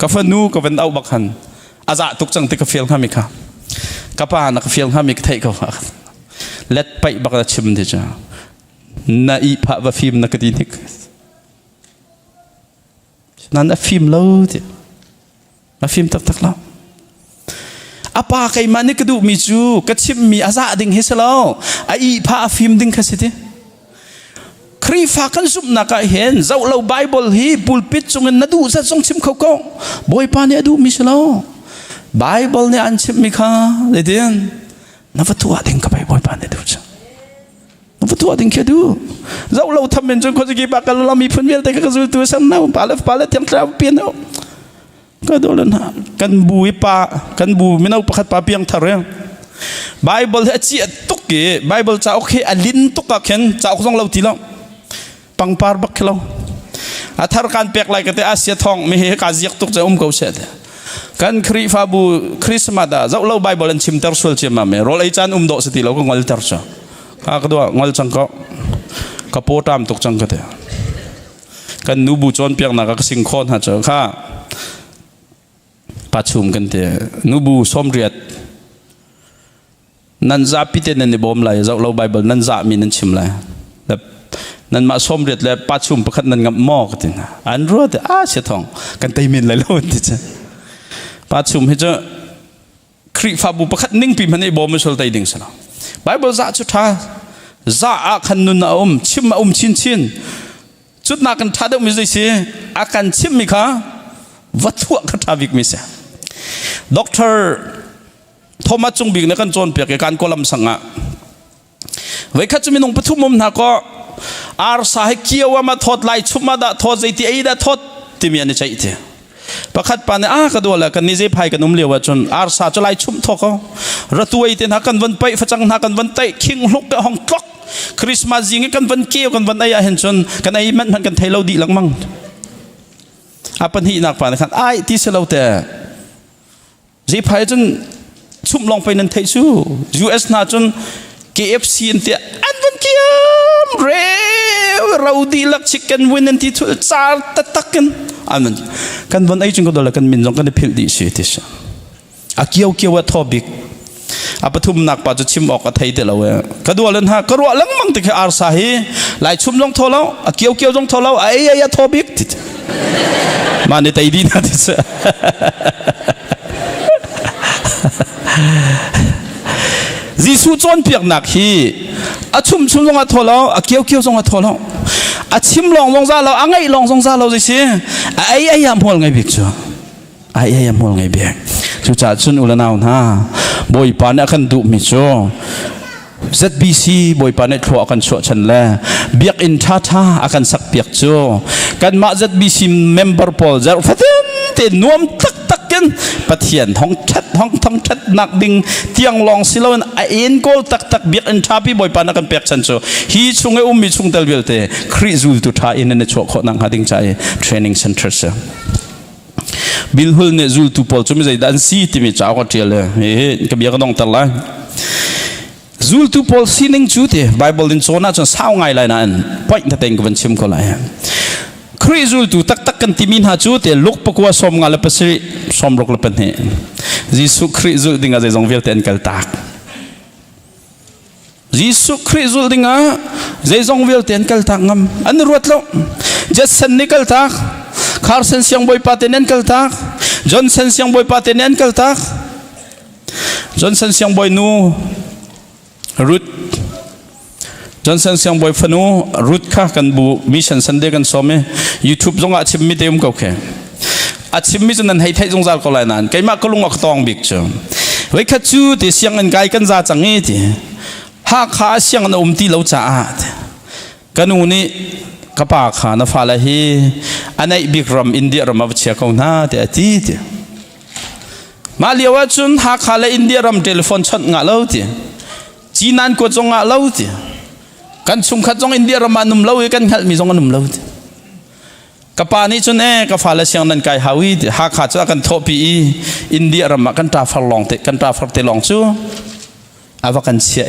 กฟันูก็เป็นเอาบักขันอาจารย์ทุกจังติกาเฟียลข้ามิค่ะกับป้านักเฟียลข้ามิกไทยก็ว่าเล็ดไปบักระชิมดิจ้านาอีพะว่าฟิล์มนักดีนิกนั่นฟิล์มเล่าดิมาฟิล์มตักเล่าอาป้าใครมานี่ก็ดูมิจูก็ชิมมีอาจารย์ดิ่งเฮสเล่าอีพะฟิล์มดิ่งแค่สิครีฟ้ากันสุบนักเห็นเจ้าเราไบเบิลฮีบุลปิดจงเงินนัดูจะจงชิมเขาก็บอยป้าเนี่ยดูมิชเล่าไบเบิลเนี่ยอันชิมมิค่ะเลยเดียนนับตัวดิ่งกับไบเบิลป้าเนี่ยดูจ้ะนับตัวดิ่งแค่ดูเจ้าเราทำเป็นจนคนจะกี่ปากกันเรามีพื้นเวียนแต่ก็จะตัวสันน่าปาเลฟเตรียมเท้าเปลี่ยนเอาก็ดูแล้วนะกันบูยป้ากันบูไม่น่าประคัดป้าเพียงทะเลไบเบิลเนี่ยจีตุกเก๋ไบเบิลจะโอเคอันลิ้นตุกกันจะเอาของเราทีละปังปาร์บักเราอาทารการเปียกไหลกันแต่อาเซียทองไม่เห็นการเสียตุกจะเขาเสด็จกันคริฟาบูคริสต์มาสเจ้าเราไบเบิลชิมเตอร์สวลชิมมาเมโรลไอจานดอกสติเราก็งอลเตอร์จ้ะข้าก็ดูงอลจังก็โปตามตุกจังกันเถอะกันนูบูจอนเปียกนักก็สิงคอนหาเจ้าข้าปัจจุบันกันเถอะนูบูสมเรียดนันจ่าพิเตนันในบอมไหลเจ้าเราไบเบิลนันจ่ามีนันชิมไหลนั่นมาสมเด็จเลยปัจจุบันประคันนั่นกับหม้อกันนะอันรู้แต่เสียทองกันเตมินเลยแล้วนี่จ้ะปัจจุบันให้เจ้าคริฟาบุประคันนิ่งปีมันในบ่อมันสุดใจดิ่งสินะไบเบิลจะชุดท้าจะอาคันนุนชิมชินจุดนักกันท้าเดิมมิได้สิอาการชิมมิค่ะวัตถุกันท้าวิกมิเสียด็อกเตอร์โทมัสจงบิกในกันโจนเปียกการโกลัมสังะ ไว้ข้าจะมีนงปฐุมมุมนักก็อาร์สาให้เกี่ยวว่ามาทอดไล่ชุบมาดะทอดใจที่ไอ้ดะทอดที่มีอันนี้ใจที่ประคัดปานเนี่ยก็ดูแลกันนี่เจ็บไผ่กันนุ่มเลี้ยวจนอาร์สาจะไล่ชุบทอกเขารัตัวไอ้ที่นักกันวันไปฟังนักกันวันเตะคิงลุกห้องคล็อกคริสต์มาสยิงกันวันเกี่ยวกันวันไอ้เห็นจนกันไอ้มันกันไทยเราดีหลังมั่งอาปัญหาหนักปานกันไอ้ที่เสลาแต่เจ็บไผ่จนชุบลงไปนั่นไทยชู US น่าจน KFC เนี่ยอันวันเกี่ยวเร็วเราดีลักชิคเก้นวินที่ทุกจานตักกันอันนั้นกันวันไอ้จึงก็โดนกันมินจงกันพิลดีสิที่สุดอาเกี่ยวว่าทอบิกอาปฐุมนักป่าจะชิมออกไทยเดล่าเว้ยก็ดูอะไรนะก็รู้ลังมั่งที่อาร์ซาฮีไล่ชุมจงทอแล้วอาเกี่ยวจงทอแล้วไอ้ทอบิกที่มาในไทยดีนะที่สุดยิสุจนเปียกหนักฮีอาชุมจงอาทอแล้วอาเกี่ยวจงอาทอแล้วอาชิมลองซาเราอ่างไงลองซาเราสิไอ้ยามพอลไงเบียกจ้ะไอ้ยามพอลไงเบียกจุดจัดชุนอุลนาวนะบอยปานอากันดุมิจ้ะ ZBC บอยปานเนี่ยทัวอากันชัวชันแลเบียกอินท่าอากันสักเปียกจ้ะกันมา ZBC member Paul จะฟัดเต็นนวมตักกันปะเทียนท้องชัดหนักดิ่งเตียงลองสิเราเอ็นโกลตักเบียกอินท่าพี่บอยปานอากันเปียกชันจ้ะฮีชุงไอ้มีชุงเตลเวลเตคริซูลตุท่าอินเนี่ยชัวขอนังหาดิ่งใจ training center จ้ะบิลฮุลเนี่ยซูลตุพอลจุ่มใจดันซีที่มีจ้าวก็เทียเลยก็เบียก็ต้องตัดละซูลตุพอลซีนิงจูเตไบเบิลดินโซน่าจนเศร้าไงเลยนั่นพอยน์เต็งกันชิมก็เลยคริซูลตุตักกันที่มินหาจูเตลุกปกว่าสมงาเลปสิสมรกเลปเนี่ยยิสุคริซูลดิ่งอะไรจงเวลเตนกัลตักยิสุคริซูลดิ่งอะไรจงเวลเตนกัลตักงำอันนี้รู้แล้วจัดเซนนิกัลตักCarson siang boy patenen kaltak Johnson siang boy patenen kaltak Johnson siang boy nu Ruth Johnson siang boy fanu Ruth ka kan bu mission Sunday kan some YouTube zonga chim mi teum kau ke achim mi nan hai thai zong zal ko lai nan kai ma ko lung ak tong bik chu wei kha chu ti siang an kai kan za changi ti ha kha siang na ti lo cha kanu ni kapa kha na fala hi anai bikram India ram ab Siakhel te ati ma liawa chun ha khala India ram telephone chat nga lo ti chinan ko chong nga lo ti kan chung kha chong India ram anum lo kan khal mi chong anum lo ti kapa ni chun ka fala siang nan kai hawi ti ha kha cha kan thopi India ram kan ta far long te kan ta far te long chu ava kan sia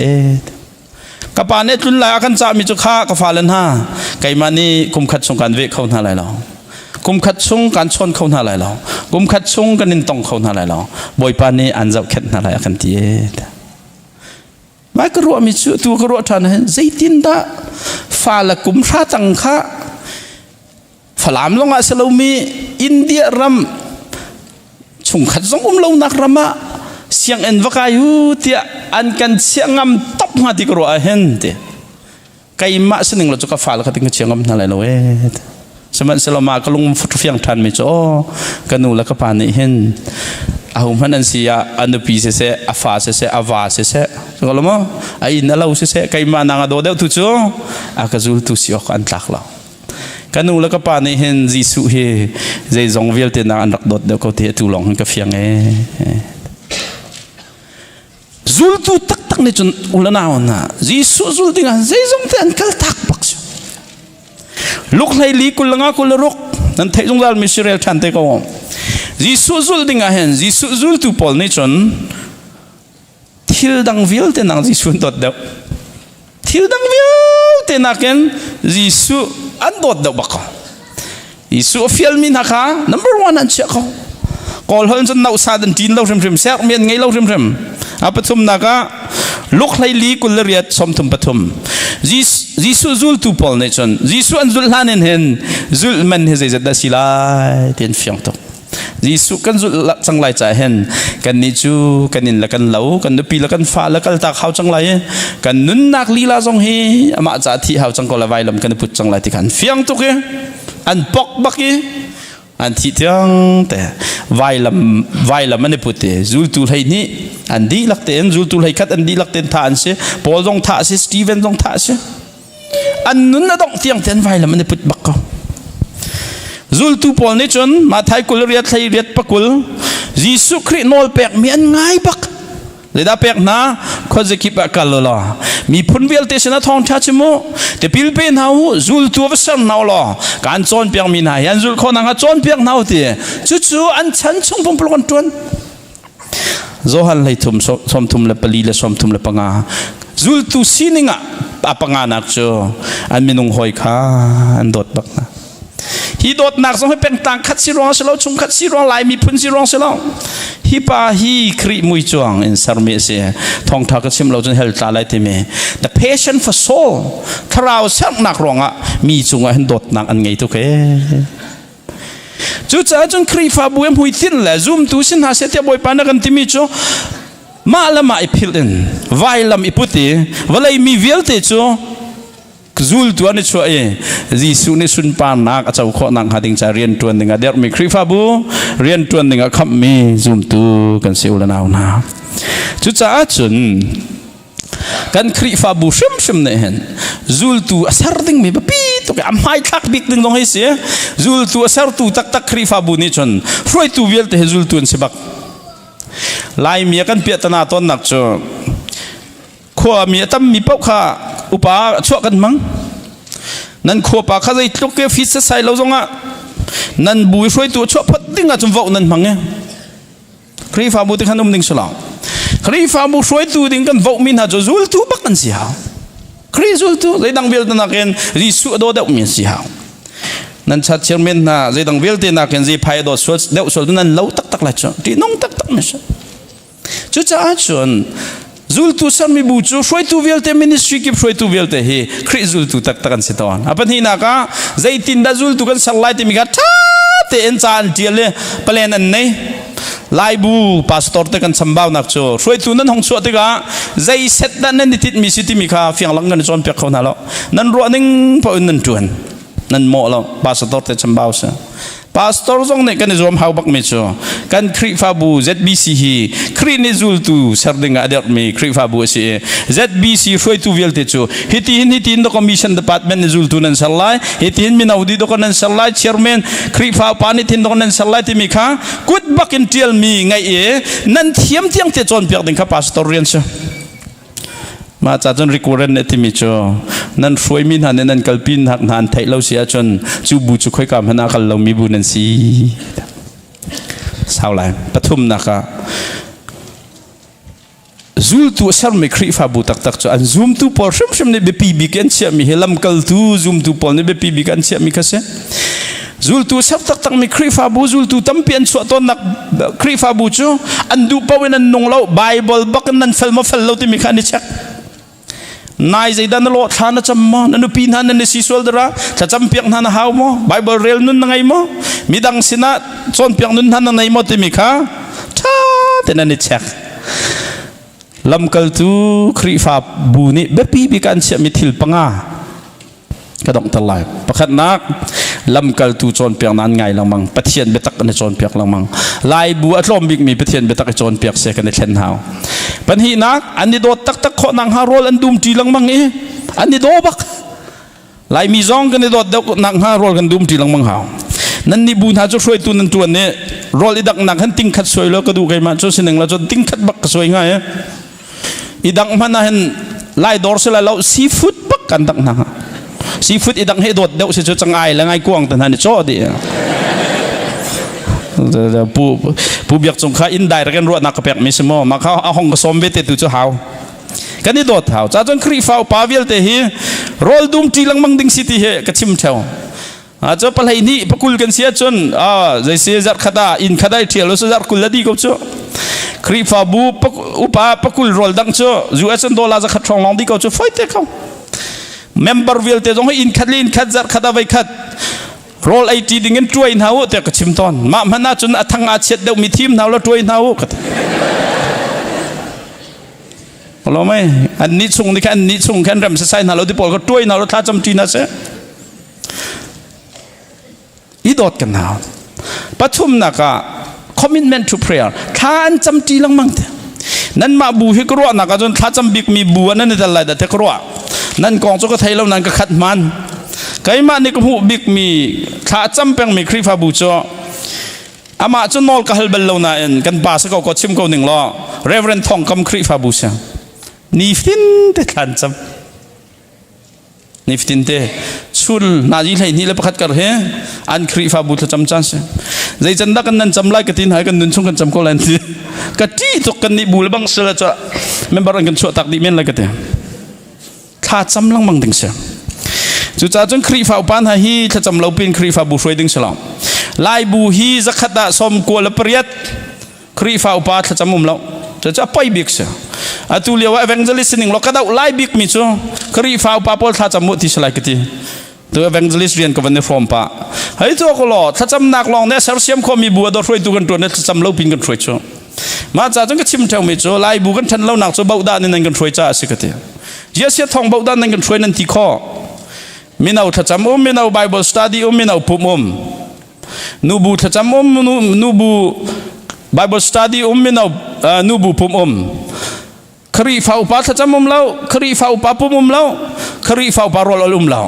kapane tun la kan cha mi chu kha ka falan ha kai mani kum khat chung kan ve khau na lai lo kum khat chung kan chon khau na lai lo kum khat chung kan in tong khau na lai lo boi pa ni an zau khet na lai kan ti mai ka ro mi chu tu ka ro than hen zaitin da fa la kum tha chang kha phalam longa selo mi India ram chung khat jong lo nak rama siang en vakayu tia an kan siangam top ngati ko a hen te kai ma sening lo ka fal khating siangam na lai lo seman selama kalung futu fiang than mi cho kanu la ka pa ni hen ahum hanan sia anu pi se afa se ava se kaloma ai na lo se kai ma na do de tu cho akazul tu siok an tlak lo kanu la ka pa ni hen jisu he zai zong vel te na an rak dot de ko te tu long ka fiang zul tu tak ni chun ulanaw na jisu zul dinga zaizong ten kal tak bakso luk lai li kulanga kularok nan thai jong dal misirel thante ko jisu zul dinga hen jisu zul tu pol ni chun thil dang vil te nang jisu dot da thil dang vil te naken jisu an dot da baka jisu fiel min haka number 1 an cheko kol hon chun nau sa dan tin lo rim ser men ngai lo rim apathum naga luk lai li kulariat somthum pathum jisu zul tu pol ne chon jisu an zul hanen hen zul man he zai da silai ten fiang to jisu kan zul changlai cha hen kan ni chu kanin la kan lo kan pi la kan fa la kal ta khau changlai kan nun nak lila jong hi ama cha thi hau chang ko la vai lam kan put changlai ti kan fiang to ke an pok baki an thi tiang te vai lam mane putte zul tu lai ni อันดีลักเตนจูตุเลยคัดอันดีลักเตนท่าอันเสปอลต้องท่าเสสตีเวนต้องท่าเสอันนั้นน่ะต้องเตียงเต็นไว้แล้วมันจะปุดบักก็จูตุปอลนี่จนมาไทยกุลเรียดไทยเรียดปักกุลยิสุคริโนลเปกมีอันง่ายบักเลยดาเปกนะเขาจะคิดแบบกันล่ะมีพุ่นเวลเตชนะทองชาชิโมแต่พิลเปนเฮาจูลตัวสั่งนาวล่ะการโจนเปียกมีนายยันจูลคนนั้นโจนเปียกนาวตีจู่ๆอันฉันชงพงปลกันจวนโจฮันเลยทุ่มสมทุ่มเลยปลีเลยสมทุ่มเลยปังอาจูลตัวซีนิงะปังอานักจ่ออันมีนุ่งหอยขาอันโดดบักนะฮีโดดหนักสองให้เป็นต่างคัดสิร้องเสลาชงคัดสิร้องลายมีพุ่นสิร้องเสลาฮีปาฮีครีมุยจวงอินสารเมเสทองทักชิมเราจนเฮลตาไลติเม the passion for soul คราวสักหนักร้องอ่ะมีจงอ่ะเห็นโดดหนักอันไงทุกเอจู่จ้าจนครีฟาบุเอ็มหุยทิ้งแหละซูมตูสินหาเสตียบอยปานักันที่มีจ่อมาละมาอิพิลนไวลำอิพุติวลัยมีเวลเตจ่อจูลตัวนี้ช่วยยิสุนี่สุนปานนักอาจจะขอนังหาดิ่งจะเรียนตัวหนึ่งเดี๋ยวมีคริฟาบูเรียนตัวหนึ่งขับมีซูมตัวกันเสียวละนาวนาจุดจ้าจุนกันคริฟาบูชิมเนี่ยเห็นจูลตัวสารดิ่งมีแบบปีตัวแกไม่ทักบิ๊กดิ่งตรงนี้เสียจูลตัวสารตัวตักคริฟาบูนี่จนช่วยตัวเวลแต่จูลตัวนี้บักลายมีกันเปียตนาต้นหนักจ่อขัวมีตั้มมีเป้าขาอุปาช่วยกันมั้งนั่นขัวปากข้าจะตุกเกฟิสใส่เราจงอ่ะนั่นบุยช่วยตัวช่วยพัดดิ้งอ่ะจนวอกนั่นมั้งเนี่ยครีฟาบุติขันนุ่มดิ้งสลาวครีฟาบุช่วยตัวดิ้งกันวอกมินหาจะจูลตัวบักกันเสียครีจูลตัวเลยดังเวลต์นักเองรีสุดโดเดามีเสียนั่นชัดเจนเมนนะเลยดังเวลต์นักเองรีพายโดสวดเดาสวดนั่นเล่าตักเลยจ้ะที่น้องตักไม่ใช่จุดจ้าจนจูลตัวสันมีบูจูช่วยตัวเวลเตมินิสทรีกิบช่วยตัวเวลเตเฮคริจูลตัวตักกันเสตวันอาปันที่นักใจตินดาจูลตัวกันสัลไลต์มีกันท่าเตนจานเจียเลยเปลี่ยนอันนี้ไลบูพาสตอร์เตกันสัมบ่าวนักจ่อช่วยตัวนั้นห้องสวดเตกะใจเสตนั้นนิติมีสิทธิมีค่าเฟียงหลังกันจนเปียกเขาหน้าเรานั่นรัวนึงพออื่นนั่นจวนนั่นโม่เราพาสตอร์เตสัมบ่าวเสพาสตอร์จงเนี่ยกันจะรวมหาบักเมจ่อกันคริฟาบู ZBC ฮีครินิจูลตัวสารดิ่งอดีตมีคริฟาบูเสีย ZBC ช่วยตัวเวลเตจ่อฮิตินดอกมิชชั่นดีพาร์ตเมนต์จูลตัวนั้นสลายฮิตินมีนาอุดีดอกนั้นสลายเชอร์แมนคริฟาปานิทินดอกนั้นสลายที่มีค่ากุดบักอินเทียลมีไงนั่นเทียมเตจอนเปียกดิ่งข้าพาสตอร์เรียนเชมาจากจนริกูเรนเนติมิจ่อนั่นช่วยมินหันนั่นกัลปินหักหันไทยเราเสียจนจูบูจุค่อยกำหันอาคัลเรามีบุญนั่นสิสาวไรปฐุมนะคะจูลตัวสารไม่ครีฟาบูตักจ่ออันซูมตัวพอชิมเนี่ยเบปีบิกันเชื่อมีเฮลัมกัลตัวซูมตัวพอเนี่ยเบปีบิกันเชื่อมีกระเสจูลตัวสารตักมีครีฟาบูจูลตัวตั้มเปลี่ยนส่วนต้นนักครีฟาบูจ่ออันดูปะเวนันนงเราไบเบิลบักนันเฟลมาเฟลเราที่มีการนิชักนายใจดันโลดทานจำมอนันปีนหันนันสิสวลดระจะจำเปียกหันหาวมอไบเบิลเรลนุนนังไงมอมีดังสินะจนเปียกนุนหันนังไงมอที่มีค่าท่าแต่นันนิชักลำกัลตูครีฟาบูนี่เบปีบิกันเชื่อมิทิลปังากระดองตะไลประคัดนักลำกัลตูจนเปียกนั้นไงลังมังปะเทียนเบตักในจนเปียกลังมังลายบัวลมบิกมีปะเทียนเบตักจนเปียกเสกในเช่นหาวปัญหานักอันนี้โดดตักขอนังฮารอลอันดุมจีลังมังอันนี้โดบักลายมีซองกันในโดดนังฮารอลกันดุมจีลังมังหาวนั่นนี่บุญหาจะช่วยตัวนั้นตัวนี้รอลอีดักนักหันติ้งขัดสวยแล้วก็ดูไงมาช่วยสิ่งหนึ่งแล้วจนติ้งขัดบักสวยง่ายอีดักมันน่ะเห็นลายดอร์สลายเราซีฟู้ดบักกันดักนักซีฟู้ดอีดักให้โดดเดาเสียจังไงแล้วไงกวางแต่นั่นนี่โจ้ดิผู้เบียกสงขาอินได้ระกันรวดนักเปียกมิสโมมาเขาเอาห้องกสมเวทตุจ้าหาวกันนี่โดดหาวจ้าจนครีฟาวปาเวลเตฮีโรลดุมจีลังมังดิงซิตี้เฮกชิมเทวอาจจะปลายนี้ปกุลกันเสียจนใจเสียจัดขดาอินขดาเทียร์แล้วจัดกุลดีก็จ้าครีฟาบูอุปาปกุลโรลดังจ้าจูเอสโดลาจะขัดช่องลองดีก็จ้าไฟเตะเขาเมมเบอร์เวลเตจงให้อินขัดลินขัดจัดขดาไว้ขัดโรลไอจีดิ่งช่วยหาวแต่ก็ชิมตอนมามันน่าจนทั้งอาเซียนเดียวมีทีมหาวแล้วช่วยหาวกันรู้ไหมอันนี้ส่งนี่แค่อันนี้ส่งแค่เริ่มใส่หาวแล้วที่ปอลก็ช่วยหาวแล้วท่าจำจีน่าเสียอีดอดกันหาวปฐุมนักcommitment to prayer ท่านจำจีลังมั่งเถอะ นั่นมาบูฮิกรัวนักจนท้าจำบิกมีบัวนั่นนี่แต่ไรแต่เทกรัวนั่นกองจุกไทยแล้วนั่นก็ขัดมันไก่มานี่ก็หูบิกมีท้าจำเป็นมีคริฟาบูจ่ออามาจนนอลก็ฮัลเบลเราหน้าเอ็นกันป้าสักก็ชิมก็หนึ่งล้อเรเวรนทองคำคริฟาบูเสียนี่ฟินเด็ดทันจำนี่ฟินเตชุลนาจีเลยนี่เลยประคัดกันเหรออันคริฟาบูจะจำจันเสียใจจันดักกันนั่นจำไล่กันที่ไหนกันนุ่นชงกันจำก็แลนทีกันที่ตกกันนี่บูลบังเสือจะไม่บารังกันชั่วตักดิเมนอะไรกันเถอะถ้าจำลังบังดึงเสียจุดจ้าจนคริฟาอุปานฮีถ้าจำเราเป็นคริฟาบูช่วยดึงเสียหรอลายบูฮีจะขัดดาสมกวลเปรียดคริฟาอุปาถ้าจำมุมเราจะไปบิกเสียอาตุเลียวว่าเอเวนเจลิสนิ่งเราก็ได้ไล่บิกมิจูคริฟาอุปาพอลถ้าจำมุติสลายกันทีตัวเอเวนเจลิสเรียนกับวันนี้ฟอร์มปะเฮ้ยตัวก็หล่อถ้าจำนักลองเนี่ยเซอร์เซียมเขามีบัวดอช่วยตัวกันตัวเนี่ยจำเราเป็นกันช่วยจูมาจากจนก็ชิมเท่ามิจูไล่บูกันทันเราหนักจูเบาด้านนี่นั่นกันช่วยจ้าสิกันทีเยอะเสียทองเบาด้านนั่นกันช่วยนั่นที่ข้อมีเอาถ้าจำมีเอาไบเบิลสตัดดี้มีเอาปุ่มนูบูถ้าจำนูบูไบเบิลสตัดดี้มีเอานูบูปุ่มครีฟ้าอุปาถ้าจำเราครีฟ้าอุปาปุ่มเราครีฟ้าอุปารอลเรา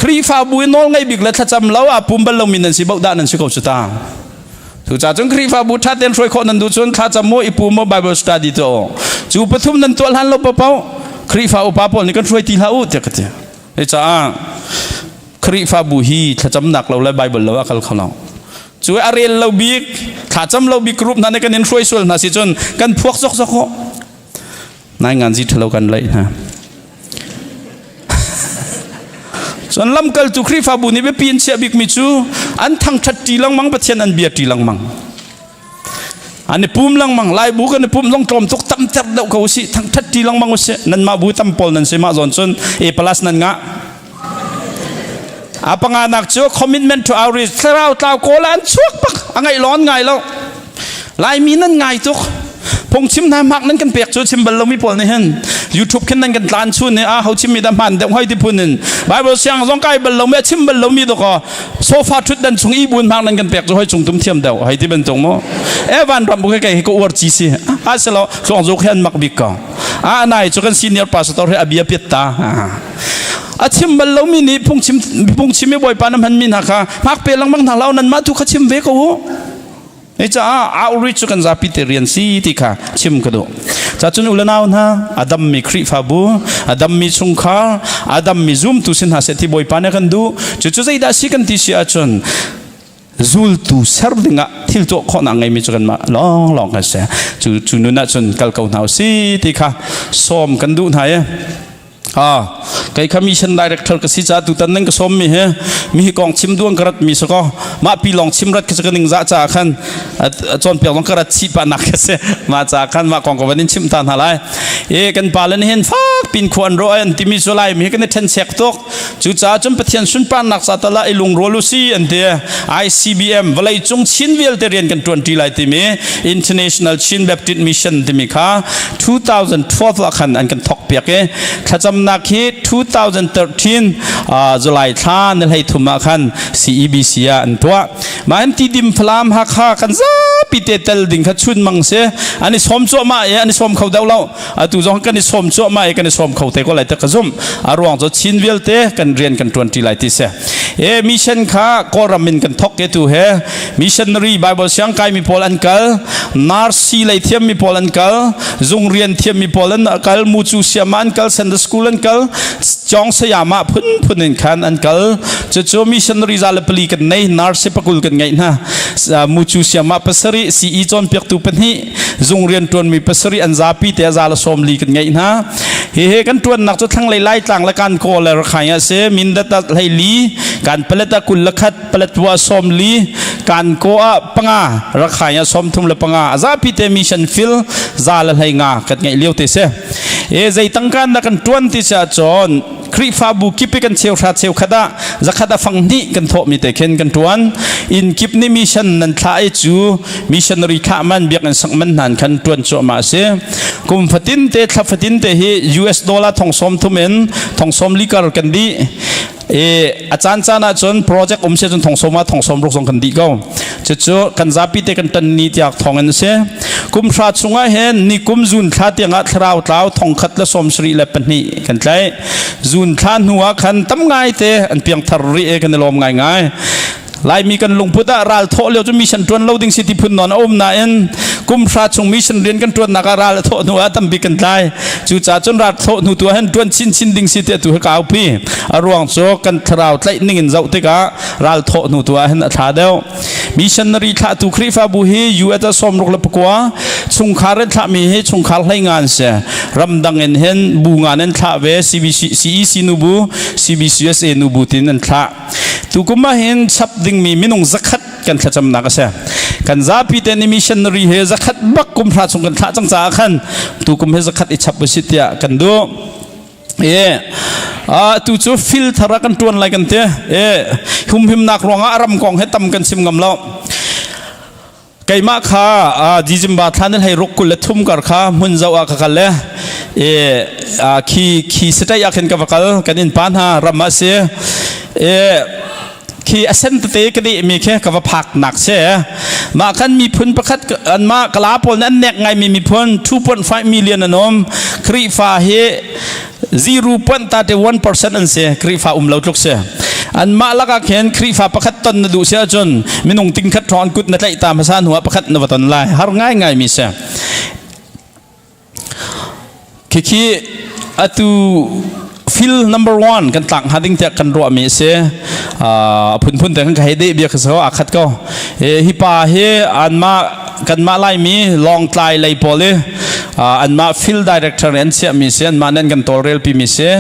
ครีฟ้าบุยนอลไงบิกแล้วถ้าจำเราปุ่มบัลลมินันสิเบาด้านนั่นสิเขาจะตาถูกจ้าจงครีฟ้าบุทัดเดินช่วยคนนั้นดูจนถ้าจำโมอีปุ่มไบเบิลสตัดดี้ตัวจูปฐุมนั้นตัวหันเราเปล่าครีฟ้าอุปาปนนี่กันช่วยตีลาอุเด็กกันไอ้จ้าคริฟาบูฮีถ้าจำหนักเราเลยไบเบิลเราว่าเขาเราช่วยอารีเราบิกถ้าจำเราบิกกรุ๊ปนั้นกันเน้นช่วยส่วนน่ะสิจนกันพวกซอกนายงานจิตเรากันเลยนะส่วนลำกัลตุคริฟาบูนี่ไปปีนเสียบิกมิจูอันทั้งชัดจีลังมังประเทศอันเบียดจีลังมังอันนี้ปุ่มลังมังลายบุกันในปุ่มลงตรมตุกตั้มจับเดาเขาสิทั้งชัดจีลังมังวะเสนั่นมาบุตั้มปอลนั่นเสมาจอนจนพลัสนั่นงะapa nganak jo commitment to outreach เราตาวโกลันชุกปักอะไรร้อนไงแล้วลายมีนั่นไงทุกพงชิมนายมักนั่นกันเปียกจูชิมบัลลมีปอลนี่เห็น YouTube ขึ้นนั่นกันตานชุนเนี่ยเขาชิมมีดำพันแต่ห้อยที่พูนินไบเบิลเสียงสองไก่บัลลมีชิมบัลลมีตัวก็โซฟาชุดดันชงอีบุญพักนั่นกันเปียกจูห้อยจงตุ้มเทียมเดาให้ที่เป็นตรงมั้งวันรำบุกไก่ให้ก็อวดจีซีเสร็จแล้วส่งจุกเห็นมักบิกก่อนนายจุกันซีเนียร์พาสตอร์ให้อภิยปิตตาชิมบัลลมีนี่พงชิมไม่บ่อยปาน้ำมันมีนะคะพักเปลังบางทางเรานั้นมาทุกขชิมเวกโอ้ไอ้จ้าเอาริชกันจะพิเตเรียนซีติค่ะชิมกันดูจ้าจนอุลนาวนะอาดัมมีคริฟาบูอาดัมมีสุงคาอาดัมมีซุมตุสินหาเสติบ่อยปานะกันดูจุดใจได้สิกันที่เสียจนซูลตุเซอร์ดิงะทิลโตคนอังไงมีจุกันมาลองกันเสียจุนุนัดจนกัลเขาหนาวซีติค่ะซ้อมกันดูไหนไก่ขมิชันดีเรคเตอร์ก็สิจ้าตุตันนั่งก็สมมีกองชิมดวงกระดมีสก็มาปีลองชิมรัดก็จะกันหนึ่งจ้าขันจนเปียกลองกระดชีปานักเสมาจ้าขันมากองกับวันนี้ชิมตานหาไรกันปาเลนเห็นฟ้าปีนขวานร้อยอันที่มีโซไลมีกันในเทนเซกตกจุดจ้าจนประเทศสุนปานักสัตละไอลุงโรลูซีอันเดีย ICBM วันเลยจงชินเวลเตเรียนกัน20ไลที่มี International Chin Baptist Mission ที่มีค่ะ2012ละขันอันกันทอกเปียกถ้าจำนักที่2013 จุลายท่านในทุมาคัน CEBC อันตัวมาอันที่ดิมพลามฮักฮักกันซะปิดเตลดิ่งขัดชุนมังเสอันนี้สมจ่อมาอันนี้สมเขาเดาเล่าตุจงกันนี้สมจ่อมากันนี้สมเขาเตก็ไหลตะกระซุ่มอารวงจะชินเวลเตกันเรียนกัน20ไลที่เสมิชชั่นข้าก็รำมินกันทอกเกตูเฮมิชชั่นนารีไบเบิลเสียงไกมีพอลันกัลนาร์ซีไลเทียมมีพอลันกัลจงเรียนเทียมมีพอลันกัลมูจูเซียมันกัลเซนเดอร์สคูลันกัลจองสยามพุ่นขันอันกัลจะมิชชั่นนารีซาลปลีกันในนาร์ซีปกุลกันไงนะมูจูเซียมาปัสริซีอีจอนเปียกตูเป็นที่จงเรียนตัวมีปัสริอันซาปีเตซาลสอมลีกันไงนะเฮกันตัวนักจะทั้งไล่ต่างละการโกเลรขายเสมินดัตไลลีการเปลตะกุลละคัดเปลตวัวสมลีการโกอาปังอารักขายสมทุมละปังอาซาพิเตมิชันฟิลซาลไลงากัดไงเลี้ยวเตเสใจตั้งการนักกันตัวที่จะจอนคริฟาบุกิปกันเชียวชาเชียวขดาจะขดาฟังนี้กันโถมีแต่เข็นกันตัวอินกิปนี่มิชันนันท้ายจูมิชันริขามันเบียกันสักมันนันกันตัวโจมาเสกุมฟัดินเตทับฟัดินเตเฮ US ดอลลาร์ทองสมทุเมนทองสมลิกากันดีอาจารย์จานาจนโปรเจกต์เสียจนทองสมมาทองสมรุกสงกันดีก็จะกันซาปิเตกันตันนี้จากทองเงินเสีย กุมชาสุงเห็นนิกุมจุนท่าเตียงอัตราวเท้าทองขัดและสมศรีและปนีกันใจจุนท่าหัวขันตั้มง่ายเตะอันเพียงทารีกันในลมง่ายลายมีกันลงพุทธราลโทเลี้ยวจะมีฉันจวนเราดิ้งสิทธิพุนนอนอมนาเอ็นกุมชาสุงมีฉันเรียนกันจวนนักราลโทหัวตั้มบีกันใจจู่จ่าจนราลโทหนูตัวเห็นจวนชินดิ้งสิทธิตัวก้าวพี่อรวงโซกันทราวไลนิ่งเจ้าติการาลโทหนูตัวเห็นท่าเดียวมิชันนารีท่าตุคริฟาบุฮีอยู่อัตสมรุกเลปกัวชุงคาร์ท่ามีให้ชุงคาร์ให้งานเสียรำดังเห็นบูงานนั้นท่าเวCECนูบู CBCSA นูบูตินันท่าตุกุมาเห็นชับดิ่งมีมินุงสักขัดกันขจำนักเสียกันซาพิเตนิมิชันนารีเฮสักขัดบักกุมพระชุงกันท่าจังจ้าขันตุกุมเฮสักขัดอิชับบุสิตยากันดูtu chu fil thara kan tuan lai kan te him nak ronga aram kong he tam kan sim ngam lo kaima kha jijimba than hai rok kul thum kar kha mun zaw a kha le khi setai akhen ka vakal kanin pan ha rama se khi asen te kadi mi khe ka va phak nak se ma khan mi phun pakhat an ma kala pol nan nek ngai mi phun 2.5 million anom kri fa he 0.31% อันเสียครีฟ้าเราทุกเสียอันมาลักเขียนครีฟ้าประคัตตนดูเสียจนมินุงติงคัดทอนกุดนั่นแหละตามภาษาหัวประคัตนวตนลายหาง่ายมีเสียขี้อัตุฟิล number 1กันต่างหาดิ้งแต่กันรัวมีเสียพุ่นแต่กันใครได้เบียกเขาอาคัดก็ฮิปาเฮอันมากันมาไล่มีลองไกลไล่พอเลยอันมาฟิลดีเรคเตอร์เอ็นเซียมีเสียมาเน้นกันตัวเรลปีมีเสีย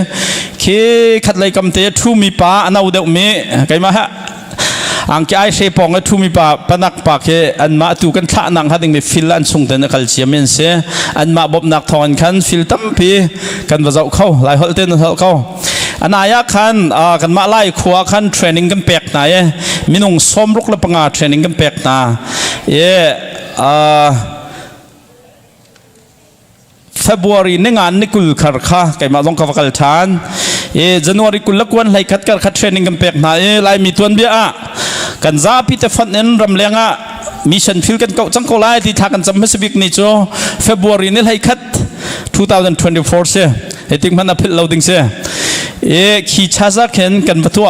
ขี้ขัดไล่กำเตะทูมีป้าอันเอาเดกมีใครมาฮะอังแกไอเชปองทูมีป้าปนักปากเฮอันมาตูกันท่านังฮัดดิ้งมีฟิลอันส่งแต่นักเชียมีเสียอันมาบบนักทอนขันฟิลตั้มปีกันว่าจะเข้าไล่ฮอลเทนเข้าอันนายขันกันมาไล่ขวาขันเทรนนิ่งกันแปลกไหนมินุงสมรุกละปังอาเทรนนิ่งกันแปลกนาFebruary นี่งานนี่กุลขารค่ะไก่มาลงกับกัลชานJanuary กุลละกวนไล่คัดเทรนนิ่งกันแปลกไหนไล่มีตัวเบี้ยกันซาพิเตฟันเอ็นรำเลียงมิชชั่นฟิลกันเก่าจังโกไลที่ทากันจำไม่สบิกนี่โจ February นี่ไล่คัด2024เสียติ้งมันอภิเราดิ้งเสียขี้ชาซักเห็นกันประตู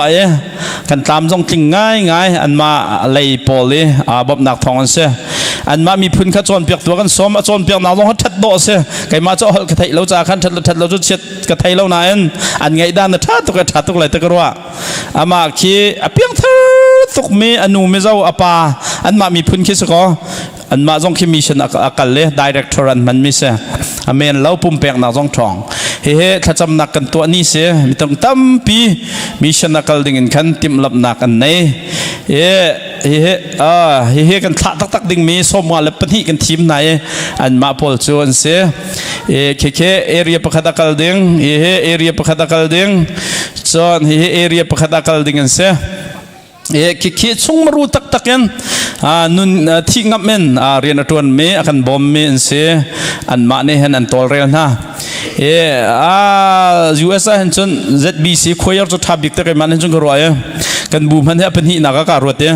กันตามจงติงง่ายอันมาไล่ปอลีบบนักทองเสียอันมามีพื้นขจรเปียกตัวกันซ้อมจรเปียกหนาวลงทัดโดเสียไก่มาเจ้ากระไทยเราจะขันทัดเราจะเช็ดกระไทยเรานายอันไงด้านนั้นทัดตุกอะไรตะกรัวอามาขี้เปียกทัดตุกมีอนุมีเจ้าอปาอันมามีพื้นขี้สกออันมาจงขี้มีชนอากาศเลยดีเรคเตอร์อันมันมีเสียอเมนเราปุ่มเปียกหนาวจงทองถ้าจำนักกันตัวนี้เสียมีต้องตั้มปีมีชนอากาศดิ่งขันติมลับนักกันในกันตักดิ่งมีสมว่าเล็บปนิกันทีมไหนอันมาพอลชวนเสียเคเอเรียประคัตอากาศดิ่งเอเรียประคัตอากาศดิ่งจนเอเรียประคัตอากาศดิ่งกันเสียคิดช่วงมารู้ตักกันนุนที่งับเมนเรียนตัวนี้อาการบอมเมนเสียอันมาเนี่ยเห็นอันตัวเรียนนะUS เห็นจน ZBC คุยจะทับบิกแต่กันมันเห็นจนกระไรกันบูมันเนี่ยเป็นหินักการวดเนี่ย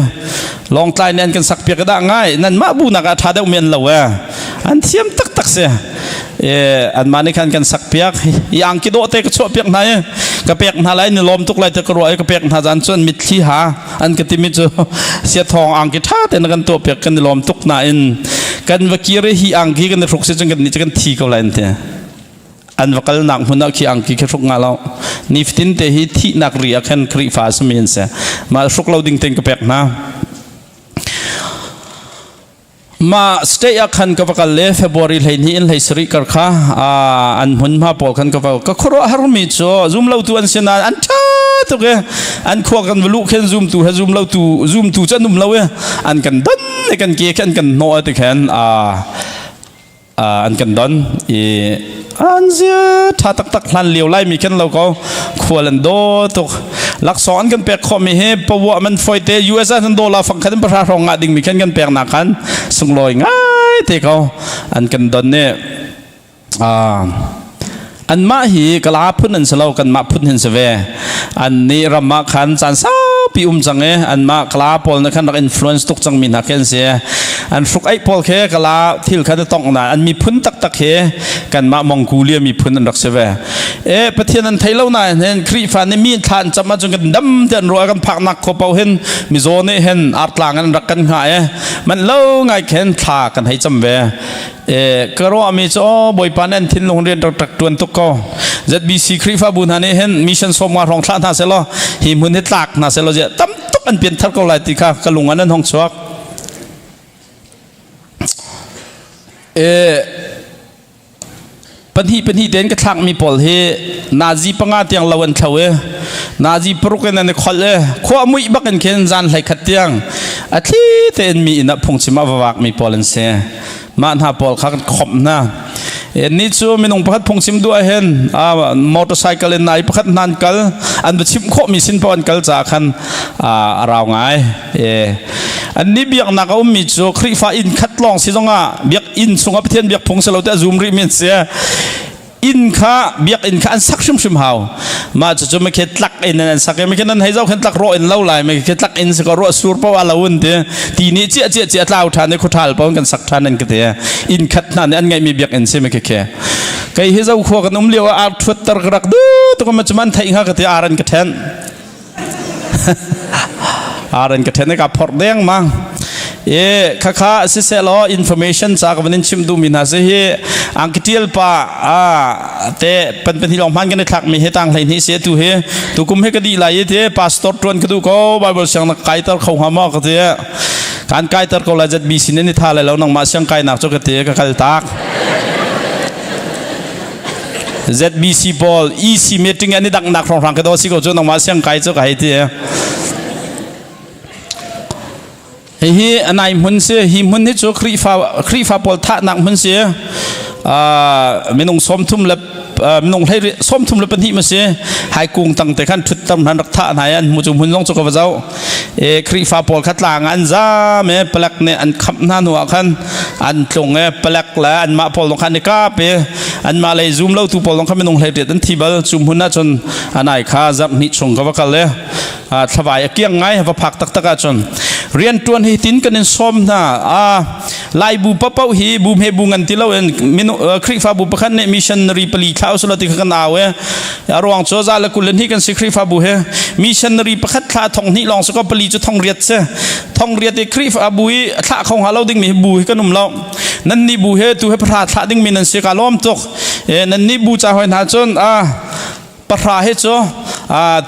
ลองไล่เน้นกันสักเปียกก็ได้ง่ายนั่นมาบูนักทัดเอาเมียนเราอันเทียมตักเสียอันมาในกันสักเปียกอย่างกิโดเตะก็ชอบเปียกไหนกระเปียกหาไรนี่ลมทุกไรแต่กระไรกระเปียกหาจานจนมิดขี้หาอันกติมิจเสียทองอ่างกิท่าแต่ในกันตัวเปียกกันลมทุกไหนกันวกีเรฮีอ่างกี้กันในฟลุกเสียจนกันนี่จะกันทีเขาไรเนี่ยอันว่ากันหนักหุ่นนักขี้อ่างกี้แค่ฟลุกงาเรานิฟตินเตหิที่นักเรียกแค่ครีฟ้าสมีนเสียมาฟลุกเราดิ่งเต็งกระเปียกนะมาสเตย์ขันกับกันเลยเฟบรุรีเลยนี่เลยสริกร์ค่ะอันหุ่นมาปอกันกับก็ครัวฮาร์มิโซซูมเล่าตัวอันเสนาอันช้าตัวเกอันขวากันวลูกเข็นซูมตัวซูมเล่าตัวซูมตัวจะนุ่มเล่าอันกันดันกันเกี่ยกันโน้ตแขนอันกันดันอันเสียถ้าตักหลันเลี้ยวไล่มีแค่เราก็ควรโดตุกลักษณะกันเปียกขมิเฮปวัวมันไฟเตย US อันโดลาฟังคันประชาชนงาดิ่งมีแค่กันเปียกหนักกันส่งลอยง่ายเทเขาอันกันดันเนี่ยอันมาฮีกลาพุ่นอันเสลากันมาพุ่นเห็นเสวอันนี้รำมาขันจันซาปีจังอันมากลาพอลนักขันนักอินฟลูเอนซ์ตุกจังมินหักเสีย อันฟุกไอพอลเคกลาที่เขาจะต้องนะอันมีพื้นตักตักเคกันมามองกูเลียมีพื้นอันรักเสวประเทศนั้นไทยเล่าหน่อยเห็นครีฟานมีทานจะมาจนกันดำเดินรัวกันผักนักขบเอาเห็นมีโซนเห็นอาร์ตลางกันรักกันหายมันเล่าไงเห็นทากันให้จำเวกระโรมีโจบอยปานเอ็นทินโรงเรียนตักตวนตุกก็จัดบีซีครีฟาบุญฮันเห็นมิชชั่นสมมาของท่านนาเซลหิมุนเฮตักนาเซลเจตั้มตุกอันเปลี่ยนทัดก็ไหลติค่ะกระลุงอันนั้นห้องชวกปัญหาเด่นกระทั่งมีปอลเฮนาจีปังอาเตียงลาวันเทวนาจีปรุกันในคอลขวามุยบักกันเข็นจานไหลขัดเตียงอาทิตย์เต็นมีอินับพงชิมาวากมีปอลเสียมาหาปอลขัดขบนะนี่ชัวมีน้องพัดพงชิมด้วยเห็นมอเตอร์ไซค์เล่นไหนพัดนันกัลอันเป็นชิมโคมีสินปอนกัลจากขันเราไงอันนี้เบียกนักเอามีชัวครีฟ้าอินคัดลองสิจงเบียกอินสงบเทียนเบียกพงเสลาแต่ซูมริมินเสียอินข้าเบียกอินข้าอันสักชิมหาวมาจะไม่เคยตักอินนั่นสักไม่เคยนั้นให้เจ้าเคยตักรออินเล่าไหลไม่เคยตักอินสกรอสูรเพราะว่าเราอุ่นเดียทีนี้เจี๊ยเล่าทานในคุทาลเพราะกันสักทานนั่นก็เดียอินคัดนั่นอันไงมีเบียกอินเสียไม่เคยใครให้เจ้าขวกันนุ่มเลี้ยวอาร์ทวิตเตอร์กระดักดูตัวมันจะมันไทยข้าก็เดียอารันกระเทนอารันกระเทนนี่กับพอร์ตแดงมั้งข้าสิเซลอินโฟเมชันจากวันนี้ชิมดูมินาเสียอังกฤษป้าแต่เป็นที่ลองพันกันในทักมีเหตุต่างอะไรนี่เสียตัวตัวกุมให้ก็ดีหลายเท่พาสตอร์ตรวนก็ดูก็ไบเบิลเสียงนักไก่ตร์เขาหามอกก็เท่การไก่ตร์ก็เลยจะบีสินนี่ท่าอะไรแล้วน้องมาเสียงไก่หนักจุกเท่ก็การตักZBC ball EC meeting อันนี้ดังนักของทางกระโดดสิก็จนน้องมาเสียงไก่จุกไอ้เท่ฮีอันไหนมันเสียฮีมันที่จูครีฟ้าปอลท่านักมันเสียไม่นงส้มทุ่มเล็บไม่นงให้ส้มทุ่มเล็บเป็นที่มันเสียหายกุ้งตั้งแต่ขั้นทุดตำนันรักท่าไหนอันมุจุมันต้องจุกกับเจ้าครีฟ้าปอลขัดลางอันจ้าเมื่อเปลักเนี่ยอันขับหน้าหัวขันอันตรงเปลักแล้วอันมาปอลลงขันในกาเปอันมาเลยซูมเล่าตัวปอลลงขันไม่นงให้เด็ดอันที่บัลซูมหุ่นน่าจนอันไหนข้าจับนิชงกับว่ากันเลยสบายเกี่ยงไงว่าผักตักจนเรียนตัวให้ตินกันในส้มนะลายบูปะเป้าฮีบูเฮบูงันที่เราเองมินครีฟ้าบูปะขันเนี่ยมิชชันนารีปลีข้าวสุลติกันเอาระหว่างโจซาและกุลนี่กันสิครีฟ้าบูเฮมิชชันนารีปะขัดท่าทองนี่ลองสก็ปลีจะทองเรียดเสทองเรียดครีฟ้าบูท่าของเราดิ้งมีบูกันนุ่มเรานั่นนี่บูเฮตัวให้พระท่าดิ้งมีนันเสียการล้อมตกนั่นนี่บูจะหอยหาจนปะราเฮโจ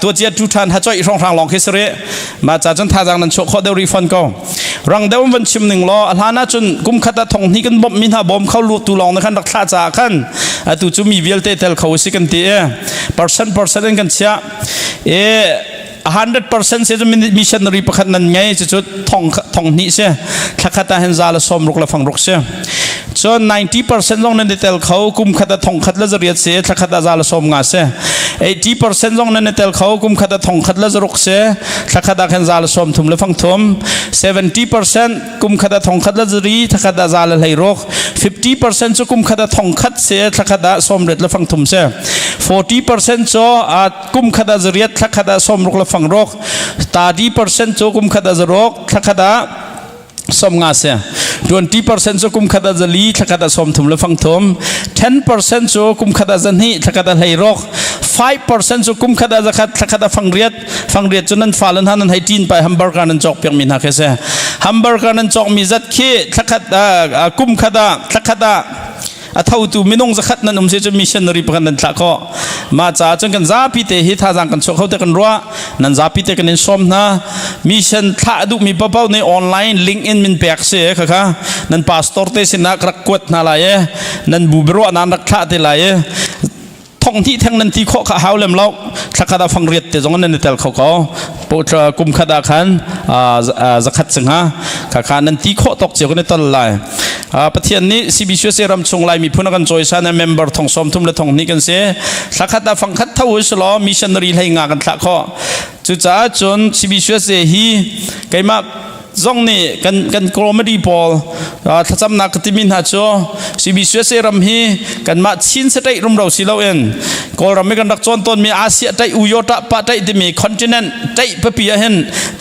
ตัวเจียทุทันฮัจอยช่องทางลองคิสเรมาจากจนท่าจังนั้นโชคเดรีฟันก็รังเดววันชิมหนึ่งล้อลานาจนกุมขัดทองนี้กันบ่มมินหาบ่มเข้าลูตูลองในขั้นรักษาจากขั้นตูจูมีเวลเตเตลเขาสิกันเตะเปอร์เซ็นต์กันเชีย100% เสียจะมีมิชชันนารีประคันนั้นไงจะจุดทองนี้เสียถ้าขัดเห็นซาละสมรุกละฟังรุกเสียจน 90% ลงในเตลเขากุมขัดทองขัดละจะเรียดเสียถ้าขัดซาละสมงาเสีย80% ลงในเตลเขากุมขัดทองขัดละจะรุกเสียถ้าขัดเห็นซาละสมทุ่มละฟังทุ่ม 70% กุมขัดทองขัดละจะรีถ้าขัดซาละไหลรุก 50% จะกุมขัดทองขัดเสียถ้าขัดสมเร็จละฟังทุ่มเสีย 40% จะกุมขัดจะเรียดถ้าขัดสมรุกละฟังรก30% โจกุมขัดจะรกถ้าขัดสมงาเสีย 20% โจกุมขัดจะลีถ้าขัดสมถุมและฟังถุม 10% โจกุมขัดจะนี่ถ้าขัดให้รก 5% โจกุมขัดจะขัดถ้าขัดฟังเรียดจนนั้นฟ้าลันหันนั้นให้จีนไปฮัมเบอร์การนั้นจอกเปียงมินหักเสียฮัมเบอร์การนั้นจอกมีจัดขี้ถ้าขัดกุมขัดถ้าขัดเท่าตัวไม่น้องจะขัดนั้นเสียจะมิชชันนารีประกันนั้นละก็มาจากจังกันZarhpiเตหิท่าจังกันโชคเขาเตกันรัวนั้นZarhpiเตกันในส้มนะมิชชันท่าดูมีเป้าในออนไลน์ลิงก์อินมินแบกเสียค่ะนั้นพาสตอร์เตสินักรักกวดนาลายนั้นบูบรัวนั้นรักท่าเตลายท่องที่ทั้งนั้นที่ข้อข้าวเล่มเล่าถ้าขัดฟังเรียดแต่ตรงนั้นในแต่เขาปวดกุมขัดขันจะขัดสิงหาข้านั้นที่ข้อตกเจียวกันในตลาดประเทศนี้ซีบีช่วยเสริมชงไลมีผู้นักการจอยซาในเมมเบอร์ทองสมทุ่มและทองนี้กันเสียถ้าขัดฟังขัดเท่าวิสลอมิชชันนารีให้งานกันละข้อจุดจ้าจนซีบีช่วยเสียฮีไกมาซ่องนี่กันกรมดีพอลถ้าจำนักติมินหาโจซีบีช่วยเสริมฮีกันมาชินเสด็จรุ่มเราสิเราเองกรมไม่กันรักจนต้นมีอาเซียได้อุยตะปะได้ที่มีคอนติเนนต์ได้เปรียเห็น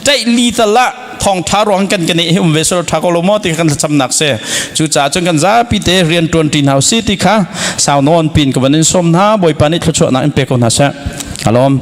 ได้ลีตละ Thawngtha rong kan kan ni hum vesor thakolomo ti kan chamnak se chu cha chung kan Zarhpi te rian ton tin house ti kha saw non pin ko banin som na boi pani thlo na in pe ko na sa alom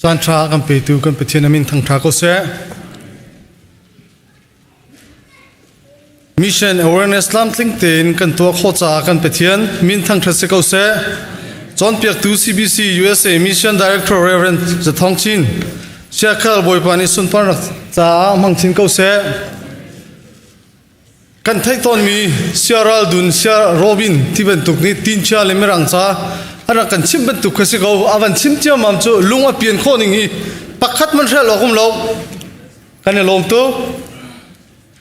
Thawngtha kan pe tu kan pathian amin Thawngtha ko se mission awareness lam tling ten kan to khocha kan pathian min Thawngtha se ko se John Piak 2 CBC USA mission director Reverend Zathawngcin Siakhel boy pani sun par cha mangchin ko se kan thai ton mi siaral dun sia Robin tiben tuk ni tin cha le merang cha ara kan chim ban tuk khasi go avan chim tia mam chu lunga pian kho ning hi pakhat man ra lokum lo kan lom tu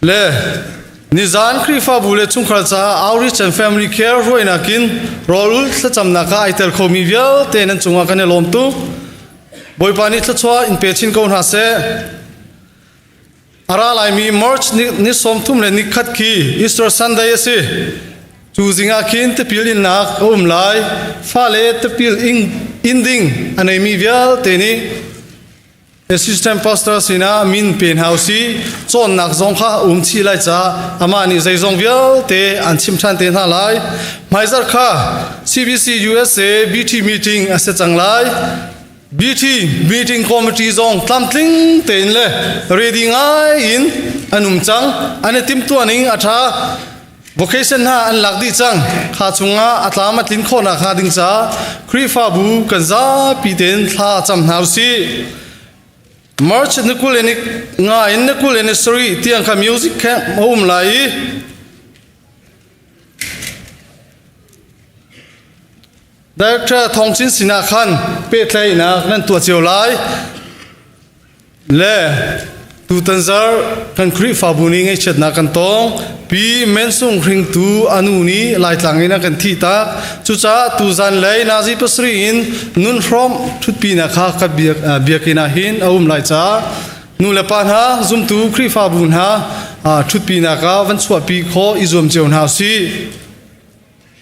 le nizan khrifa bule chungkhal cha outreach and family care roina kin rol sa chamna ka aitel khomi vial ten an chunga kan lom tu boy pani thla chwa in pechin ko na se ara lai mi march ni som thum le ni khat ki Easter Sunday ase choosing a kin te pil in nak lai fa le te pil inding anei mi vial te ni assistant pastor sina min pen house chon nak zong kha chi lai cha ama ni zai zong vial te an chim than te na lai maizar kha CBC USA BT meeting ase chang lai BT meeting committee zong tlamtling ten le ready ngai in anum chang ane tim tu aning atha vocation ha an lak di chang kha chunga atlama tlin khona kha ding cha khri fa bu kan za pi ten tha cham hausi march nikuleni nga in nikuleni sorry tiang kha music camp home lai Director Thawngcin Siakhel pe thlai na nan tua chiu lai le tu tanzar kan khri fa buni ngai chet na kan tong pi men sung ring tu anu ni lai tlang ina kan thi ta chu cha tu zan lai na ji pasri in nun from thut pi na kha ka biakina hin aum lai cha nu le pan ha zum tu khri fa bun ha thut pi na ka van chwa pi kho izom cheun ha si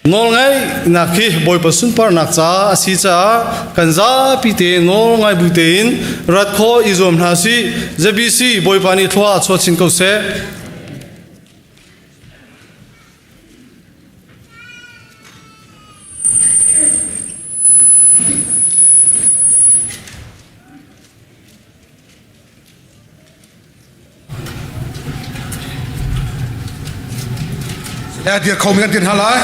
nol ngai nakhi boy pasun par nak cha asi cha kanza pite nol ngai butein rat kho izom nasi jbc boy pani thwa chochin ko se dia kau mengan tin halai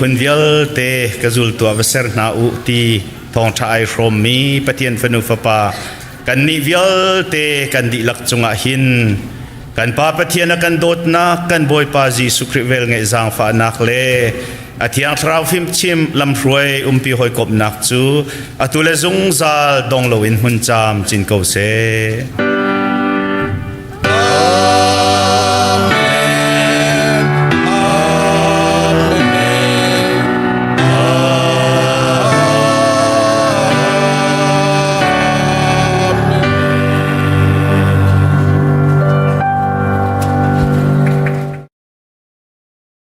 phun vial te kazul tua vaser na u ti Thawngtha ai from mi patien fanu fapa kan ni vial te kan di lak chunga hin kan pa patien kan dot na kan boy pa ji sukri vel nge zang fa nak le อาทิตย์เราฟิมชิมลำรวยปีหอยกบนักจูอตุเลซุงซาดงโลวินหุนจามจินเกาเซ